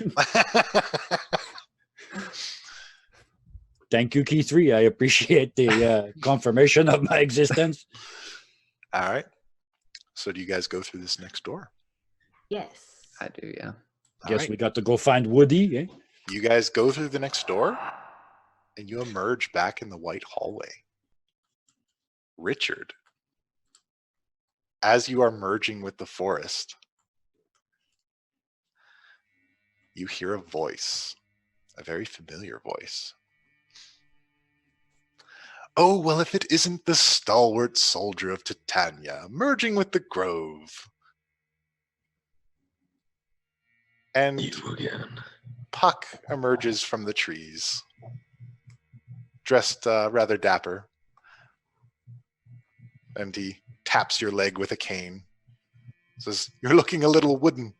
Speaker 3: Thank you, Key 3. I appreciate the confirmation of my existence.
Speaker 2: All right. So do you guys go through this next door?
Speaker 6: Yes.
Speaker 4: I do, yeah.
Speaker 3: Guess we got to go find Woody. Eh?
Speaker 2: You guys go through the next door, and you emerge back in the white hallway. Richard, as you are merging with the forest, you hear a voice, a very familiar voice. Oh, well, if it isn't the stalwart soldier of Titania, merging with the grove. And
Speaker 5: You again.
Speaker 2: Puck emerges from the trees, dressed rather dapper. And he taps your leg with a cane. Says, "You're looking a little wooden."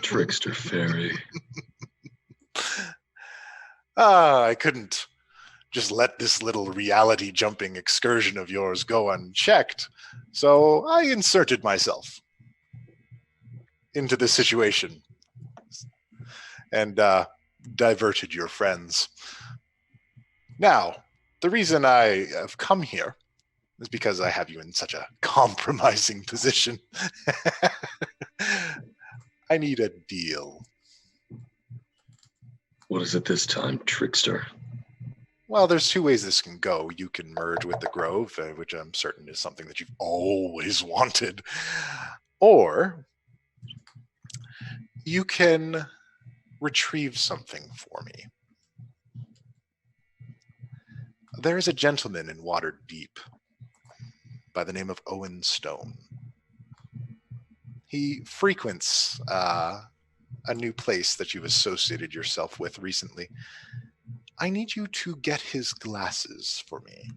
Speaker 5: Trickster fairy.
Speaker 2: I couldn't just let this little reality jumping excursion of yours go unchecked. So I inserted myself into the situation and diverted your friends. Now, the reason I have come here is because I have you in such a compromising position. I need a deal.
Speaker 5: What is it this time, trickster?
Speaker 2: Well, there's two ways this can go. You can merge with the Grove, which I'm certain is something that you've always wanted. Or you can retrieve something for me. There is a gentleman in Waterdeep by the name of Owen Stone. He frequents a new place that you've associated yourself with recently. I need you to get his glasses for me.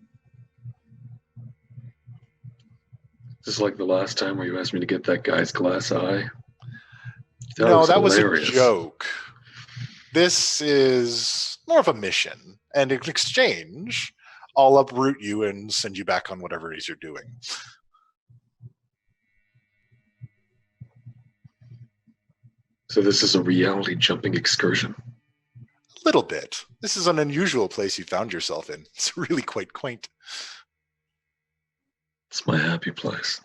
Speaker 5: This is like the last time where you asked me to get that guy's glass eye.
Speaker 2: No, that was a
Speaker 5: hilarious.
Speaker 2: joke. This is more of a mission. And in exchange, I'll uproot you and send you back on whatever it is you're doing.
Speaker 5: So this is a reality jumping excursion.
Speaker 2: A little bit. This is an unusual place you found yourself in. It's really quite quaint.
Speaker 5: It's my happy place.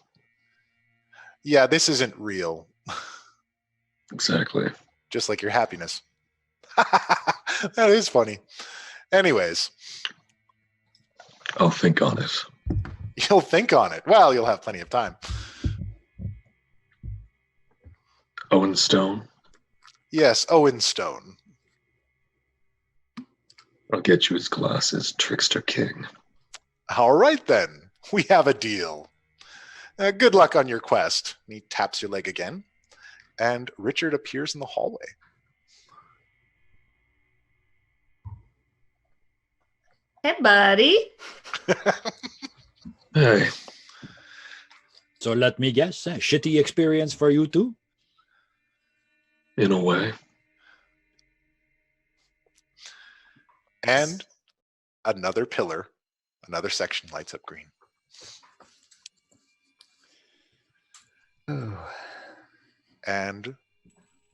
Speaker 2: Yeah, this isn't real.
Speaker 5: Exactly.
Speaker 2: Just like your happiness. That is funny. Anyways.
Speaker 5: I'll think on it.
Speaker 2: You'll think on it. Well, you'll have plenty of time.
Speaker 5: Owen Stone.
Speaker 2: Yes, Owen Stone.
Speaker 5: I'll get you his glasses, Trickster King.
Speaker 2: All right, then. We have a deal. Good luck on your quest. And he taps your leg again, and Richard appears in the hallway.
Speaker 6: Hey, buddy.
Speaker 5: Hey,
Speaker 3: So let me guess, shitty experience for you too?
Speaker 5: in a way.
Speaker 2: And another pillar, another section lights up green. And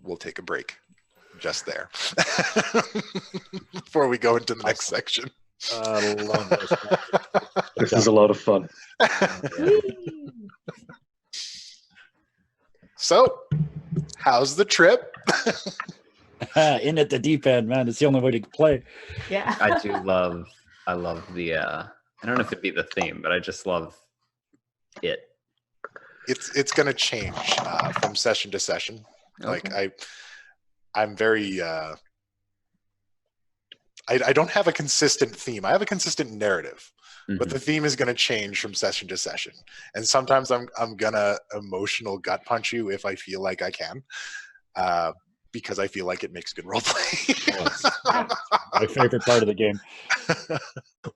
Speaker 2: we'll take a break just there before we go into the next section.
Speaker 3: I love this.
Speaker 5: This is a lot of fun.
Speaker 2: So, how's the trip?
Speaker 3: In at the deep end, man. It's the only way to play.
Speaker 6: Yeah.
Speaker 4: I love the I don't know if it'd be the theme, but I just love it.
Speaker 2: It's going to change from session to session.
Speaker 4: Okay.
Speaker 2: Like I'm very I don't have a consistent theme. I have a consistent narrative, but the theme is going to change from session to session. And sometimes I'm gonna emotional gut punch you if I feel like I can, because I feel like it makes good role play.
Speaker 3: My favorite part of the game.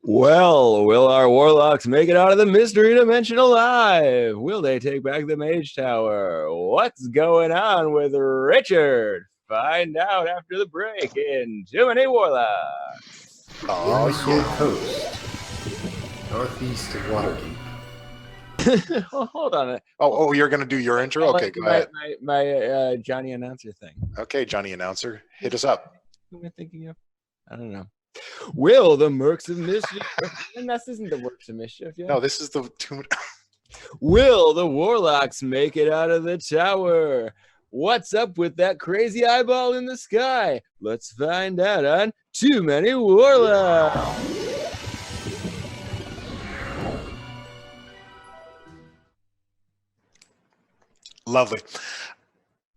Speaker 1: Well, will our warlocks make it out of the mystery dimension alive? Will they take back the mage tower? What's going on with Richard? Find out after the break in Too Many Warlocks.
Speaker 2: Oh,
Speaker 8: In the Sword Coast, northeast of Waterdeep.
Speaker 1: Hold on.
Speaker 2: Oh, you're gonna do your intro? Okay, go ahead.
Speaker 1: My Johnny announcer thing.
Speaker 2: Okay, Johnny Announcer, hit us up.
Speaker 1: Who am I thinking of? I don't know. Will the Mercs of Mischief? And this isn't the Mercs of Mischief, yeah?
Speaker 2: No, this is the two.
Speaker 1: Will the Warlocks make it out of the tower? What's up with that crazy eyeball in the sky? Let's find out on Too Many Warlocks.
Speaker 2: Lovely.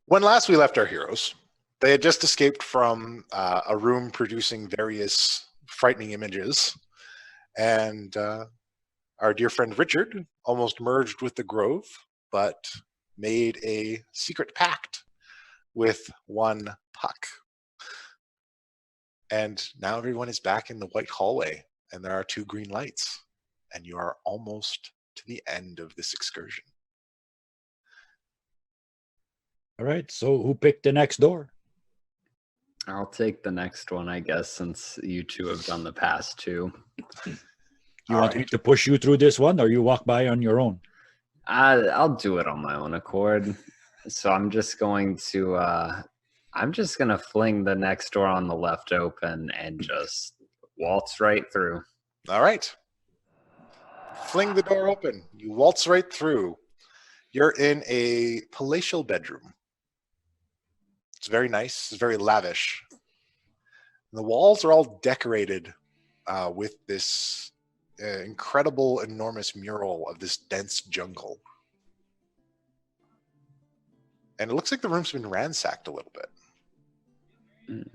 Speaker 2: When last we left our heroes, they had just escaped from a room producing various frightening images, and our dear friend Richard almost merged with the Grove, but made a secret pact with one Puck. And now everyone is back in the white hallway, and there are two green lights, and you are almost to the end of this excursion.
Speaker 3: All right. So who picked the next door?
Speaker 4: I'll take the next one, I guess, since you two have done the past two.
Speaker 3: You want me to push you through this one, or you walk by on your own?
Speaker 4: I'll do it on my own accord. So I'm just going to fling the next door on the left open and just waltz right through.
Speaker 2: All right. Fling the door open. You waltz right through. You're in a palatial bedroom. It's very nice. It's very lavish. The walls are all decorated with this incredible, enormous mural of this dense jungle. And it looks like the room's been ransacked a little bit.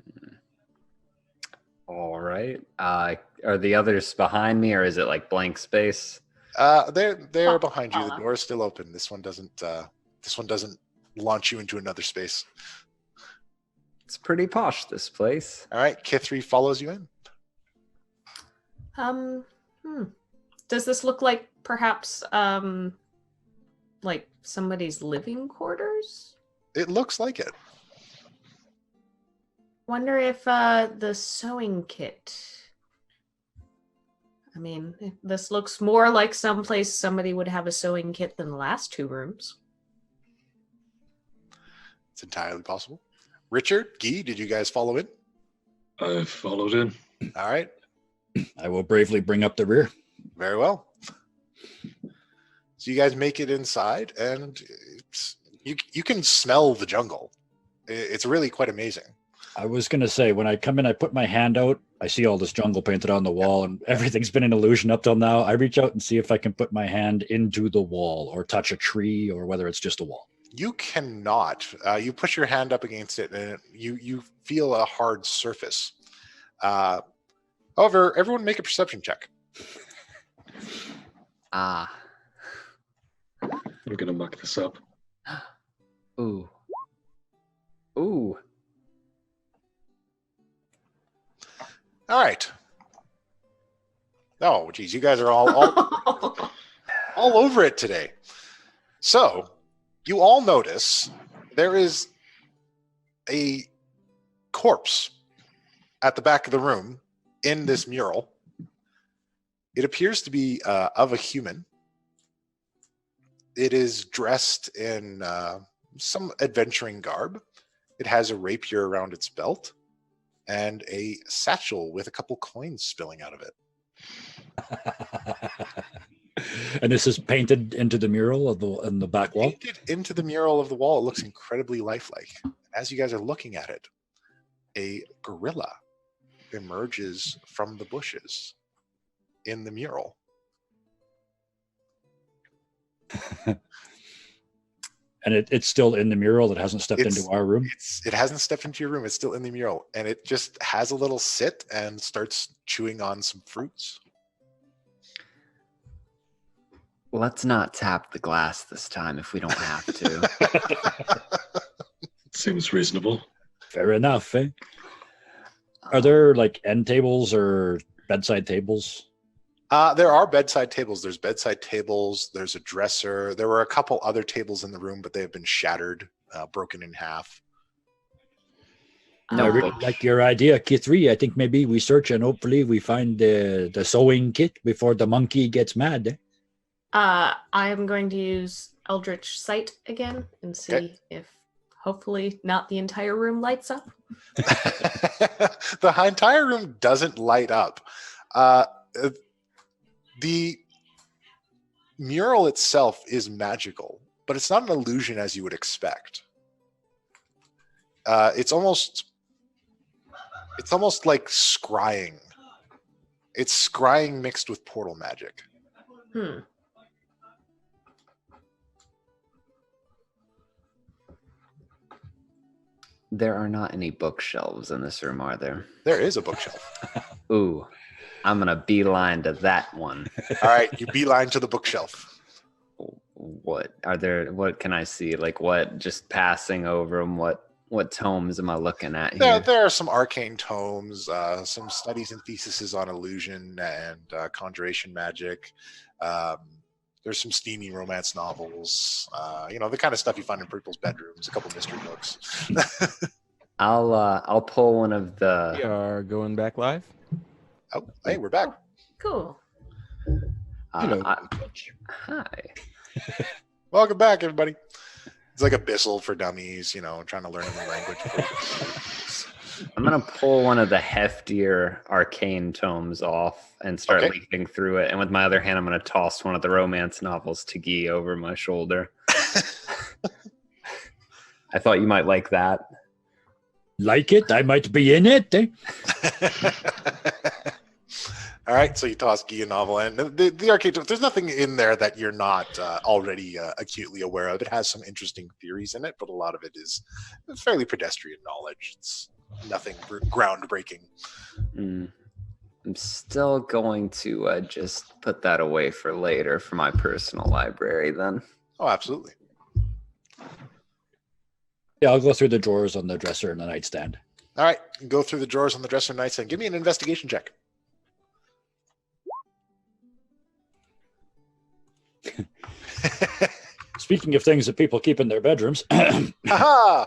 Speaker 4: All right. Are the others behind me, or is it like blank space?
Speaker 2: They're behind you. The door is still open. This one doesn't launch you into another space.
Speaker 4: It's pretty posh, this place.
Speaker 2: All right, Kithri follows you in.
Speaker 6: Does this look like perhaps like somebody's living quarters?
Speaker 2: It looks like it.
Speaker 6: Wonder if the sewing kit. I mean, this looks more like someplace somebody would have a sewing kit than the last two rooms.
Speaker 2: It's entirely possible. Richard, Guy, did you guys follow in?
Speaker 5: I followed in.
Speaker 2: All right.
Speaker 3: I will bravely bring up the rear.
Speaker 2: Very well. So you guys make it inside, and you can smell the jungle. It's really quite amazing.
Speaker 3: I was going to say, when I come in, I put my hand out. I see all this jungle painted on the wall, and everything's been an illusion up till now. I reach out and see if I can put my hand into the wall or touch a tree, or whether it's just a wall.
Speaker 2: You cannot. You push your hand up against it, and you feel a hard surface. However, everyone make a perception check.
Speaker 4: I'm
Speaker 5: gonna muck this up.
Speaker 4: Ooh.
Speaker 2: All right. Oh, geez, you guys are all over it today. So, you all notice there is a corpse at the back of the room in this mural. It appears to be of a human. It is dressed in some adventuring garb. It has a rapier around its belt and a satchel with a couple coins spilling out of it.
Speaker 3: And this is painted into the mural in the back wall?
Speaker 2: Painted into the mural of the wall. It looks incredibly lifelike. As you guys are looking at it, a gorilla emerges from the bushes in the mural.
Speaker 3: And it's still in the mural. It hasn't stepped into our room.
Speaker 2: It hasn't stepped into your room. It's still in the mural, and it just has a little sit and starts chewing on some fruits.
Speaker 4: Let's not tap the glass this time if we don't have to.
Speaker 5: Seems reasonable.
Speaker 3: Fair enough, eh? Are there like end tables or bedside tables?
Speaker 2: There are bedside tables. There's bedside tables. There's a dresser. There were a couple other tables in the room, but they have been shattered, broken in half.
Speaker 3: I really like your idea, Kithri. I think maybe we search and hopefully we find the sewing kit before the monkey gets mad. Eh?
Speaker 6: I am going to use Eldritch Sight again and see if hopefully not the entire room lights up.
Speaker 2: The entire room doesn't light up. The mural itself is magical, but it's not an illusion as you would expect. It's almost like scrying. It's scrying mixed with portal magic.
Speaker 4: There are not any bookshelves in this room, are there?
Speaker 2: There is a bookshelf.
Speaker 4: Ooh, I'm going to beeline to that one.
Speaker 2: All right, you beeline to the bookshelf.
Speaker 4: What can I see? Like what, just passing over them, what tomes am I looking at here?
Speaker 2: There are some arcane tomes, some studies and theses on illusion and conjuration magic. There's some steamy romance novels, the kind of stuff you find in people's bedrooms, a couple mystery books.
Speaker 4: I'll pull one of
Speaker 1: We
Speaker 4: the.
Speaker 1: are going back live.
Speaker 2: Oh, hey, we're back.
Speaker 6: Cool.
Speaker 3: Hello.
Speaker 4: Hi.
Speaker 2: Welcome back, everybody. It's like Abyssal for dummies, trying to learn a new language.
Speaker 4: I'm gonna pull one of the heftier arcane tomes off and start
Speaker 2: Okay.
Speaker 4: leafing through it. And with my other hand, I'm gonna toss one of the romance novels to Guy over my shoulder. I thought you might like that.
Speaker 3: Like it? I might be in it. Eh?
Speaker 2: All right, so you toss Guy a novel, and the arcade. There's nothing in there that you're not already acutely aware of. It has some interesting theories in it, but a lot of it is fairly pedestrian knowledge. It's nothing groundbreaking.
Speaker 4: I'm still going to just put that away for later for my personal library then.
Speaker 2: Oh, absolutely.
Speaker 3: Yeah, I'll go through the drawers on the dresser and the nightstand.
Speaker 2: All right, go through the drawers on the dresser nightstand. Give me an investigation check.
Speaker 3: Speaking of things that people keep in their bedrooms.
Speaker 2: Aha!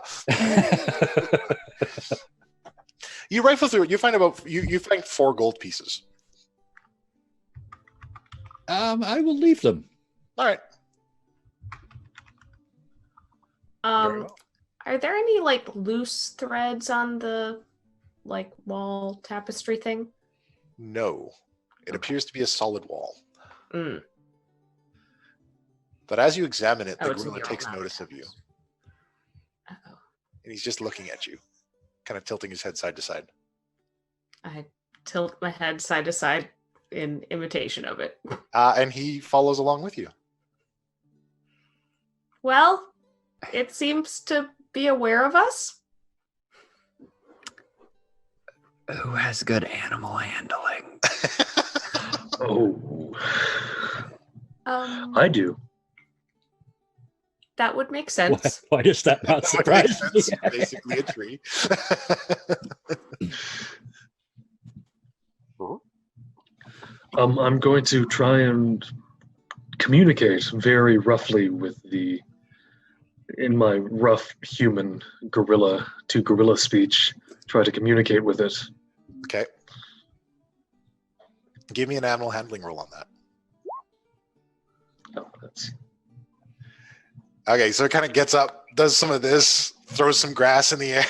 Speaker 2: You rifle through it. You find you find 4 gold pieces.
Speaker 3: I will leave them.
Speaker 2: All right. Very well.
Speaker 6: Are there any like loose threads on the like wall tapestry thing?
Speaker 2: No, it appears to be a solid wall.
Speaker 6: Mm.
Speaker 2: But as you examine it,
Speaker 6: Oh,
Speaker 2: the
Speaker 6: it's
Speaker 2: gorilla
Speaker 6: mural,
Speaker 2: takes
Speaker 6: not
Speaker 2: notice of you,
Speaker 6: Uh-oh.
Speaker 2: and he's just looking at you, kind of tilting his head side to side.
Speaker 6: I tilt my head side to side in imitation of it.
Speaker 2: And he follows along with you.
Speaker 6: Well, it seems to be aware of us.
Speaker 4: Who has good animal handling?
Speaker 5: Oh,
Speaker 6: Um,
Speaker 5: I do.
Speaker 6: that would make sense.
Speaker 3: Why does that not
Speaker 2: That would make
Speaker 3: surprise me?
Speaker 2: sense. Basically a tree.
Speaker 5: I'm going to try and communicate very roughly with in my rough human gorilla to gorilla speech, try to communicate with it.
Speaker 2: Okay. Give me an animal handling roll on that.
Speaker 5: Oh, that's
Speaker 2: Okay, so it kind of gets up, does some of this, throws some grass in the air,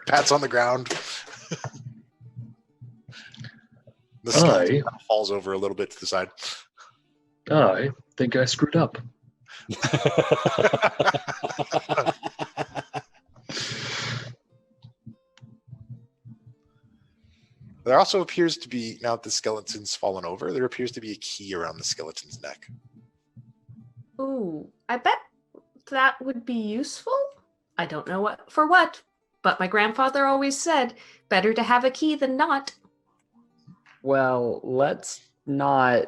Speaker 2: pats on the ground. The skeleton kind of falls over a little bit to the side.
Speaker 5: I think I screwed up.
Speaker 2: There also appears to be, now that the skeleton's fallen over, there appears to be a key around the skeleton's neck.
Speaker 6: Ooh, I bet that would be useful. I don't know what for what, but my grandfather always said, better to have a key than not.
Speaker 4: Well, let's not.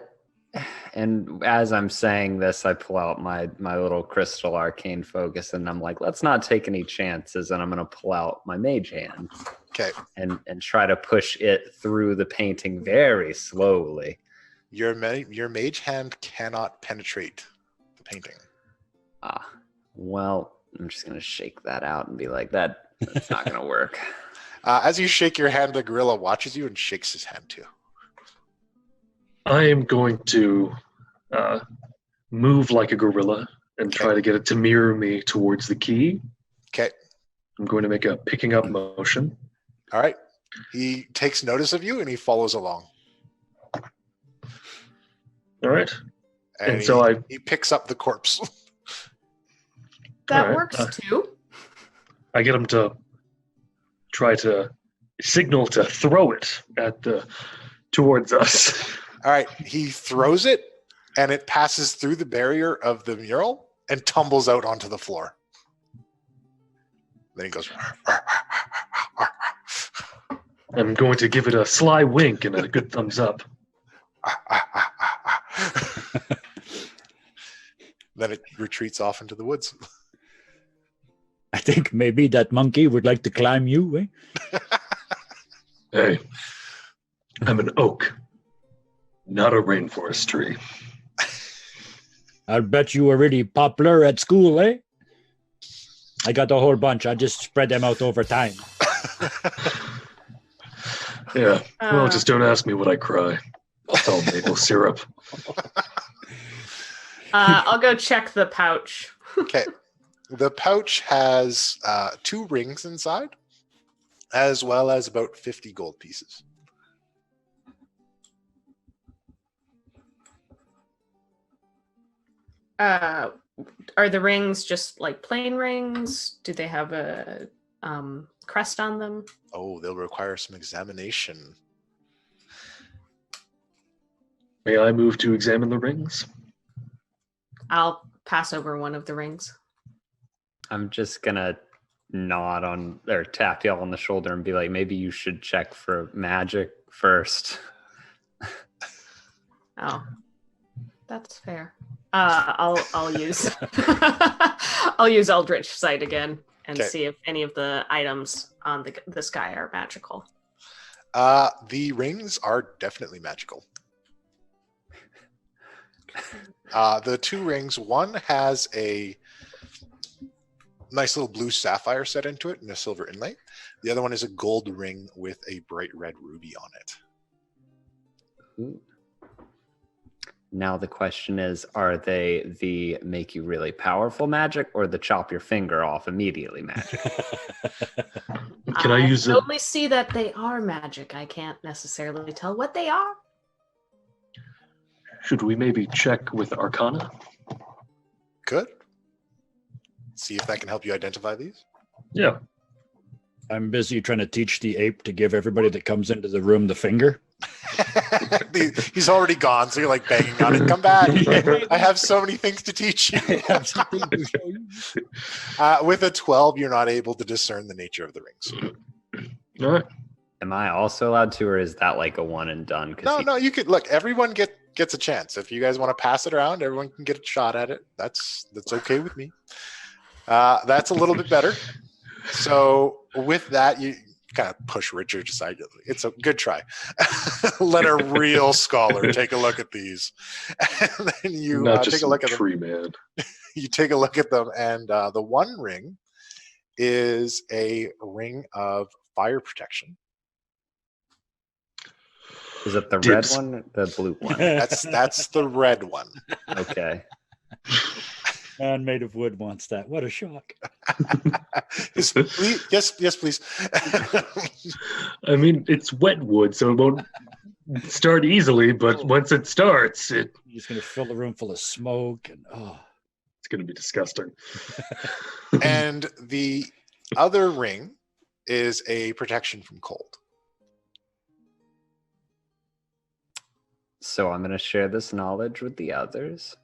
Speaker 4: And as I'm saying this, I pull out my little crystal arcane focus, and I'm like, let's not take any chances. And I'm going to pull out my mage hand
Speaker 2: Okay.
Speaker 4: and try to push it through the painting very slowly.
Speaker 2: Your mage hand cannot penetrate the painting.
Speaker 4: Well, I'm just going to shake that out and be like, that's not going to work.
Speaker 2: As you shake your hand, the gorilla watches you and shakes his hand too.
Speaker 5: I am going to move like a gorilla and try to get it to mirror me towards the key.
Speaker 2: Okay.
Speaker 5: I'm going to make a picking up motion.
Speaker 2: All right. He takes notice of you and he follows along.
Speaker 5: All right.
Speaker 2: And
Speaker 5: And so
Speaker 2: he picks up the corpse.
Speaker 6: That
Speaker 5: Alright,
Speaker 6: works too.
Speaker 5: I get him to try to signal to throw it towards us.
Speaker 2: All right. He throws it and it passes through the barrier of the mural and tumbles out onto the floor. Then he goes.
Speaker 5: I'm going to give it a sly wink and a good thumbs up.
Speaker 2: Then it retreats off into the woods.
Speaker 3: I think maybe that monkey would like to climb you, eh?
Speaker 5: Hey, I'm an oak, not a rainforest tree.
Speaker 3: I'll bet you were really popular at school, eh? I got a whole bunch. I just spread them out over time.
Speaker 5: Yeah. Well, just don't ask me what I cry. It's all maple syrup.
Speaker 6: I'll go check the pouch.
Speaker 2: Okay. The pouch has 2 rings inside, as well as about 50 gold pieces.
Speaker 6: Are the rings just like plain rings? Do they have a crest on them?
Speaker 2: Oh, they'll require some examination.
Speaker 5: May I move to examine the rings?
Speaker 6: I'll pass over one of the rings.
Speaker 4: I'm just gonna nod on or tap y'all on the shoulder and be like, maybe you should check for magic first.
Speaker 6: Oh, that's fair. I'll use I'll use Eldritch Sight again and
Speaker 2: Okay.
Speaker 6: see if any of the items on the sky are magical.
Speaker 2: The rings are definitely magical. The 2 rings, one has a nice little blue sapphire set into it and a silver inlay. The other one is a gold ring with a bright red ruby on it.
Speaker 4: Ooh. Now the question is, are they the make you really powerful magic or the chop your finger off immediately magic?
Speaker 5: Can I use
Speaker 6: can
Speaker 5: it?
Speaker 6: only see that they are magic. I can't necessarily tell what they are.
Speaker 5: Should we maybe check with Arcana?
Speaker 2: Good. See if that can help you identify these.
Speaker 5: Yeah.
Speaker 3: I'm busy trying to teach the ape to give everybody that comes into the room the finger.
Speaker 2: He's already gone, so you're like banging on it. Come back. I have so many things to teach you. With a 12, you're not able to discern the nature of the rings.
Speaker 5: All right.
Speaker 4: Am I also allowed to, or is that like a one and done?
Speaker 2: No, you could look. Everyone gets a chance. If you guys want to pass it around, everyone can get a shot at it. That's okay with me. That's a little bit better. So with that, you kind of push Richard aside. It's a good try. Let a real scholar take a look at these, and then you
Speaker 5: Not just
Speaker 2: take a look at them.
Speaker 5: tree man.
Speaker 2: You take a look at them, and the one ring is a ring of fire protection.
Speaker 4: Is it the
Speaker 5: Dibs.
Speaker 4: red one or the blue one?
Speaker 2: That's the red one.
Speaker 4: Okay.
Speaker 3: Man made of wood wants that. What a shock.
Speaker 2: Yes, please.
Speaker 5: I mean, it's wet wood, so it won't start easily, but once it starts,
Speaker 3: You're just going to fill the room full of smoke. And
Speaker 5: it's going to be disgusting.
Speaker 2: And the other ring is a protection from cold.
Speaker 4: So I'm going to share this knowledge with the others.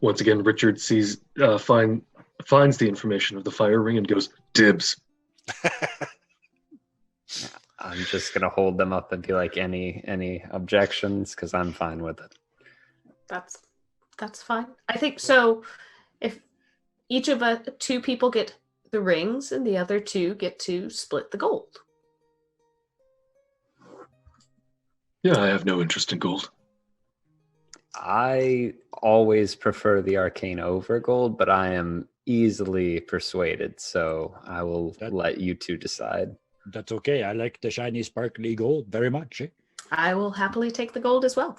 Speaker 5: Once again, Richard finds the information of the fire ring and goes, dibs.
Speaker 4: I'm just going to hold them up and be like, any objections? Because I'm fine with it.
Speaker 6: That's fine. I think so. If each of us, 2 people get the rings and the other 2 get to split the gold.
Speaker 5: Yeah, I have no interest in gold.
Speaker 4: I always prefer the arcane over gold, but I am easily persuaded, so I will let you 2 decide.
Speaker 3: that's okay. I like the shiny, sparkly gold very much.
Speaker 6: I will happily take the gold as well.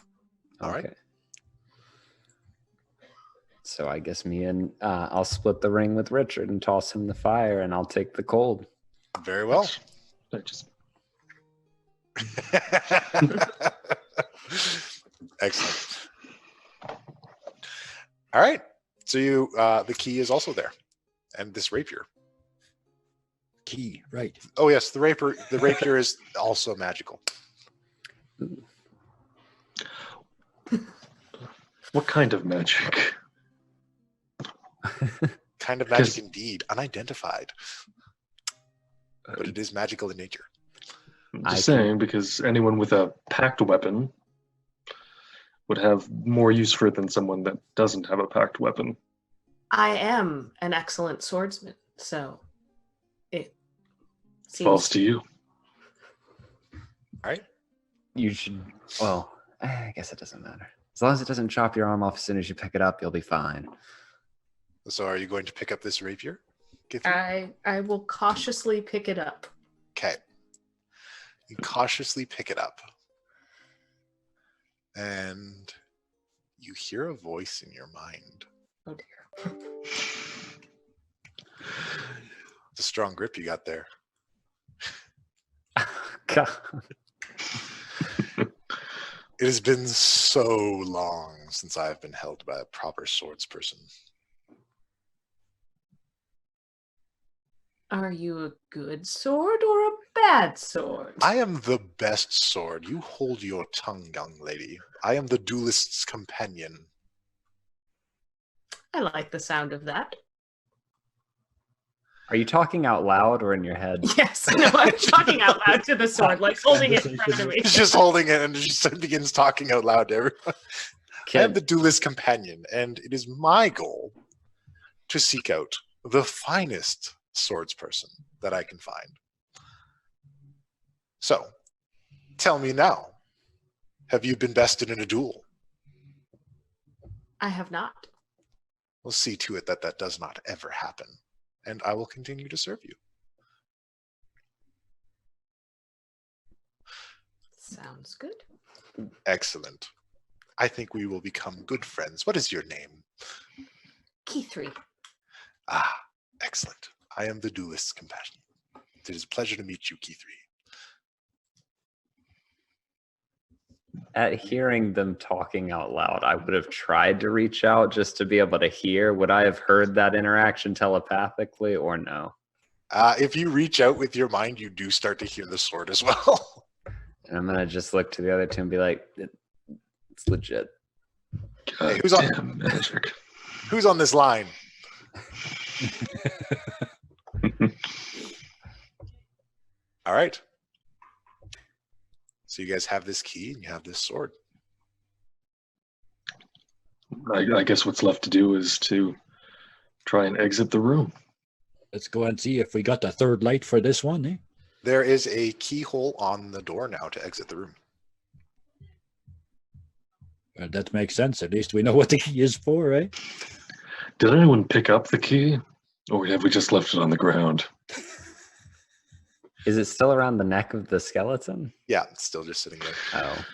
Speaker 2: All right.
Speaker 4: Okay. So I guess I'll split the ring with Richard and toss him the fire, and I'll take the cold.
Speaker 2: Very well.
Speaker 5: I just
Speaker 2: Excellent. All right. So you, the key is also there, and this rapier.
Speaker 3: Key, right.
Speaker 2: Oh yes, the rapier is also magical.
Speaker 5: What kind of magic?
Speaker 2: Kind of magic indeed, unidentified, but it is magical in nature.
Speaker 5: I'm just saying, because anyone with a packed weapon would have more use for it than someone that doesn't have a packed weapon.
Speaker 6: I am an excellent swordsman, so it seems
Speaker 5: Falls to you.
Speaker 2: All right.
Speaker 4: You should. Well, I guess it doesn't matter. As long as it doesn't chop your arm off as soon as you pick it up, you'll be fine.
Speaker 2: So are you going to pick up this rapier? Kithri?
Speaker 6: I will cautiously pick it up.
Speaker 2: Okay. You cautiously pick it up. And you hear a voice in your mind.
Speaker 6: Oh dear.
Speaker 2: It's a strong grip you got there.
Speaker 4: God.
Speaker 2: It has been so long since I've been held by a proper swords person.
Speaker 6: Are you a good sword or a bad sword?
Speaker 2: I am the best sword. You hold your tongue, young lady. I am the duelist's companion.
Speaker 6: I like the sound of that.
Speaker 4: Are you talking out loud or in your head?
Speaker 6: Yes, no, I'm talking out loud to the sword, like holding it in front of me.
Speaker 2: He's just holding it and just begins talking out loud to everyone. I am
Speaker 4: Kid,
Speaker 2: the duelist companion, and it is my goal to seek out the finest swords person that I can find. So, tell me now, have you been bested in a duel?
Speaker 6: I have not.
Speaker 2: We'll see to it that that does not ever happen, and I will continue to serve you.
Speaker 6: Sounds good.
Speaker 2: Excellent. I think we will become good friends. What is your name?
Speaker 6: Kithri.
Speaker 2: Ah, excellent. I am the duelist's companion. It is a pleasure to meet you, Kithri.
Speaker 4: at hearing them talking out loud, I would have tried to reach out just to be able to hear. Would I have heard that interaction telepathically or no?
Speaker 2: If you reach out with your mind, you do start to hear the sword as well.
Speaker 4: And I'm gonna just look to the other two and be like, it's legit.
Speaker 2: Hey, who's on-
Speaker 5: Damn magic.
Speaker 2: Who's on this line? All right. So you guys have this key and you have this sword.
Speaker 5: I guess what's left to do is to try and exit the room.
Speaker 3: Let's go and see if we got the third light for this one, eh?
Speaker 2: There is a keyhole on the door now to exit the room.
Speaker 3: Well, that makes sense. At least we know what the key is for, right?
Speaker 5: Did anyone pick up the key? Or have we just left it on the ground?
Speaker 4: Is it still around the neck of the skeleton?
Speaker 2: Yeah, it's still just sitting there.
Speaker 4: Oh.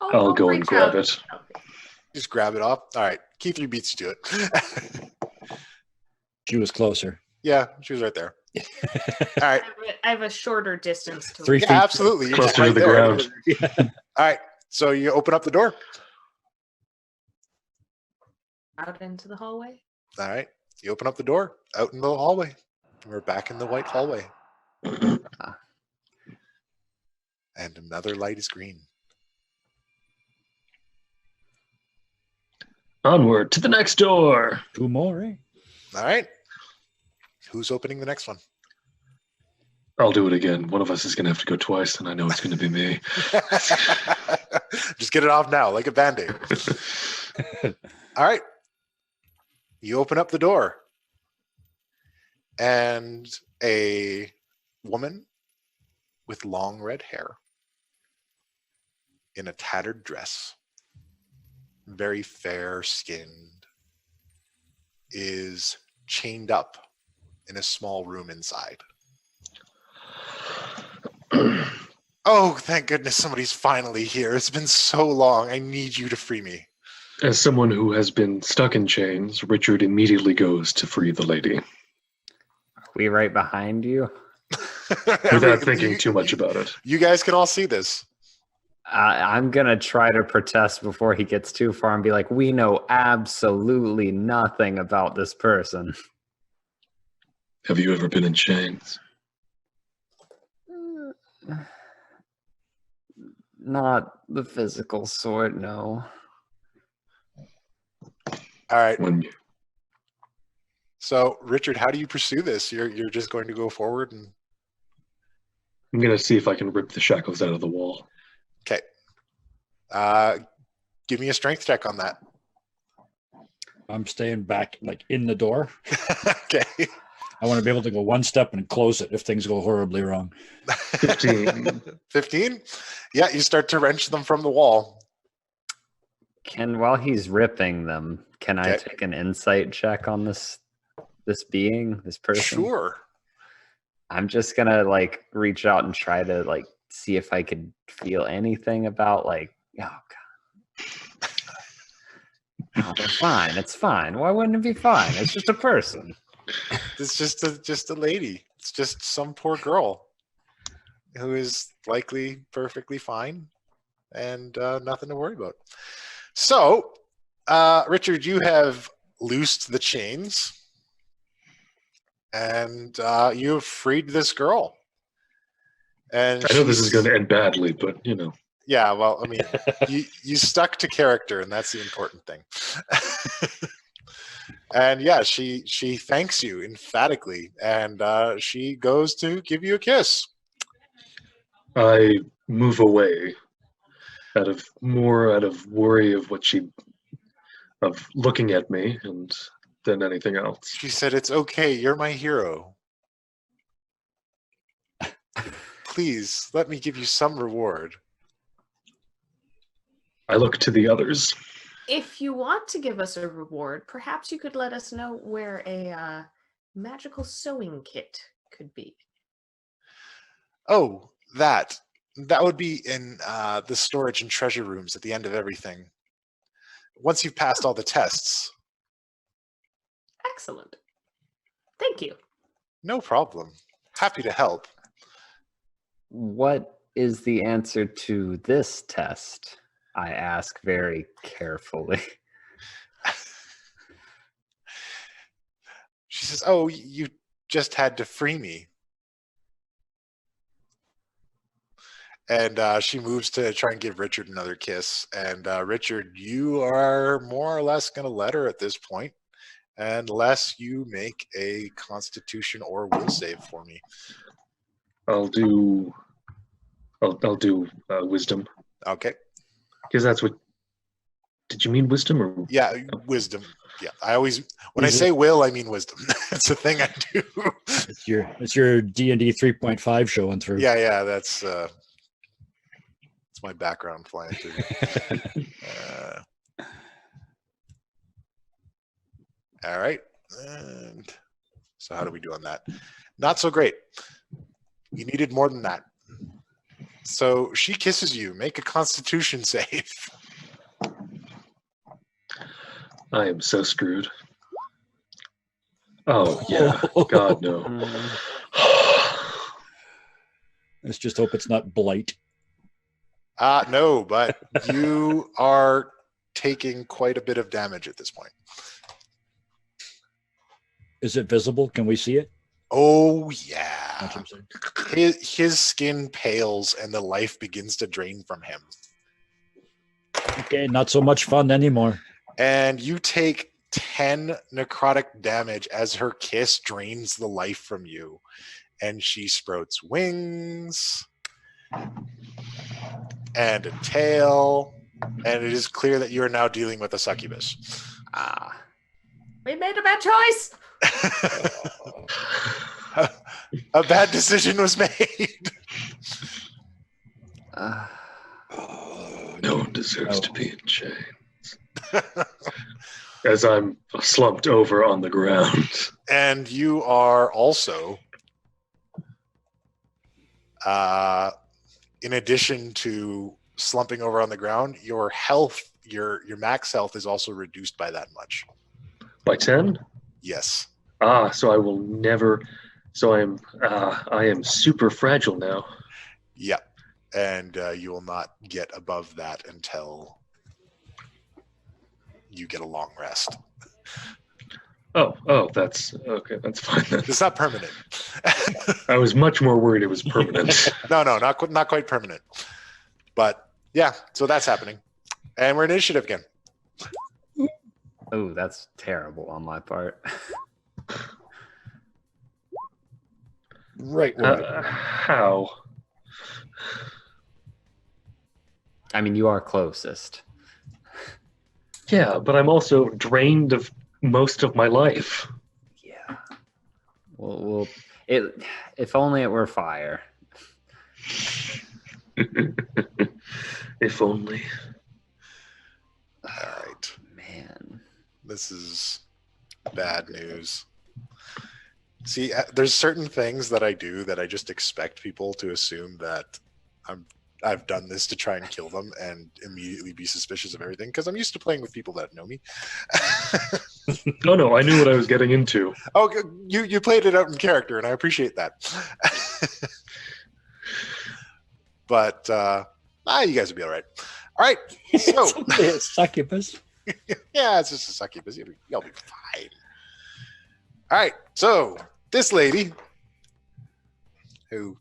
Speaker 5: I'll go and
Speaker 6: reach
Speaker 5: grab
Speaker 6: out.
Speaker 5: it.
Speaker 2: Just grab it off. All right. Keith beats you to it.
Speaker 3: She was closer.
Speaker 2: Yeah, she was right there. All right.
Speaker 6: I have a shorter distance to
Speaker 3: 3
Speaker 6: reach.
Speaker 3: feet.
Speaker 2: Yeah, absolutely. You're just
Speaker 5: Closer to
Speaker 2: right
Speaker 5: the
Speaker 2: there.
Speaker 5: ground.
Speaker 2: All right. So you open up the door.
Speaker 6: Out into the hallway.
Speaker 2: All right. You open up the door out in the hallway. We're back in the white hallway. And another light is green.
Speaker 5: Onward to the next door.
Speaker 3: 2 more, eh?
Speaker 2: All right. Who's opening the next one?
Speaker 5: I'll do it again. One of us is going to have to go twice, and I know it's going to be me.
Speaker 2: Just get it off now, like a Band-Aid. All right. You open up the door. And a woman with long red hair in a tattered dress, very fair-skinned, is chained up in a small room inside. Oh, thank goodness somebody's finally here. It's been so long. I need you to free me.
Speaker 5: As someone who has been stuck in chains, Richard immediately goes to free the lady,
Speaker 4: Are we right behind you?
Speaker 5: without thinking too much about it.
Speaker 2: You guys can all see this.
Speaker 4: I'm going to try to protest before he gets too far and be like, we know absolutely nothing about this person.
Speaker 5: Have you ever been in chains?
Speaker 4: Not the physical sort, no.
Speaker 2: All right.
Speaker 5: When
Speaker 2: So, Richard, how do you pursue this? You're just going to go forward and
Speaker 5: I'm going to see if I can rip the shackles out of the wall.
Speaker 2: okay. Give me a strength check on that.
Speaker 3: I'm staying back, like, in the door.
Speaker 2: Okay.
Speaker 3: I want to be able to go one step and close it if things go horribly wrong.
Speaker 5: 15.
Speaker 2: 15? Yeah, you start to wrench them from the wall.
Speaker 4: while he's ripping them, can I
Speaker 2: Okay.
Speaker 4: take an insight check on this being, this person?
Speaker 2: Sure.
Speaker 4: I'm just gonna like reach out and try to like see if I could feel anything about like, oh god. Oh, they're fine. It's fine. Why wouldn't it be fine? It's just a person.
Speaker 2: It's just a lady. It's just some poor girl who is likely perfectly fine and nothing to worry about. So, Richard, you have loosed the chains and you have freed this girl. And
Speaker 5: I know this is
Speaker 2: she's-
Speaker 5: going to end badly, but you know.
Speaker 2: Yeah, well, I mean, you stuck to character, and that's the important thing. And yeah, she thanks you emphatically, and she goes to give you a kiss.
Speaker 5: I move away out of worry of of looking at me and than anything else.
Speaker 2: She said, "It's okay, you're my hero. Please, let me give you some reward."
Speaker 5: I look to the others.
Speaker 6: If you want to give us a reward, perhaps you could let us know where a magical sewing kit could be.
Speaker 2: Oh, that would be in the storage and treasure rooms at the end of everything. Once you've passed all the tests.
Speaker 6: Excellent. Thank you.
Speaker 2: No problem. Happy to help.
Speaker 4: What is the answer to this test? I ask very carefully.
Speaker 2: She says, "Oh, you just had to free me." And she moves to try and give Richard another kiss. And Richard, you are more or less going to let her at this point, unless you make a Constitution or Will save for me.
Speaker 5: I'll do wisdom,
Speaker 2: Okay.
Speaker 5: because that's what. Did you mean wisdom or?
Speaker 2: Yeah, wisdom. Yeah, I always when I say will, I mean wisdom. It's a thing I do.
Speaker 3: It's your D&D 3.5 showing through.
Speaker 2: Yeah, that's my background flying through. All right, and so how do we do on that? Not so great. You needed more than that. So she kisses you. Make a Constitution save.
Speaker 5: I am so screwed. Oh yeah, God no.
Speaker 3: Let's just hope it's not blight.
Speaker 2: No, but you are taking quite a bit of damage at this point.
Speaker 3: Is it visible? Can we see it?
Speaker 2: Oh
Speaker 3: That's
Speaker 2: yeah.
Speaker 3: what I'm saying.
Speaker 2: His skin pales and the life begins to drain from him.
Speaker 3: Okay, not so much fun anymore.
Speaker 2: And you take 10 necrotic damage as her kiss drains the life from you. And she sprouts wings and a tail. And it is clear that you are now dealing with a succubus.
Speaker 6: We made a bad choice.
Speaker 2: A bad decision was made.
Speaker 5: No one deserves to be in chains. As I'm slumped over on the ground.
Speaker 2: And you are also, in addition to slumping over on the ground, your health, your max health is also reduced by that much.
Speaker 5: By 10?
Speaker 2: Yes.
Speaker 5: So I will never. So I am super fragile now.
Speaker 2: Yep. And you will not get above that until you get a long rest.
Speaker 5: Oh, that's okay. That's fine then.
Speaker 2: It's not permanent.
Speaker 5: I was much more worried it was permanent.
Speaker 2: No, not quite permanent. But yeah, so that's happening. And we're in initiative again.
Speaker 4: Oh, that's terrible on my part.
Speaker 3: Right.
Speaker 5: How?
Speaker 4: I mean, you are closest.
Speaker 5: Yeah, but I'm also drained of most of my life.
Speaker 4: Yeah. Well, if only it were fire.
Speaker 5: If only.
Speaker 2: All This is bad news. See, there's certain things that I do that I just expect people to assume that I've done this to try and kill them and immediately be suspicious of everything because I'm used to playing with people that know me.
Speaker 5: Oh no, I knew what I was getting into.
Speaker 2: Oh, you played it out in character, and I appreciate that. But you guys will be all right. All right, so
Speaker 3: It's only a succubus.
Speaker 2: yeah, it's just a succubus. You'll be fine. All right, so this lady, who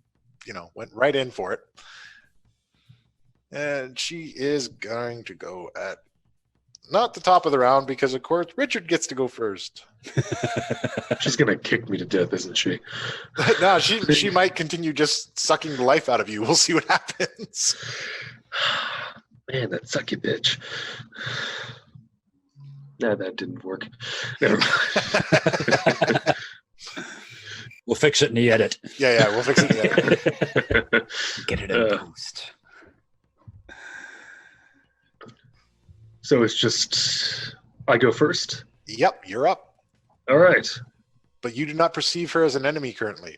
Speaker 2: went right in for it, and she is going to go at not the top of the round because, of course, Richard gets to go first.
Speaker 5: She's gonna kick me to death, isn't she?
Speaker 2: No, she might continue just sucking the life out of you. We'll see what happens.
Speaker 5: Man, that sucky bitch. Nah, that didn't work. Never mind.
Speaker 3: We'll fix it in the edit.
Speaker 2: Yeah, we'll fix it in the edit.
Speaker 4: Get it in post.
Speaker 5: So it's just I go first?
Speaker 2: Yep, you're up.
Speaker 5: All right.
Speaker 2: But you do not perceive her as an enemy currently.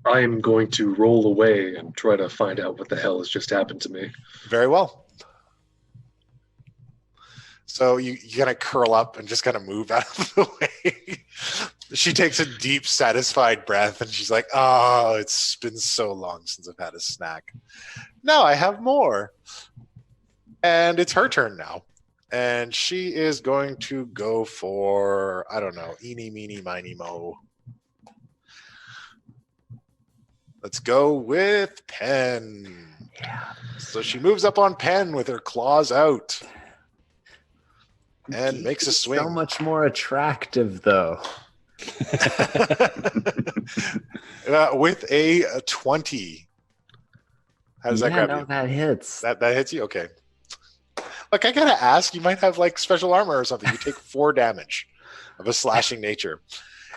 Speaker 5: I am going to roll away and try to find out what the hell has just happened to me.
Speaker 2: Very well. So you kind of curl up and just kind of move out of the way. She takes a deep, satisfied breath, and she's like, oh, it's been so long since I've had a snack. Now I have more. And it's her turn now. And she is going to go for, I don't know, eeny, meeny, miny, mo. Let's go with Pen.
Speaker 4: Yeah.
Speaker 2: So she moves up on Pen with her claws out. And makes a swing.
Speaker 4: So much more attractive, though.
Speaker 2: With a 20. How does that grab you?
Speaker 4: That hits.
Speaker 2: That hits you? Okay. Look, I gotta ask, you might have like special armor or something. You take 4 damage of a slashing nature.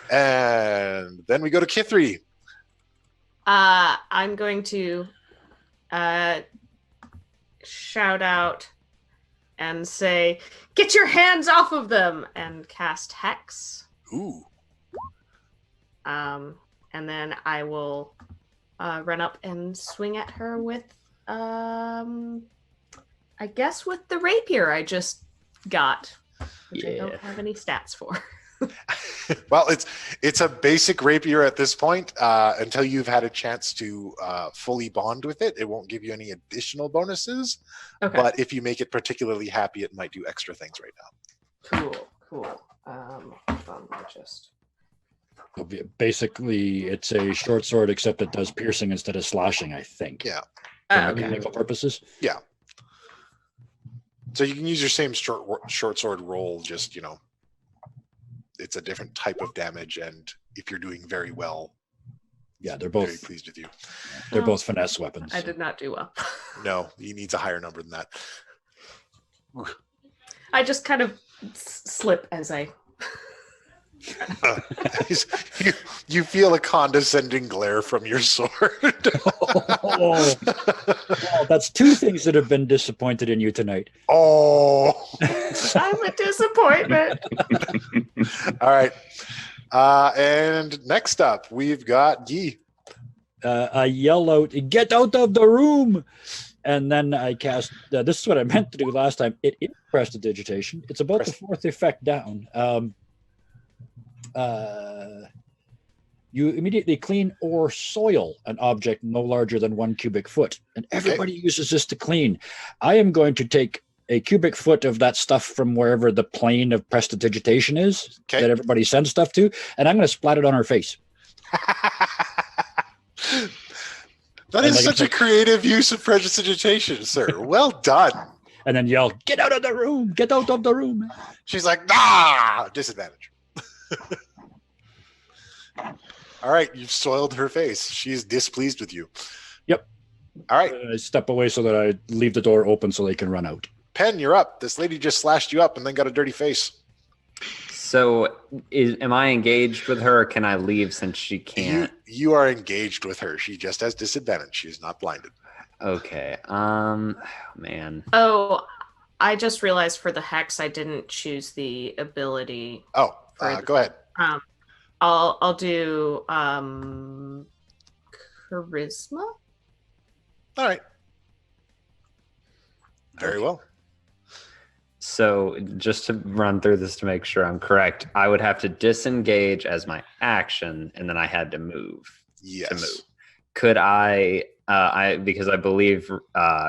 Speaker 2: And then we go to Kithri.
Speaker 6: I'm going to shout out and say, "Get your hands off of them!" and cast Hex.
Speaker 2: Ooh.
Speaker 6: And then I will run up and swing at her with, I guess with the rapier I just got, which I don't have any stats for.
Speaker 2: Well, it's a basic rapier at this point. Until you've had a chance to fully bond with it, it won't give you any additional bonuses.
Speaker 6: Okay.
Speaker 2: But if you make it particularly happy, it might do extra things right now.
Speaker 6: Cool. Hold on, just...
Speaker 3: Basically, it's a short sword, except it does piercing instead of slashing, I think.
Speaker 2: Yeah.
Speaker 3: For
Speaker 6: Okay.
Speaker 3: mechanical purposes.
Speaker 2: Yeah. So you can use your same short sword roll, just, it's a different type of damage, and if you're doing very well,
Speaker 3: Yeah, they're
Speaker 2: very
Speaker 3: both
Speaker 2: pleased with you.
Speaker 3: they're both finesse weapons.
Speaker 6: I did not do well.
Speaker 2: No, he needs a higher number than that.
Speaker 6: I just kind of slip as I...
Speaker 2: You feel a condescending glare from your sword.
Speaker 3: Well, that's 2 things that have been disappointed in you tonight.
Speaker 2: Oh.
Speaker 6: I'm a disappointment.
Speaker 2: All right. And next up, we've got Yi.
Speaker 3: I yell out, "Get out of the room!" And then I cast, this is what I meant to do last time. It is prestidigitation. It's about the 4th effect down. You immediately clean or soil an object no larger than 1 cubic foot. And everybody uses this to clean. I am going to take a cubic foot of that stuff from wherever the plane of prestidigitation is that everybody sends stuff to, and I'm going to splat it on her face.
Speaker 2: That is such a creative use of prestidigitation, sir. Well done.
Speaker 3: And then yell, "Get out of the room! Get out of the room!"
Speaker 2: She's like, "Ah!" Disadvantage. All right, you've soiled her face. She's displeased with you.
Speaker 3: Yep.
Speaker 2: All right.
Speaker 3: I step away so that I leave the door open so they can run out.
Speaker 2: Pen, you're up. This lady just slashed you up and then got a dirty face.
Speaker 4: So, am I engaged with her, or can I leave since she can't?
Speaker 2: You are engaged with her. She just has disadvantage. She's not blinded.
Speaker 4: Okay. Man.
Speaker 6: Oh, I just realized for the hex I didn't choose the ability.
Speaker 2: Oh, go ahead.
Speaker 6: I'll do charisma.
Speaker 2: All right. Very well.
Speaker 4: So just to run through this to make sure I'm correct, I would have to disengage as my action, and then I had to move.
Speaker 2: Yes.
Speaker 4: To move. Could I because I believe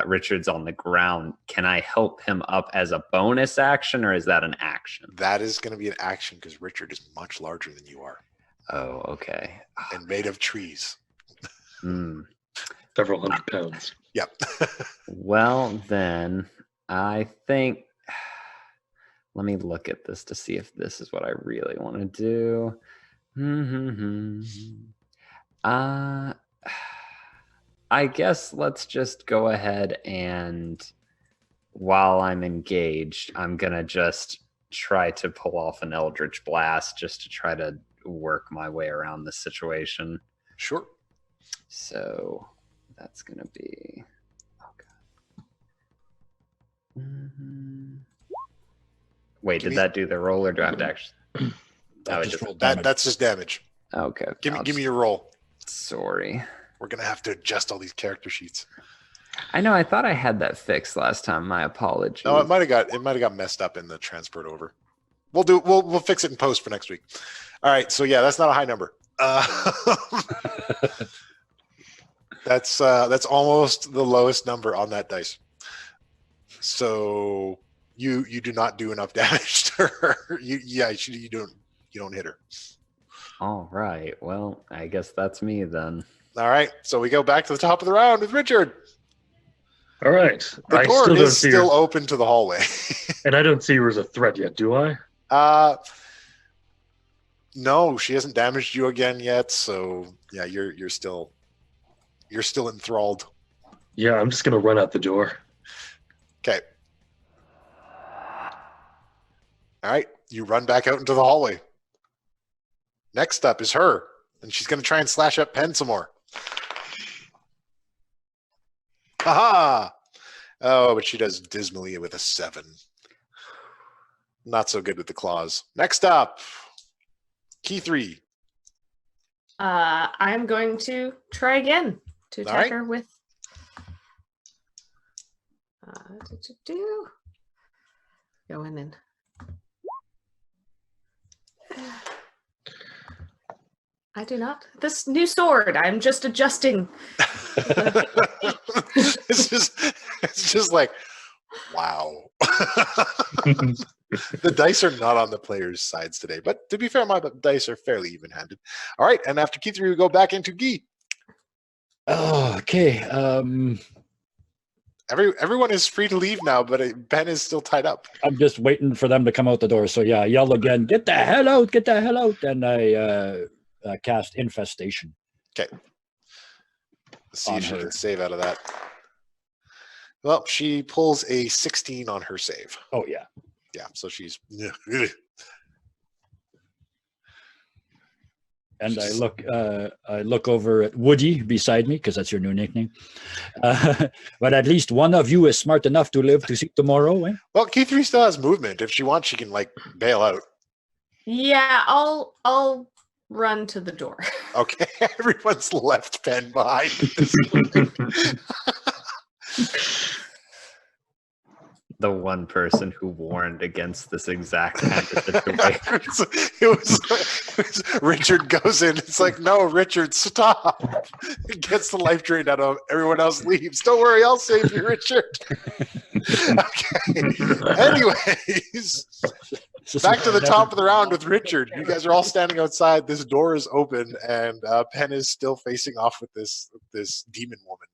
Speaker 4: Richard's on the ground, can I help him up as a bonus action, or is that an action?
Speaker 2: That is going to be an action because Richard is much larger than you are.
Speaker 4: Oh, okay.
Speaker 2: And made of trees.
Speaker 5: Several hundred pounds.
Speaker 2: Yep.
Speaker 4: Well, then I think, let me look at this to see if this is what I really want to do. I guess let's just go ahead and while I'm engaged, I'm going to just try to pull off an Eldritch Blast just to try to work my way around the situation.
Speaker 2: Sure.
Speaker 4: So that's going to be... Wait, did that do the roll, or do I have to actually?
Speaker 2: That's just damage.
Speaker 4: Okay.
Speaker 2: Give me your roll.
Speaker 4: Sorry.
Speaker 2: We're gonna have to adjust all these character sheets.
Speaker 4: I know. I thought I had that fixed last time. My apologies.
Speaker 2: No, it might have got messed up in the transport over. We'll fix it in post for next week. All right. So yeah, that's not a high number. That's almost the lowest number on that dice. So you do not do enough damage to her. You don't hit her.
Speaker 4: All right. Well, I guess that's me then.
Speaker 2: All right. So we go back to the top of the round with Richard.
Speaker 5: All right.
Speaker 2: The door is still open to the hallway.
Speaker 5: And I don't see her as a threat yet, do I?
Speaker 2: No, she hasn't damaged you again yet. So yeah, you're still enthralled.
Speaker 5: Yeah, I'm just gonna run out the door.
Speaker 2: Okay. All right. You run back out into the hallway. Next up is her, and she's going to try and slash up Penn some more. Haha! Oh, but she does dismally with a 7. Not so good with the claws. Next up, Key 3.
Speaker 6: I'm going to try again to attack her with. Go in and. I do not. This new sword. I'm just adjusting.
Speaker 2: It's just like, wow. The dice are not on the players' sides today, but to be fair, my dice are fairly even-handed. All right, and after Key 3, we go back into Guy.
Speaker 3: Oh, okay.
Speaker 2: Everyone is free to leave now, but Ben is still tied up.
Speaker 3: I'm just waiting for them to come out the door. So yeah, I yell again, get the hell out, get the hell out. And I cast Infestation.
Speaker 2: Okay. Let's see if she can save out of that. Well, she pulls a 16 on her save.
Speaker 3: Oh, yeah.
Speaker 2: Yeah, so she's...
Speaker 3: And I look over at Woody beside me, because that's your new nickname. But at least one of you is smart enough to live to see tomorrow, eh?
Speaker 2: Well, Key 3 still has movement. If she wants, she can, bail out.
Speaker 6: Yeah, I'll run to the door.
Speaker 2: Okay, everyone's left Penn behind.
Speaker 4: The one person who warned against this exact kind of situation.
Speaker 2: It was Richard goes in. It's like, no, Richard, stop. It gets the life drained out of him. Everyone else leaves. Don't worry, I'll save you, Richard. Okay. Anyways, back to the top of the round with Richard. You guys are all standing outside. This door is open, and Penn is still facing off with this demon woman.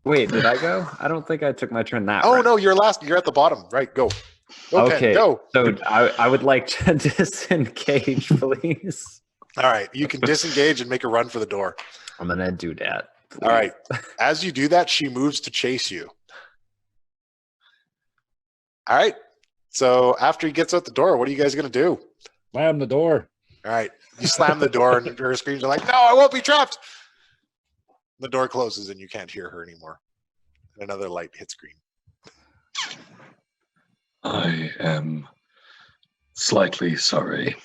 Speaker 4: Wait, did I go? I don't think I took my turn that
Speaker 2: Oh,
Speaker 4: round.
Speaker 2: no, you're last. You're at the bottom. Right, go.
Speaker 4: Okay,
Speaker 2: Penn, go.
Speaker 4: So I would like to disengage, please.
Speaker 2: All right, you can disengage and make a run for the door.
Speaker 4: I'm going to do that. Please.
Speaker 2: All right. As you do that, she moves to chase you. All right. So after he gets out the door, what are you guys going to do?
Speaker 3: Slam the door.
Speaker 2: All right. You slam the door and her screams are like, no, I won't be trapped. The door closes and you can't hear her anymore. And another light hits green.
Speaker 5: I am slightly sorry.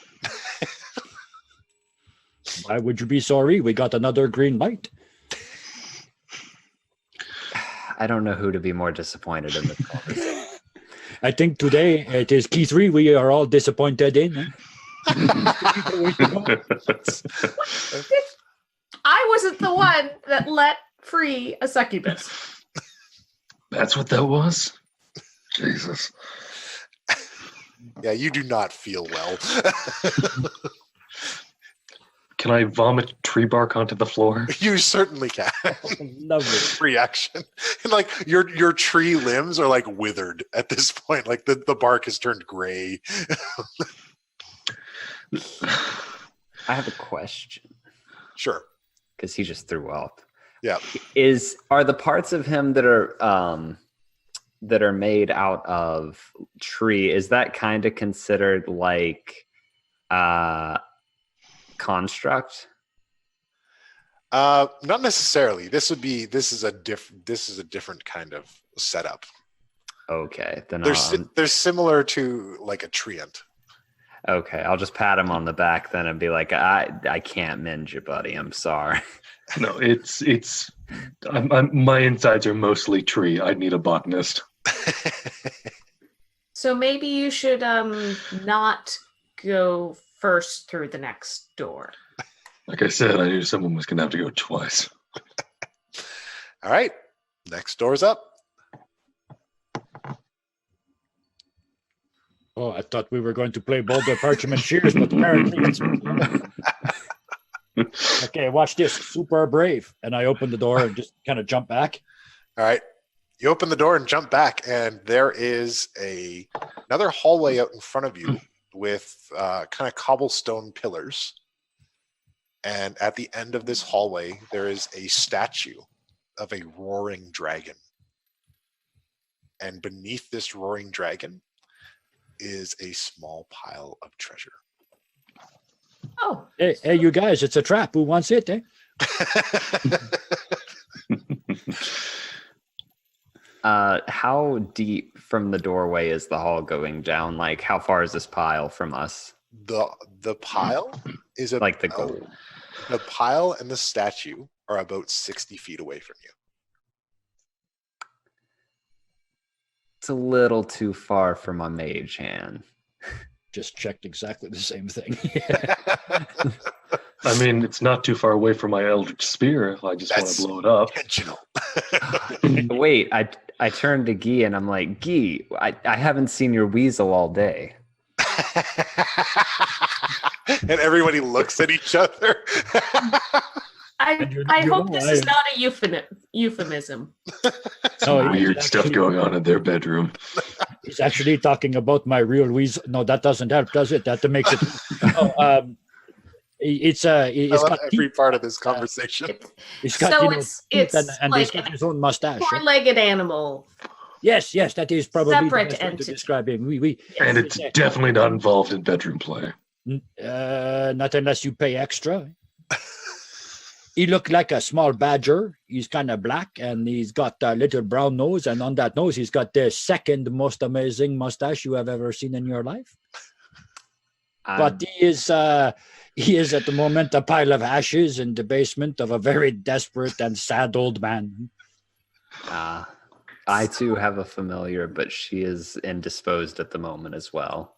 Speaker 3: Why would you be sorry? We got another green light.
Speaker 4: I don't know who to be more disappointed in this conversation.
Speaker 3: I think today it is key 3 we are all disappointed in.
Speaker 6: I wasn't the one that let free a succubus.
Speaker 5: That's what that was? Jesus.
Speaker 2: Yeah, you do not feel well.
Speaker 5: Can I vomit tree bark onto the floor?
Speaker 2: You certainly can.
Speaker 3: Lovely.
Speaker 2: Reaction. And like your tree limbs are like withered at this point. Like the bark has turned gray.
Speaker 4: I have a question
Speaker 2: Sure.
Speaker 4: because he just threw up.
Speaker 2: Yeah.
Speaker 4: Are the parts of him that are made out of tree, is that kind of considered like construct?
Speaker 2: Not necessarily. This is a different kind of setup.
Speaker 4: Okay, then
Speaker 2: They're similar to like a treant.
Speaker 4: okay, I'll just pat him on the back then and be like, I can't mend you, buddy. I'm sorry.
Speaker 5: No, my insides are mostly tree. I need a botanist.
Speaker 6: So maybe you should not go first through the next door.
Speaker 5: Like I said, I knew someone was going to have to go twice.
Speaker 2: All right. Next door's up.
Speaker 3: Oh, I thought we were going to play Boulder Parchment Shears, but apparently it's... Okay, watch this. Super brave. And I open the door and just kind of jump back.
Speaker 2: All right. You open the door and jump back, and there is another hallway out in front of you with kind of cobblestone pillars. And at the end of this hallway, there is a statue of a roaring dragon. And beneath this roaring dragon is a small pile of treasure.
Speaker 6: Oh.
Speaker 3: Hey, you guys, it's a trap. Who wants it, eh?
Speaker 4: How deep from the doorway is the hall going down? Like, how far is this pile from us?
Speaker 2: The pile is
Speaker 4: Like the gold.
Speaker 2: The pile and the statue are about 60 feet away from you.
Speaker 4: It's a little too far for my mage hand.
Speaker 3: Just checked exactly the same thing.
Speaker 5: I mean, it's not too far away from my Eldritch Spear. I just want
Speaker 2: That's
Speaker 5: to blow it up.
Speaker 2: intentional.
Speaker 4: Wait, I turned to Guy and I'm like, Guy, I haven't seen your weasel all day.
Speaker 2: And everybody looks at each other.
Speaker 6: I hope this is not a euphemism.
Speaker 3: No,
Speaker 5: Weird stuff going on in their bedroom.
Speaker 3: He's actually talking about my real weasel. No, that doesn't help, does it? That makes it. It's
Speaker 2: I love
Speaker 3: got
Speaker 2: every
Speaker 3: teeth.
Speaker 2: part of this conversation.
Speaker 3: It's got,
Speaker 6: So
Speaker 3: teeth
Speaker 6: it's
Speaker 3: and
Speaker 6: like
Speaker 3: he's got his own mustache. eh?
Speaker 6: four-legged animal.
Speaker 3: Yes, that is probably
Speaker 6: Separate
Speaker 3: the best way to
Speaker 6: entity.
Speaker 3: describe him. We.
Speaker 5: And it's definitely not involved in bedroom play.
Speaker 3: Not unless you pay extra. He looked like a small badger. He's kind of black, and he's got a little brown nose. And on that nose, he's got the second most amazing mustache you have ever seen in your life. But he is at the moment a pile of ashes in the basement of a very desperate and sad old man.
Speaker 4: I too have a familiar, but she is indisposed at the moment as well.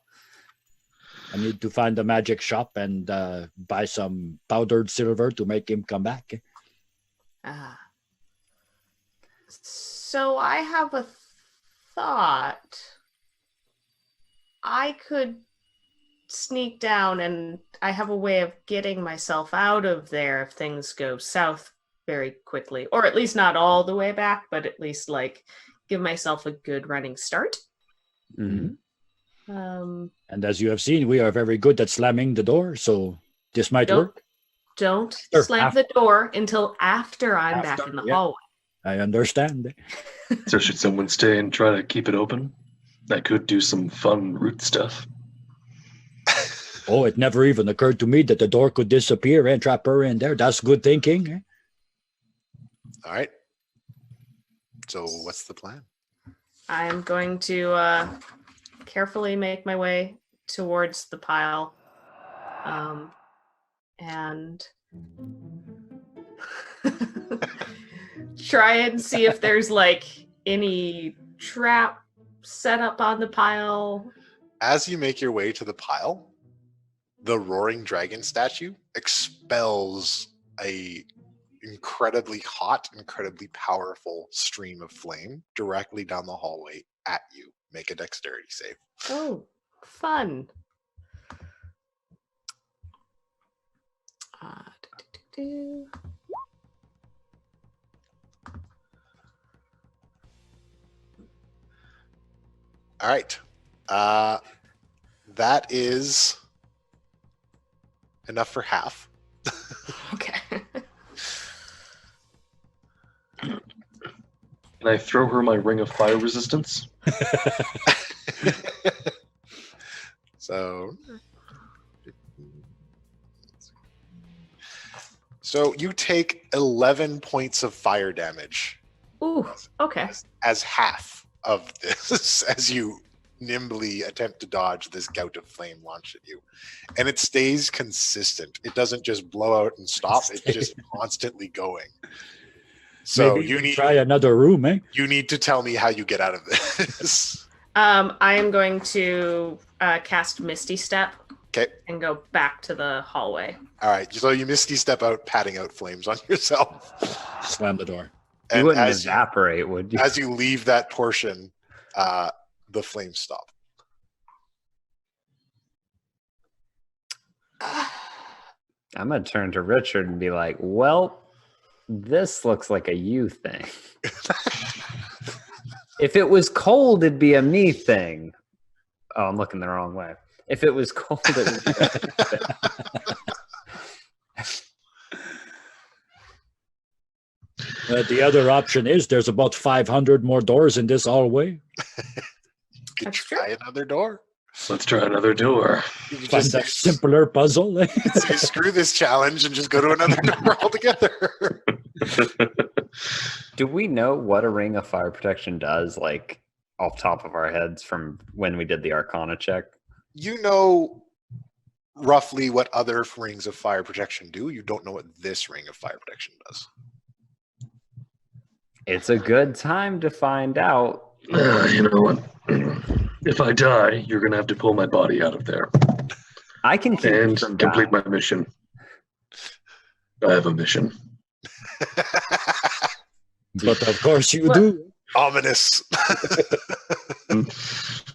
Speaker 3: I need to find a magic shop and buy some powdered silver to make him come back.
Speaker 6: So I have a thought. I could sneak down, and I have a way of getting myself out of there if things go south very quickly, or at least not all the way back, but at least like give myself a good running start.
Speaker 4: Mm-hmm.
Speaker 3: And as you have seen, we are very good at slamming the door, so this might work.
Speaker 6: Don't
Speaker 3: Sure,
Speaker 6: slam the door until after I'm back in the hallway.
Speaker 3: I understand.
Speaker 5: So should someone stay and try to keep it open? I could do some fun root stuff.
Speaker 3: Oh, it never even occurred to me that the door could disappear and trap her in there. That's good thinking. Eh?
Speaker 2: All right. So what's the plan?
Speaker 6: I'm going to carefully make my way towards the pile, and try and see if there's like any trap set up on the pile.
Speaker 2: As you make your way to the pile, the roaring dragon statue expels a incredibly hot, incredibly powerful stream of flame directly down the hallway at you. Make a dexterity save.
Speaker 6: Oh, fun.
Speaker 2: All right. That is enough for half.
Speaker 6: Okay.
Speaker 5: Can I throw her my ring of fire resistance?
Speaker 2: So you take 11 points of fire damage.
Speaker 6: Ooh, okay.
Speaker 2: As half of this, as you nimbly attempt to dodge this gout of flame launched at you. And it stays consistent. It doesn't just blow out and stop. It's just constantly going. So
Speaker 3: Maybe
Speaker 2: you need
Speaker 3: try another room, eh?
Speaker 2: You need to tell me how you get out of this.
Speaker 6: I am going to cast Misty Step.
Speaker 2: Okay.
Speaker 6: And go back to the hallway.
Speaker 2: All right. So you Misty Step out, patting out flames on yourself.
Speaker 3: Slam the door.
Speaker 4: You
Speaker 2: And
Speaker 4: wouldn't evaporate, would you?
Speaker 2: as you leave that portion, the flames stop.
Speaker 4: I'm going to turn to Richard and be like, well, this looks like a you thing. If it was cold, it'd be a me thing. Oh, I'm looking the wrong way. If it was cold, it would be a me thing.
Speaker 3: The other option is there's about 500 more doors in this hallway.
Speaker 2: You could
Speaker 6: That's
Speaker 2: try another door.
Speaker 5: Let's try another door.
Speaker 2: You could
Speaker 3: Find
Speaker 2: just
Speaker 3: a simpler puzzle. eh?
Speaker 2: say, screw this challenge and just go to another door altogether.
Speaker 4: Do we know what a ring of fire protection does, like off top of our heads from when we did the Arcana check?
Speaker 2: You know roughly what other rings of fire protection do. You don't know what this ring of fire protection does.
Speaker 4: It's a good time to find out.
Speaker 5: You know what? If I die, you're going to have to pull my body out of there
Speaker 4: I can keep you
Speaker 5: and
Speaker 4: from
Speaker 5: complete
Speaker 4: dying.
Speaker 5: my mission. I have a mission.
Speaker 3: But of course you
Speaker 6: What?
Speaker 3: do.
Speaker 2: Ominous.
Speaker 4: Do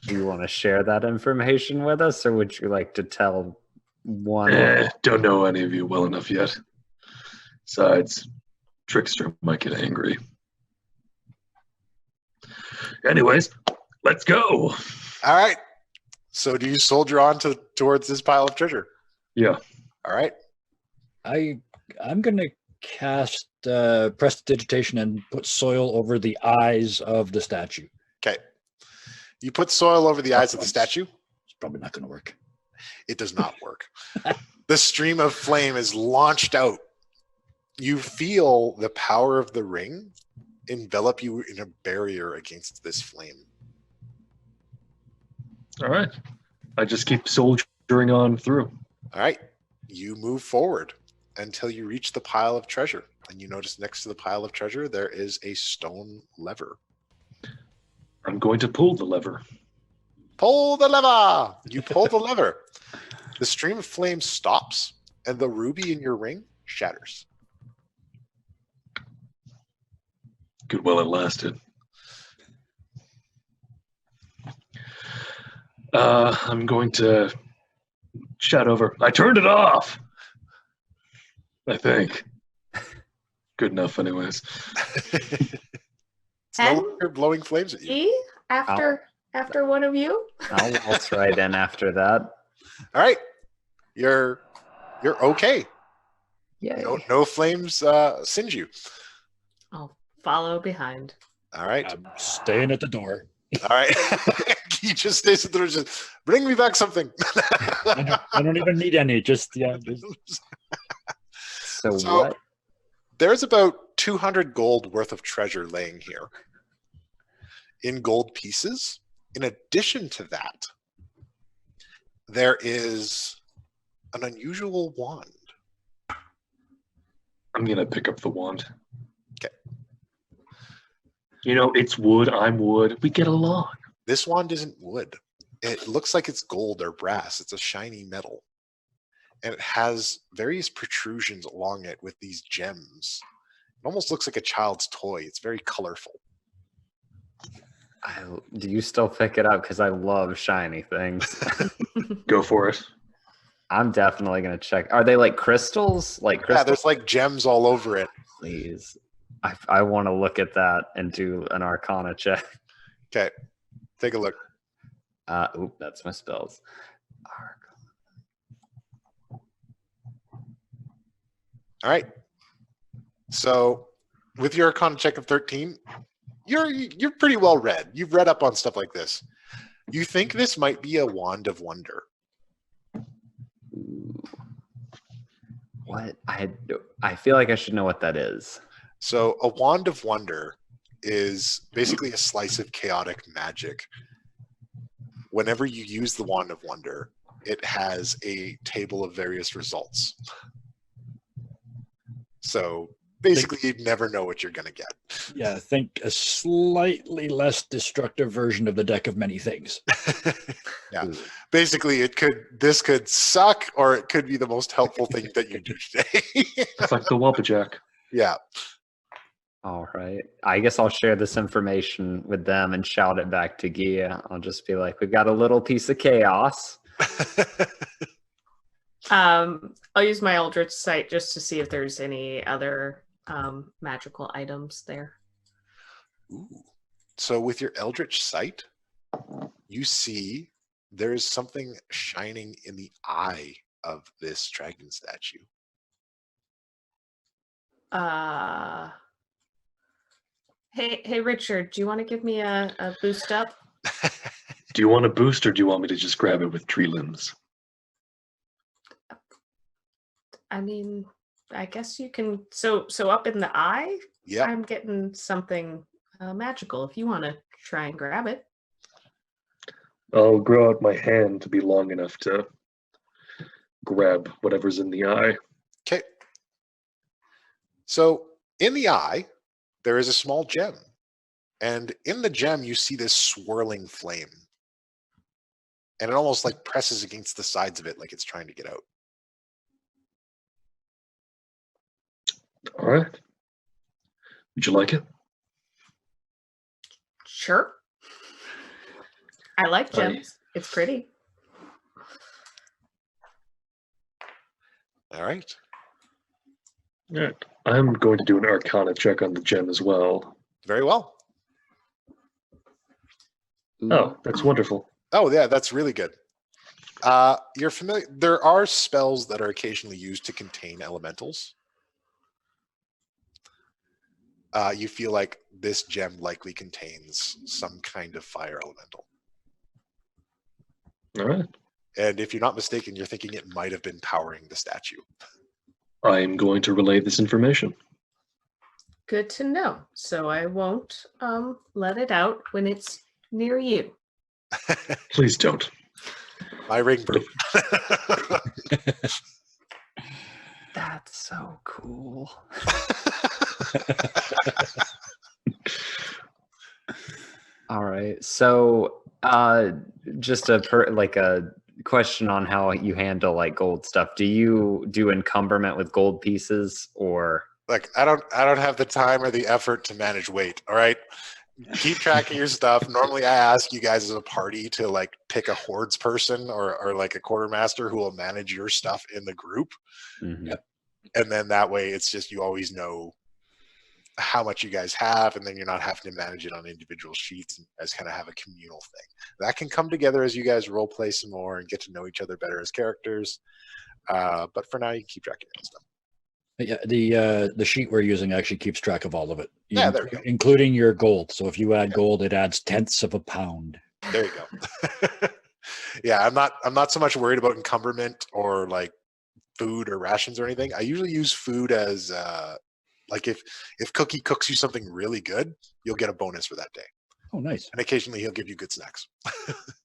Speaker 4: you want to share that information with us, or would you like to tell one?
Speaker 5: Don't know any of you well enough yet. Besides, Trickster might get angry. Anyways, let's go.
Speaker 2: All right. So do you soldier on towards this pile of treasure?
Speaker 5: Yeah.
Speaker 2: All right.
Speaker 3: I'm gonna cast prestidigitation and put soil over the eyes of the statue.
Speaker 2: Okay. You put soil over the eyes of the
Speaker 3: Once.
Speaker 2: statue.
Speaker 3: It's probably not gonna work.
Speaker 2: It does not work. The stream of flame is launched out. You feel the power of the ring envelop you in a barrier against this flame.
Speaker 5: All right. I just keep soldiering on through.
Speaker 2: All right. You move forward until you reach the pile of treasure. And you notice next to the pile of treasure, there is a stone lever.
Speaker 5: I'm going to pull the lever.
Speaker 2: Pull the lever! You pull the lever. The stream of flame stops, and the ruby in your ring shatters.
Speaker 5: Good while it lasted. I'm going to shout over. I turned it off. I think. Good enough, anyways.
Speaker 2: It's no longer blowing flames at you.
Speaker 6: E after one of you.
Speaker 4: I'll waltz right in after that.
Speaker 2: All right. You're okay.
Speaker 4: Yay.
Speaker 2: No flames singe you.
Speaker 6: I'll follow behind.
Speaker 2: All right.
Speaker 3: I'm staying at the door.
Speaker 2: All right. He just stays at the door. Just bring me back something.
Speaker 3: I don't even need any. Just
Speaker 4: So
Speaker 2: So-
Speaker 4: what?
Speaker 2: There's about 200 gold worth of treasure laying here in gold pieces, In addition to that, there is an unusual wand.
Speaker 5: I'm gonna pick up the wand.
Speaker 2: Okay.
Speaker 5: You know, it's wood. I'm wood. We get along.
Speaker 2: This wand isn't wood. It looks like it's gold or brass. It's a shiny metal. And it has various protrusions along it with these gems. It almost looks like a child's toy. It's very colorful.
Speaker 4: Do you still pick it up? Because I love shiny things.
Speaker 5: Go for it.
Speaker 4: I'm definitely going to check. Are they like crystals? Like
Speaker 2: Yeah,
Speaker 4: crystals?
Speaker 2: there's like gems all over it.
Speaker 4: Please. I want to look at that and do an Arcana check.
Speaker 2: Okay, take a look.
Speaker 4: Oop, that's my spells.
Speaker 2: All right. So with your Arcana check of 13, you're pretty well read. You've read up on stuff like this. You think this might be a wand of wonder.
Speaker 4: Ooh. What? I feel like I should know what that is.
Speaker 2: So a wand of wonder is basically a slice of chaotic magic. Whenever you use the wand of wonder, it has a table of various results. So basically, you'd never know what you're going to get.
Speaker 3: Yeah, think a slightly less destructive version of the deck of many things.
Speaker 2: Yeah, basically, this could suck, or it could be the most helpful thing that you do today.
Speaker 5: It's like the Wabbajack.
Speaker 2: Yeah.
Speaker 4: All right. I guess I'll share this information with them and shout it back to Gia. I'll just be like, we've got a little piece of chaos.
Speaker 6: I'll use my Eldritch Sight just to see if there's any other magical items there.
Speaker 2: Ooh. So with your Eldritch Sight, you see there's something shining in the eye of this dragon statue.
Speaker 6: Hey, Richard, do you want to give me a boost up?
Speaker 5: Do you want a boost, or do you want me to just grab it with tree limbs?
Speaker 6: I mean, I guess you can. So up in the eye,
Speaker 2: Yeah.
Speaker 6: I'm getting something magical. If you want to try and grab it.
Speaker 5: I'll grow out my hand to be long enough to grab whatever's in the eye.
Speaker 2: Okay. So in the eye, there is a small gem. And in the gem, you see this swirling flame. And it almost like presses against the sides of it like it's trying to get out.
Speaker 5: All right. Would you like it?
Speaker 6: Sure. I like
Speaker 5: Alright.
Speaker 6: gems. It's pretty.
Speaker 2: All right.
Speaker 5: All right. I'm going to do an Arcana check on the gem as well.
Speaker 2: Very well.
Speaker 5: Oh, that's wonderful.
Speaker 2: Oh, yeah, that's really good. You're familiar. There are spells that are occasionally used to contain elementals. You feel like this gem likely contains some kind of fire elemental.
Speaker 5: All right.
Speaker 2: And if you're not mistaken, you're thinking it might have been powering the statue.
Speaker 5: I am going to relay this information.
Speaker 6: Good to know. So I won't let it out when it's near you.
Speaker 5: Please don't.
Speaker 2: My ring broke.
Speaker 4: That's so cool. All right. So just a question on how you handle like gold stuff. Do you do encumberment with gold pieces, or
Speaker 2: Like I don't have the time or the effort to manage weight. All right. Keep track of your stuff. Normally I ask you guys as a party to like pick a hordes person or like a quartermaster who will manage your stuff in the group.
Speaker 4: Mhm.
Speaker 2: And then that way it's just you always know how much you guys have, and then you're not having to manage it on individual sheets, and you guys kind of have a communal thing. That can come together as you guys role play some more and get to know each other better as characters. But for now you can keep track of your own stuff.
Speaker 3: Yeah, the sheet we're using actually keeps track of all of it.
Speaker 2: Yeah, there we go.
Speaker 3: Including your gold. So if you add gold, it adds tenths of a pound.
Speaker 2: There you go. Yeah, I'm not so much worried about encumberment or like food or rations or anything. I usually use food as like if Cookie cooks you something really good, you'll get a bonus for that day.
Speaker 3: Oh, nice.
Speaker 2: And occasionally he'll give you good snacks.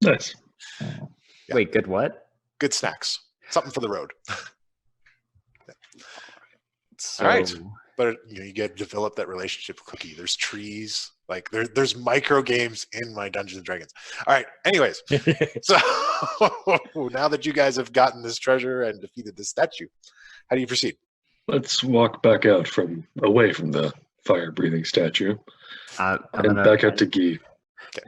Speaker 5: Nice.
Speaker 2: Yeah.
Speaker 4: Wait, good what?
Speaker 2: Good snacks. Something for the road.
Speaker 4: So,
Speaker 2: All right. But you get to develop that relationship with Cookie. There's trees. Like there's micro games in my Dungeons and Dragons. All right. Anyways, so now that you guys have gotten this treasure and defeated this statue, how do you proceed?
Speaker 5: Let's walk back out away from the fire-breathing statue
Speaker 4: I'm
Speaker 5: and
Speaker 4: gonna,
Speaker 5: back out to Guy.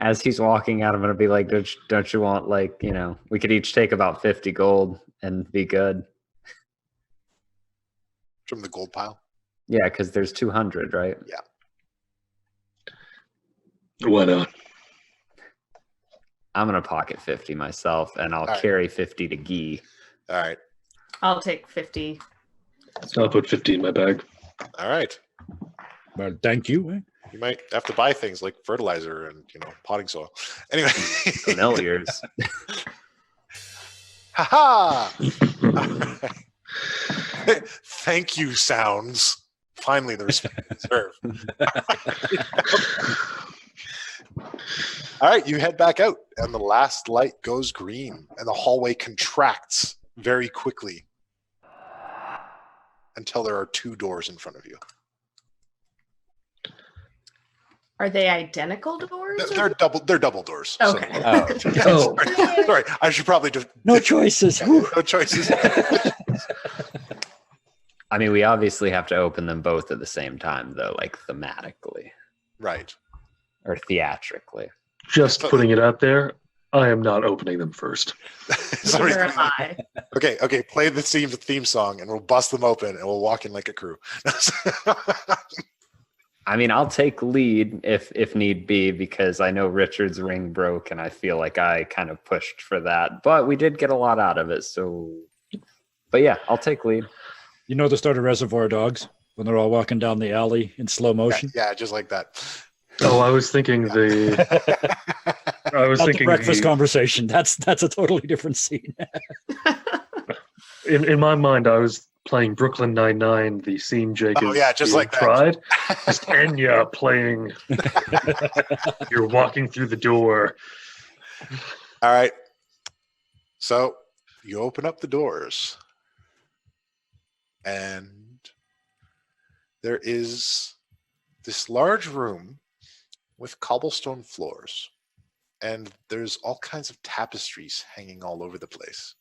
Speaker 4: as he's walking out, I'm gonna be like, don't you want, like, we could each take about 50 gold and be good.
Speaker 2: From the gold pile?
Speaker 4: Yeah, because there's 200, right?
Speaker 5: Why not?
Speaker 4: I'm gonna pocket 50 myself, and I'll
Speaker 2: right.
Speaker 4: carry 50 to Guy.
Speaker 2: All right.
Speaker 6: I'll take 50.
Speaker 5: I'll put 50 in my bag.
Speaker 2: All right.
Speaker 3: Well, thank you. Eh?
Speaker 2: You might have to buy things like fertilizer and potting soil. Anyway.
Speaker 4: Familiars.
Speaker 2: Ha ha! Thank you, sounds. Finally, the respect deserved. All right, you head back out, and the last light goes green, and the hallway contracts very quickly until there are 2 doors in front of you.
Speaker 6: Are they identical doors?
Speaker 2: They're double doors.
Speaker 6: Okay.
Speaker 2: So, sorry, I should probably just
Speaker 3: No choices.
Speaker 2: no choices.
Speaker 4: I mean, we obviously have to open them both at the same time, though, like thematically
Speaker 2: Right.
Speaker 4: or theatrically.
Speaker 5: Just putting it out there, I am not opening them first.
Speaker 2: Somebody-
Speaker 6: Neither am I.
Speaker 2: Okay. Play the theme song, and we'll bust them open, and we'll walk in like a crew.
Speaker 4: I mean, I'll take lead if need be, because I know Richard's ring broke, and I feel like I kind of pushed for that. But we did get a lot out of it, so. But yeah, I'll take lead.
Speaker 3: You know the start of Reservoir Dogs when they're all walking down the alley in slow motion?
Speaker 2: Yeah, just like that.
Speaker 5: Oh, I was thinking
Speaker 3: Not the breakfast conversation. That's a totally different scene.
Speaker 5: In my mind, I was playing Brooklyn Nine-Nine, the scene Jake is
Speaker 2: just
Speaker 5: being
Speaker 2: like that.
Speaker 5: tried. Just Enya playing. You're walking through the door.
Speaker 2: All right. So you open up the doors, and there is this large room with cobblestone floors, and there's all kinds of tapestries hanging all over the place.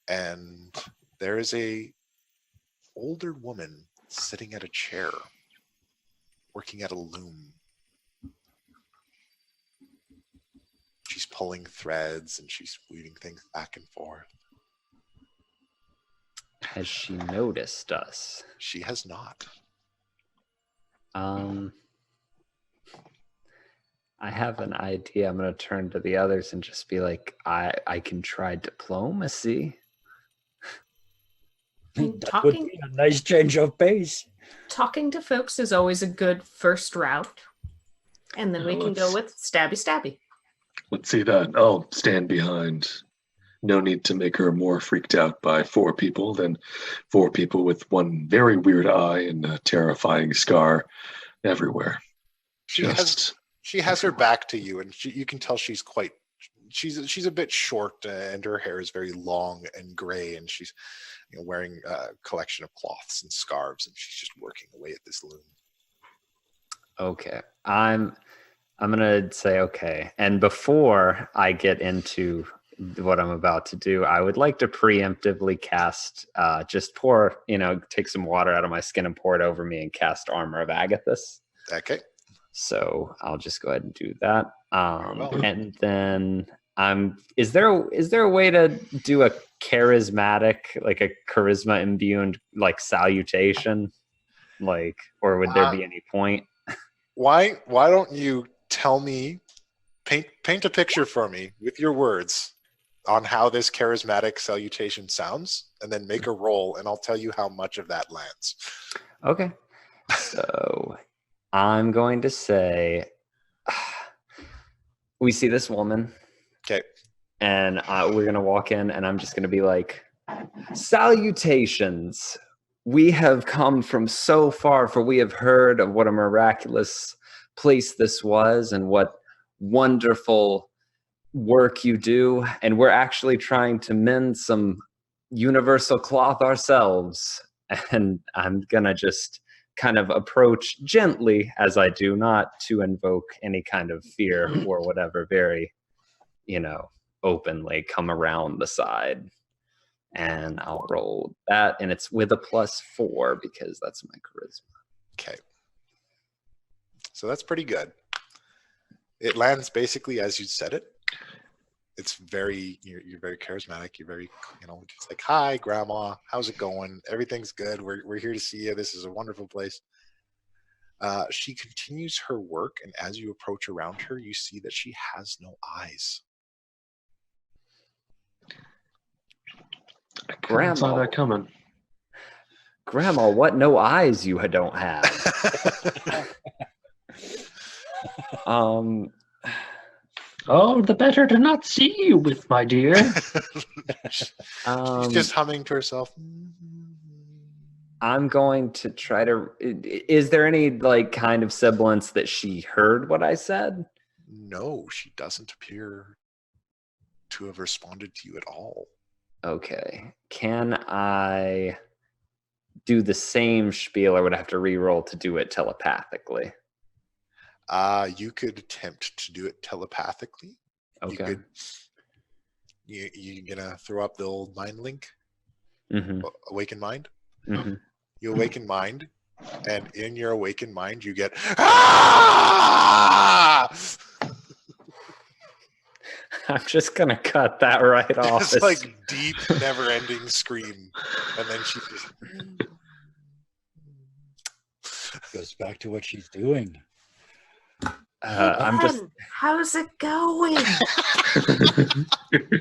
Speaker 2: And there is a older woman sitting at a chair, working at a loom. She's pulling threads and she's weaving things back and forth.
Speaker 4: Has she noticed us?
Speaker 2: She has not.
Speaker 4: I have an idea. I'm going to turn to the others and just be like, I can try diplomacy.
Speaker 3: That would be a nice change of pace.
Speaker 6: Talking to folks is always a good first route. And then we can go with stabby.
Speaker 5: Let's see that. I'll stand behind. No need to make her more freaked out by 4 people than 4 people with one very weird eye and a terrifying scar everywhere.
Speaker 2: She has her back to you, and you can tell she's a bit short, and her hair is very long and gray, and she's wearing a collection of cloths and scarves, and she's just working away at this loom.
Speaker 4: Okay. I'm gonna say okay. And before I get into what I'm about to do, I would like to preemptively cast take some water out of my skin and pour it over me and cast Armor of Agathis.
Speaker 2: Okay.
Speaker 4: So I'll just go ahead and do that.
Speaker 2: well.
Speaker 4: And then is there a way to do a charismatic, like a charisma imbued like salutation? Like, or would there be any point?
Speaker 2: Why don't you tell me, paint a picture for me with your words on how this charismatic salutation sounds, and then make a roll, and I'll tell you how much of that lands.
Speaker 4: Okay. So I'm going to say, we see this woman.
Speaker 2: Okay.
Speaker 4: And we're going to walk in, and I'm just going to be like, salutations. We have come from so far, for we have heard of what a miraculous place this was and what wonderful work you do. And we're actually trying to mend some universal cloth ourselves. And I'm gonna just kind of approach gently as I do, not to invoke any kind of fear or whatever, very, openly come around the side. And I'll roll that, and it's with a +4 because that's my charisma.
Speaker 2: Okay. So that's pretty good. It lands basically as you said it. It's you're very charismatic. You're very, just like, hi, Grandma. How's it going? Everything's good. We're here to see you. This is a wonderful place. She continues her work, and as you approach around her, you see that she has no eyes.
Speaker 5: I saw that coming.
Speaker 4: Grandma, what no eyes you don't have?
Speaker 5: Oh, the better to not see you with, my dear.
Speaker 2: She's just humming to herself.
Speaker 4: I'm going to try to. Is there any kind of semblance that she heard what I said?
Speaker 2: No, she doesn't appear to have responded to you at all.
Speaker 4: Okay. Can I do the same spiel, or would I have to re-roll to do it telepathically?
Speaker 2: You could attempt to do it telepathically.
Speaker 4: Okay.
Speaker 2: You gonna throw up the old mind link?
Speaker 4: Mm-hmm.
Speaker 2: Awaken mind?
Speaker 4: Mm-hmm.
Speaker 2: You awaken mind, and in your awakened mind, you get ah!
Speaker 4: I'm just gonna cut that right off.
Speaker 2: It's like deep, never-ending scream, and then she just
Speaker 3: Goes back to what she's doing.
Speaker 6: How's it going?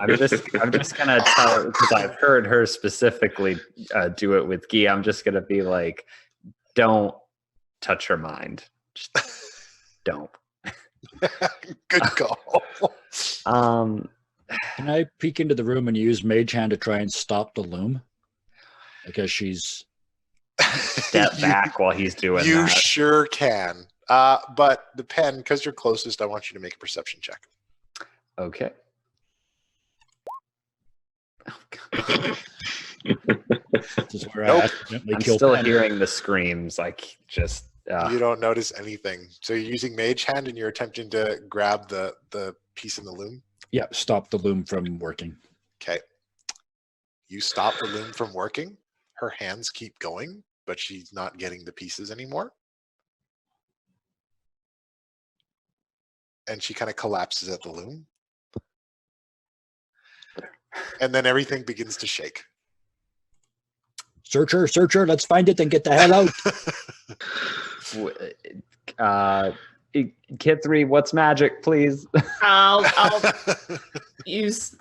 Speaker 4: I'm just gonna tell her, because I've heard her specifically do it with Guy. I'm just gonna be like, don't touch her mind. Just don't.
Speaker 2: Good call.
Speaker 3: Can I peek into the room and use Mage Hand to try and stop the loom? Because she's
Speaker 4: step back while he's doing
Speaker 2: you
Speaker 4: that.
Speaker 2: Sure can. But the pen, because you're closest, I want you to make a perception check.
Speaker 4: Okay.
Speaker 3: this is where
Speaker 2: Nope.
Speaker 3: I accidentally
Speaker 4: I'm
Speaker 3: kill
Speaker 4: still
Speaker 3: Pen.
Speaker 4: hearing the screams. Like just.
Speaker 2: You don't notice anything. So you're using Mage Hand and you're attempting to grab the piece in the loom?
Speaker 3: Yeah, stop the loom from working.
Speaker 2: Okay. You stop the loom from working. Her hands keep going, but she's not getting the pieces anymore. And she kind of collapses at the loom. And then everything begins to shake.
Speaker 3: Searcher, let's find it and get the hell out.
Speaker 4: Kid 3, what's magic, please?
Speaker 6: I'll use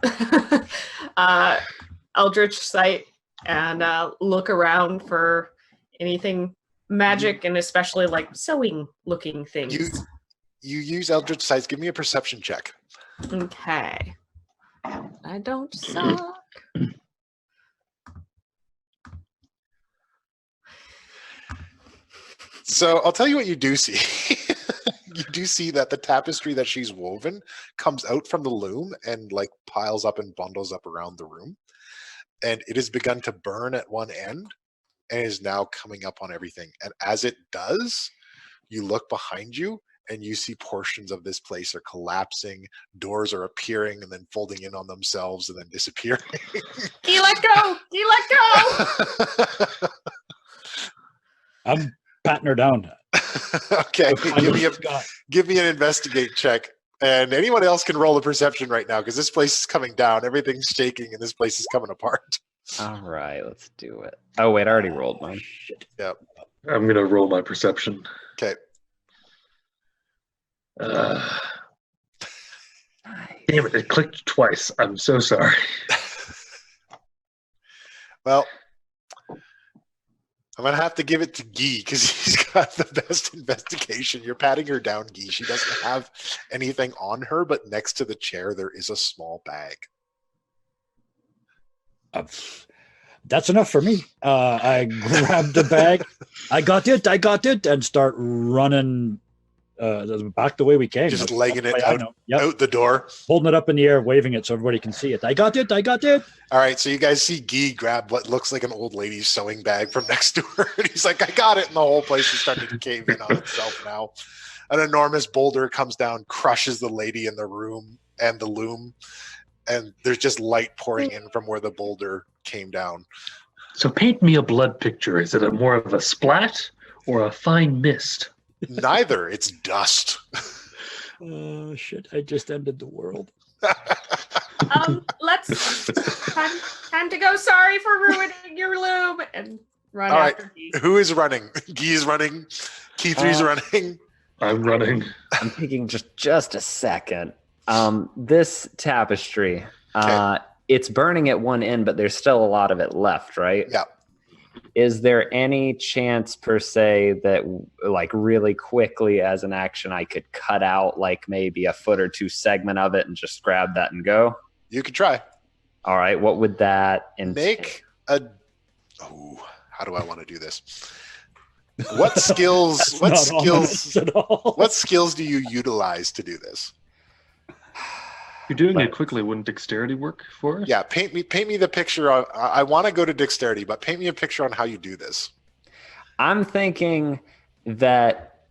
Speaker 6: Eldritch Sight and look around for anything magic, and especially like sewing looking things.
Speaker 2: You use Eldritch Sight. Give me a perception check.
Speaker 6: Okay. I don't suck.
Speaker 2: So I'll tell you what you do see. You do see that the tapestry that she's woven comes out from the loom and like piles up and bundles up around the room. And it has begun to burn at one end and is now coming up on everything. And as it does, you look behind you and you see portions of this place are collapsing, doors are appearing and then folding in on themselves and then disappearing.
Speaker 6: Let go! Let go!
Speaker 3: I'm patting her down.
Speaker 2: Okay, give me an investigate check. And anyone else can roll a perception right now because this place is coming down. Everything's shaking and this place is coming apart.
Speaker 4: All right, let's do it. Oh, wait, I already rolled mine.
Speaker 2: Yep.
Speaker 5: I'm going to roll my perception.
Speaker 2: Okay.
Speaker 5: Damn it clicked twice. I'm so sorry.
Speaker 2: Well, I'm going to have to give it to Guy because he's got the best investigation. You're patting her down, Guy. She doesn't have anything on her, but next to the chair, there is a small bag.
Speaker 3: That's enough for me. I grabbed the bag. I got it, and start running back the way we came.
Speaker 2: Just
Speaker 3: That's
Speaker 2: legging
Speaker 3: the
Speaker 2: it
Speaker 3: way I
Speaker 2: out,
Speaker 3: know. Yep.
Speaker 2: out the door.
Speaker 3: Holding it up in the air, waving it so everybody can see it. I got it. I got it.
Speaker 2: All right, so you guys see Guy grab what looks like an old lady's sewing bag from next door, and he's like, I got it, and the whole place is starting to cave in on itself now. An enormous boulder comes down, crushes the lady in the room and the loom, and there's just light pouring in from where the boulder came down.
Speaker 5: So paint me a blood picture. Is it more of a splat or a fine mist?
Speaker 2: Neither. It's dust.
Speaker 3: Oh, shit. I just ended the world.
Speaker 6: Let's time to go. Sorry for ruining your loom and run
Speaker 2: All right.
Speaker 6: after me.
Speaker 2: Who is running? Guy is running. Key3's running.
Speaker 5: I'm running.
Speaker 4: I'm thinking just a second. This tapestry, it's burning at one end, but there's still a lot of it left, right?
Speaker 2: Yeah.
Speaker 4: Is there any chance per se that like really quickly as an action I could cut out like maybe a foot or two segment of it and just grab that and go?
Speaker 2: You could try.
Speaker 4: All right. What would that entail?
Speaker 2: Make a... Oh, how do I want to do this? What skills? What skills? What skills do you utilize to do this?
Speaker 5: You're doing it quickly. Wouldn't dexterity work for us?
Speaker 2: Yeah, paint me the picture. I want to go to dexterity, but paint me a picture on how you do this.
Speaker 4: I'm thinking that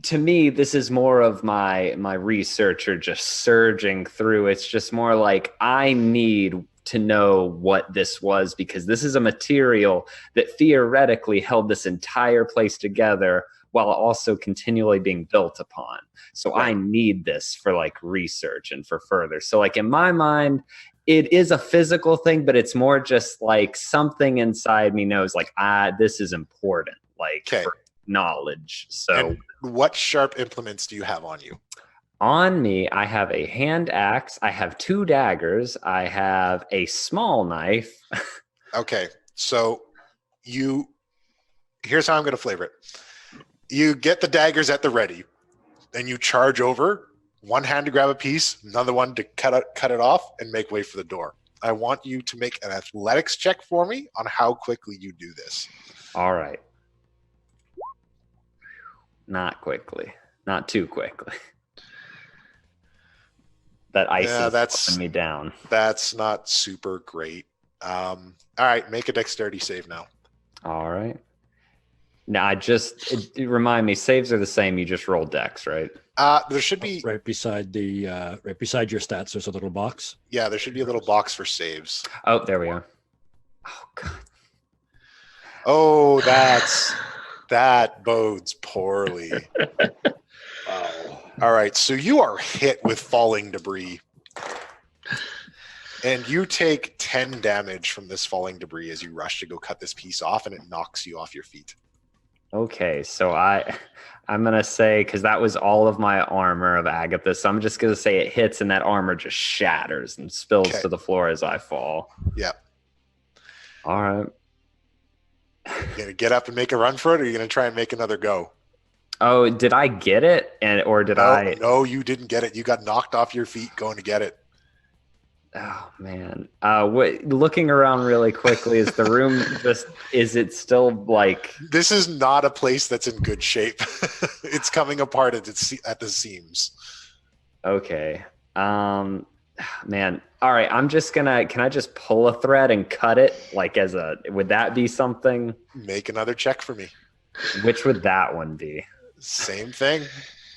Speaker 4: to me, this is more of my researcher just surging through. It's just more like I need to know what this was because this is a material that theoretically held this entire place together while also continually being built upon. So I need this for like research and for further. So like in my mind, it is a physical thing, but it's more just like something inside me knows like, this is important, like for knowledge. So
Speaker 2: and what sharp implements do you have on you?
Speaker 4: On me, I have a hand axe, I have 2 daggers, I have a small knife.
Speaker 2: Okay, so here's how I'm going to flavor it. You get the daggers at the ready, then you charge over, one hand to grab a piece, another one to cut it off and make way for the door. I want you to make an athletics check for me on how quickly you do this.
Speaker 4: All right. Not quickly. Not too quickly. That ice is pulling me down.
Speaker 2: That's not super great. All right, make a dexterity save now.
Speaker 4: All right. Now, remind me, saves are the same. You just roll dex, right?
Speaker 2: There should be
Speaker 3: right beside your stats. There's a little box.
Speaker 2: Yeah, there should be a little box for saves.
Speaker 4: Oh, there we are. Oh God.
Speaker 2: Oh, that bodes poorly. Wow. All right, so you are hit with falling debris. And you take 10 damage from this falling debris as you rush to go cut this piece off, and it knocks you off your feet.
Speaker 4: Okay, so I'm going to say, because that was all of my armor of Agatha, so I'm just going to say it hits and that armor just shatters and spills to the floor as I fall.
Speaker 2: Yeah.
Speaker 4: All right.
Speaker 2: You going to get up and make a run for it, or are you going to try and make another go?
Speaker 4: Oh, did I get it? Or did I?
Speaker 2: No, you didn't get it. You got knocked off your feet going to get it.
Speaker 4: Oh man! Looking around really quickly, is the room is it still like?
Speaker 2: This is not a place that's in good shape. It's coming apart at the seams.
Speaker 4: Okay. Man. All right. I'm just gonna. Can I just pull a thread and cut it? Like would that be something?
Speaker 2: Make another check for me.
Speaker 4: Which would that one be?
Speaker 2: Same thing.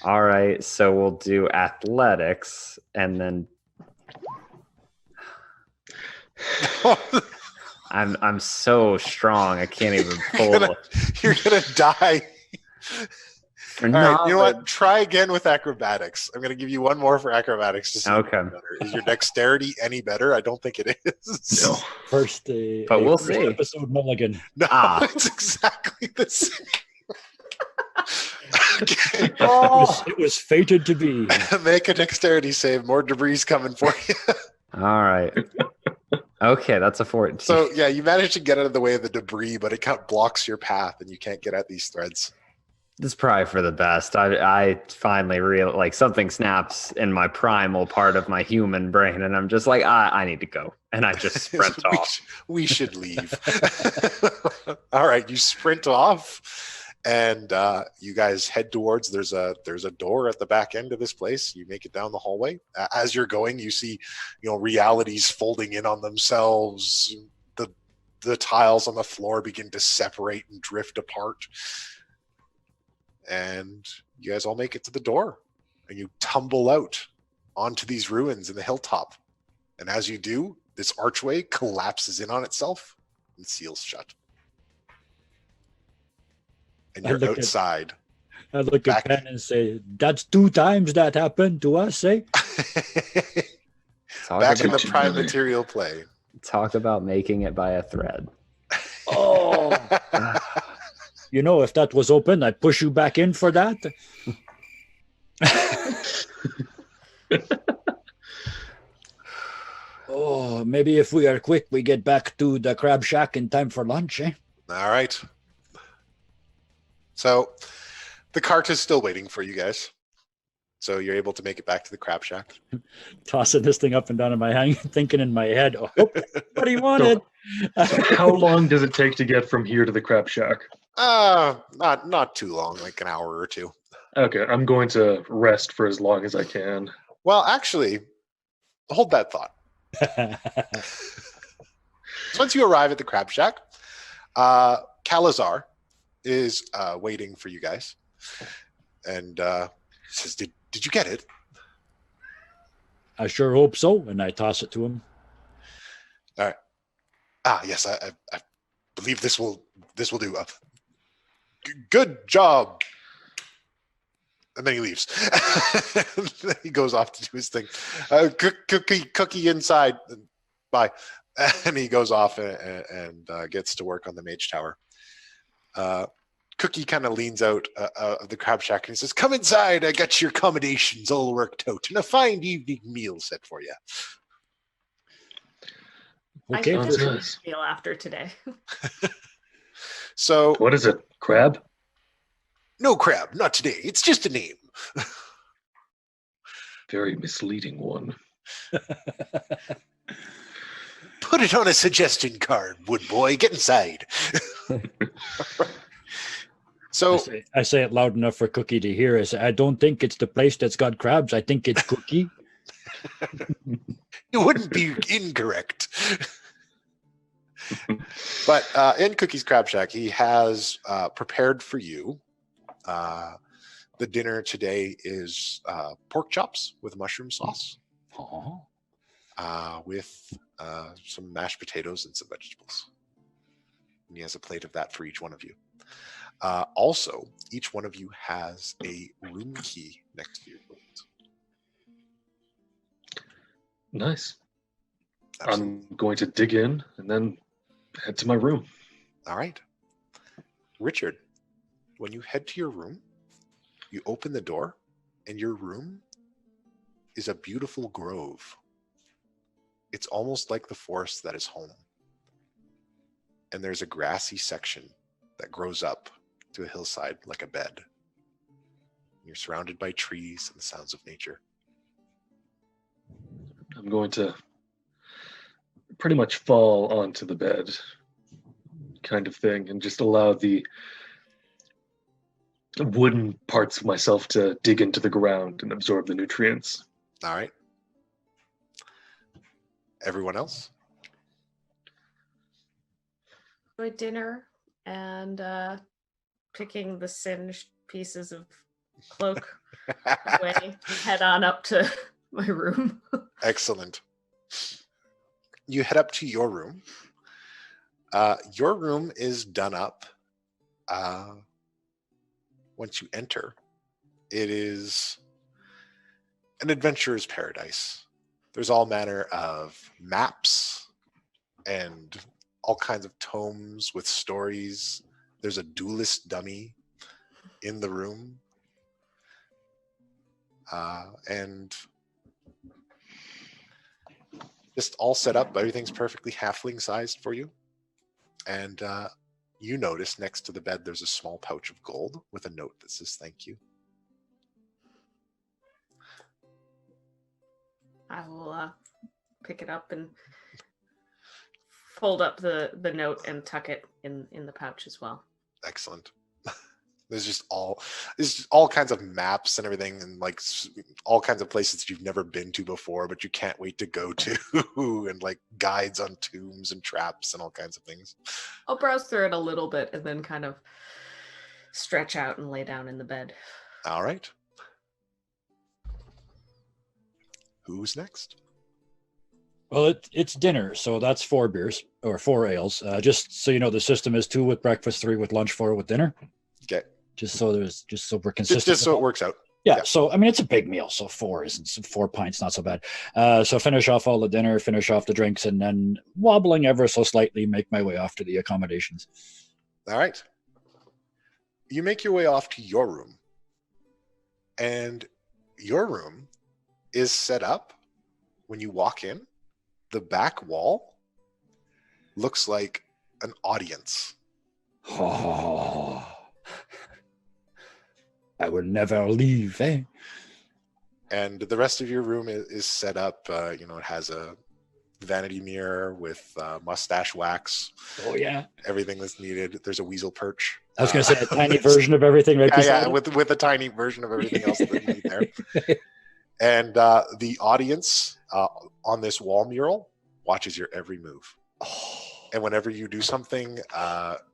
Speaker 4: All right. So we'll do athletics and then. I'm so strong. I can't even pull.
Speaker 2: You're gonna die. All right, you know what? Try again with acrobatics. I'm gonna give you one more for acrobatics. To see better. Is your dexterity any better? I don't think it is.
Speaker 5: No.
Speaker 4: But we'll see.
Speaker 3: Episode mulligan.
Speaker 2: No, it's exactly the same. Okay.
Speaker 3: It was fated to be.
Speaker 2: Make a dexterity save. More debris coming for you.
Speaker 4: All right. Okay, that's a 14.
Speaker 2: So yeah, you managed to get out of the way of the debris, but it kind of blocks your path, and you can't get at these threads.
Speaker 4: This is probably for the best. I finally like something snaps in my primal part of my human brain, and I'm just like, I need to go, and I just sprint off.
Speaker 2: We should leave. All right, you sprint off, And you guys head towards. There's a door at the back end of this place. You make it down the hallway. As you're going, you see, realities folding in on themselves. The tiles on the floor begin to separate and drift apart. And you guys all make it to the door, and you tumble out onto these ruins in the hilltop. And as you do, this archway collapses in on itself and seals shut. And you're outside.
Speaker 3: I look at Ben and say, "That's 2 times that happened to us, eh?"
Speaker 2: Back in the prime material play.
Speaker 4: Talk about making it by a thread.
Speaker 3: Oh. If that was open, I'd push you back in for that. Oh, maybe if we are quick, we get back to the crab shack in time for lunch, eh?
Speaker 2: All right. So the cart is still waiting for you guys. So you're able to make it back to the crab shack.
Speaker 3: Tossing this thing up and down in my hand, thinking in my head, "Oh, what he wanted."
Speaker 5: So how long does it take to get from here to the crab shack?
Speaker 2: Not too long, like an hour or two.
Speaker 5: Okay, I'm going to rest for as long as I can.
Speaker 2: Well, actually, hold that thought. So once you arrive at the crab shack, Calazar is waiting for you guys, and says, "Did you get it?"
Speaker 3: I sure hope so, and I toss it to him.
Speaker 2: All right. Yes, I believe this will do. Good job. And then he leaves. He goes off to do his thing. Cookie inside. Bye. And he goes off and gets to work on the mage tower. Cookie kind of leans out of the crab shack and he says, "Come inside. I got your accommodations all worked out and a fine evening meal set for you."
Speaker 3: Okay,
Speaker 6: I
Speaker 5: Sounds
Speaker 6: think
Speaker 5: nice.
Speaker 6: feel after today.
Speaker 2: So,
Speaker 5: What is it? Crab?
Speaker 2: no crab, not today. It's just a name.
Speaker 5: Very misleading one.
Speaker 2: Put it on a suggestion card, wood boy. Get inside. So
Speaker 3: I say it loud enough for Cookie to hear. I say, "I don't think it's the place that's got crabs. I think it's Cookie."
Speaker 2: you wouldn't be incorrect. But in Cookie's Crab Shack, he has prepared for you. The dinner today is pork chops with mushroom sauce, with some mashed potatoes and some vegetables. And he has a plate of that for each one of you. Also, each one of you has a room key next to your plate.
Speaker 5: Nice.
Speaker 2: Absolutely.
Speaker 5: I'm going to dig in and then head to my room.
Speaker 2: All right. Richard, when you head to your room, you open the door, and your room is a beautiful grove. It's almost like the forest that is home. And there's a grassy section that grows up to a hillside like a bed. You're surrounded by trees and the sounds of nature.
Speaker 5: I'm going to pretty much fall onto the bed kind of thing and just allow the wooden parts of myself to dig into the ground and absorb the nutrients.
Speaker 2: All right. Everyone else?
Speaker 6: Enjoy dinner and picking the singed pieces of cloak away. Head on up to my room.
Speaker 2: Excellent. You head up to your room. Your room is done up. Once you enter, it is an adventurer's paradise. There's all manner of maps and all kinds of tomes with stories. There's a duelist dummy in the room. And just all set up. Everything's perfectly halfling sized for you. And you notice next to the bed there's a small pouch of gold with a note that says thank you.
Speaker 6: I will pick it up and fold up the note and tuck it in the pouch as well.
Speaker 2: Excellent. There's just all kinds of maps and everything, and like all kinds of places that you've never been to before, but you can't wait to go to, and like guides on tombs and traps and all kinds of things.
Speaker 6: I'll browse through it a little bit and then kind of stretch out and lay down in the bed.
Speaker 2: All right. Who's next?
Speaker 3: Well, it's dinner, so that's 4 beers or 4 ales. Just so you know, the system is 2 with breakfast, 3 with lunch, 4 with dinner.
Speaker 2: Okay.
Speaker 3: Just so we're consistent.
Speaker 2: Just so it works out.
Speaker 3: Yeah. So I mean, it's a big meal, so 4 isn't 4 pints, not so bad. So finish off all the dinner, finish off the drinks, and then wobbling ever so slightly, make my way off to the accommodations.
Speaker 2: All right. You make your way off to your room, and your room is set up. When you walk in, the back wall looks like an audience.
Speaker 3: Oh, I will never leave, eh?
Speaker 2: And the rest of your room is set up. It has a vanity mirror with mustache wax.
Speaker 3: Oh, yeah.
Speaker 2: Everything that's needed. There's a weasel perch.
Speaker 3: I was going to say a tiny version of everything right beside it.
Speaker 2: with a tiny version of everything else that you need there. And the audience on this wall mural watches your every move.
Speaker 3: Oh.
Speaker 2: And whenever you do something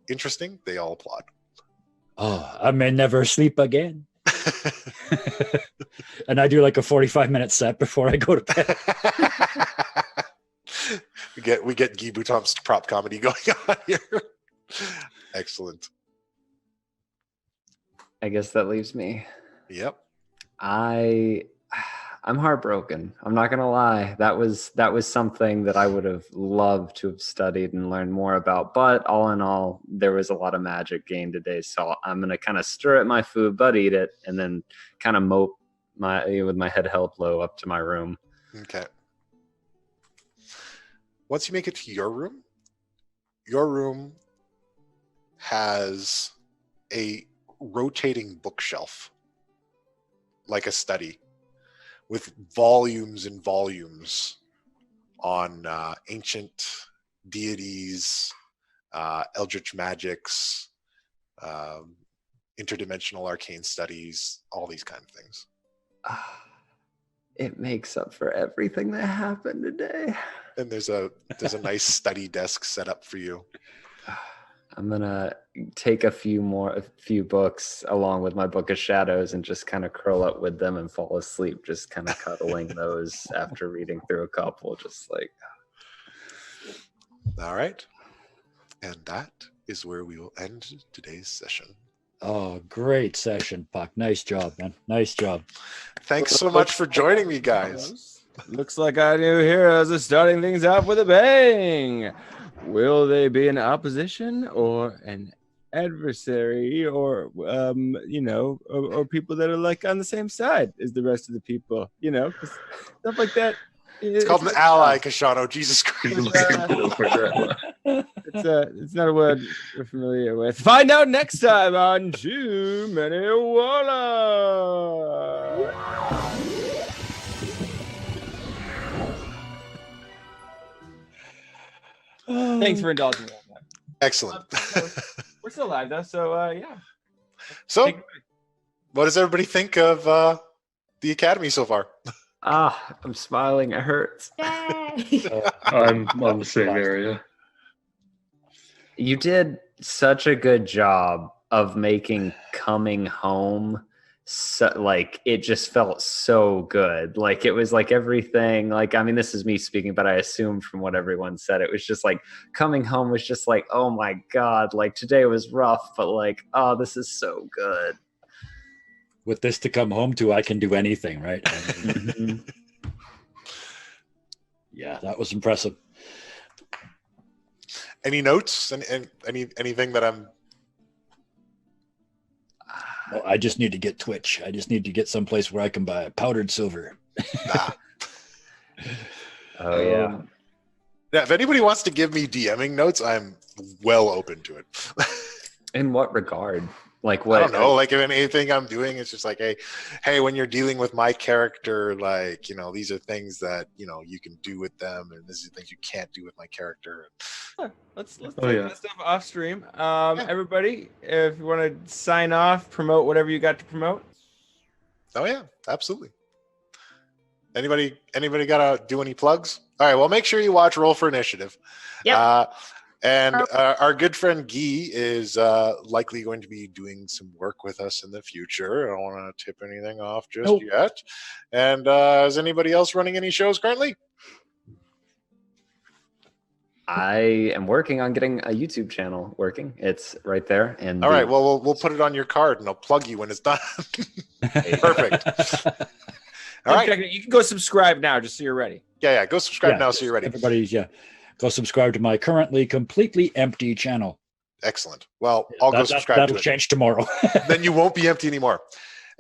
Speaker 2: interesting, they all applaud.
Speaker 3: Oh, I may never sleep again. And I do like a 45-minute set before I go to bed.
Speaker 2: we get Guy Boutom's prop comedy going on here. Excellent.
Speaker 4: I guess that leaves me.
Speaker 2: Yep.
Speaker 4: I'm heartbroken. I'm not gonna lie. That was something that I would have loved to have studied and learned more about. But all in all, there was a lot of magic gained today. So I'm gonna kind of stir at my food, but eat it, and then kind of mope with my head held low up to my room.
Speaker 2: Okay. Once you make it to your room has a rotating bookshelf, like a study, with volumes and volumes on ancient deities, eldritch magics, interdimensional arcane studies, all these kind of things.
Speaker 4: It makes up for everything that happened today.
Speaker 2: And there's a nice study desk set up for you.
Speaker 4: I'm gonna take a few books along with my Book of Shadows and just kind of curl up with them and fall asleep, just kind of cuddling those after reading through a couple, just like.
Speaker 2: All right. And that is where we will end today's session.
Speaker 3: Oh, great session, Puck. Nice job, man. Nice job.
Speaker 2: Thanks so much for joining me, guys.
Speaker 1: Looks like our new heroes are starting things off with a bang. Will they be an opposition or an adversary, or or people that are like on the same side as the rest of the people? Stuff like that.
Speaker 2: It's called an ally, Kashano. Jesus Christ.
Speaker 1: It's not a word we're familiar with. Find out next time on Too Many Warlocks. Thanks for indulging me.
Speaker 2: Excellent.
Speaker 1: We're still live though, so yeah.
Speaker 2: So, what does everybody think of the Academy so far?
Speaker 4: I'm smiling. It hurts.
Speaker 5: I'm on the same area.
Speaker 4: You did such a good job of making coming home it just felt so good. Like it was like everything, this is me speaking, but I assume from what everyone said, it was just like coming home was just like, oh my God, like today was rough, but like, oh, this is so good.
Speaker 3: With this to come home to, I can do anything, right? Yeah, that was impressive.
Speaker 2: Any notes and anything that I'm...
Speaker 3: Well, I just need to get Twitch. I just need to get someplace where I can buy powdered silver.
Speaker 4: Oh, yeah.
Speaker 2: Yeah, if anybody wants to give me DMing notes, I'm well open to it.
Speaker 4: In what regard? Like
Speaker 2: I
Speaker 4: what?
Speaker 2: don't know. Like if anything I'm doing, it's just like, hey, when you're dealing with my character, like, these are things that, you can do with them, and this is things you can't do with my character.
Speaker 1: Let's
Speaker 5: Oh,
Speaker 1: take
Speaker 5: yeah.
Speaker 1: that stuff off stream. Everybody, if you want to sign off, promote whatever you got to promote.
Speaker 2: Oh yeah, absolutely. Anybody gotta do any plugs? All right, well, make sure you watch Roll for Initiative.
Speaker 6: Yep.
Speaker 2: And our good friend Guy is likely going to be doing some work with us in the future. I don't want to tip anything off just yet. And is anybody else running any shows currently?
Speaker 4: I am working on getting a YouTube channel working. It's right there. And
Speaker 2: All right, well, we'll put it on your card, and I'll plug you when it's done. Perfect. All right.
Speaker 1: You can go subscribe now, just so you're ready.
Speaker 2: Yeah. Go subscribe now so you're ready.
Speaker 3: Everybody's go subscribe to my currently completely empty channel.
Speaker 2: Excellent. Well, I'll go subscribe
Speaker 3: that'll
Speaker 2: to it.
Speaker 3: change tomorrow.
Speaker 2: Then you won't be empty anymore.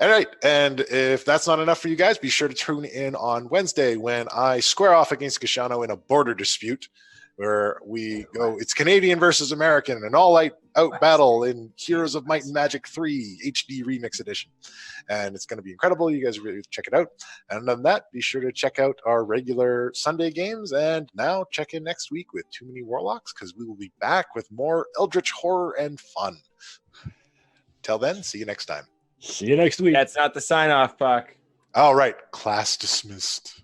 Speaker 2: All right. And if that's not enough for you guys, be sure to tune in on Wednesday when I square off against Gashano in a border dispute where we go, it's Canadian versus American, an all-out battle in Heroes of Might and Magic 3 HD Remix Edition. And it's going to be incredible. You guys really check it out. And other than that, be sure to check out our regular Sunday games. And now check in next week with Too Many Warlocks, because we will be back with more Eldritch horror and fun. Till then, see you next time.
Speaker 3: See you next week.
Speaker 1: That's not the sign-off, Puck.
Speaker 2: All right. Class dismissed.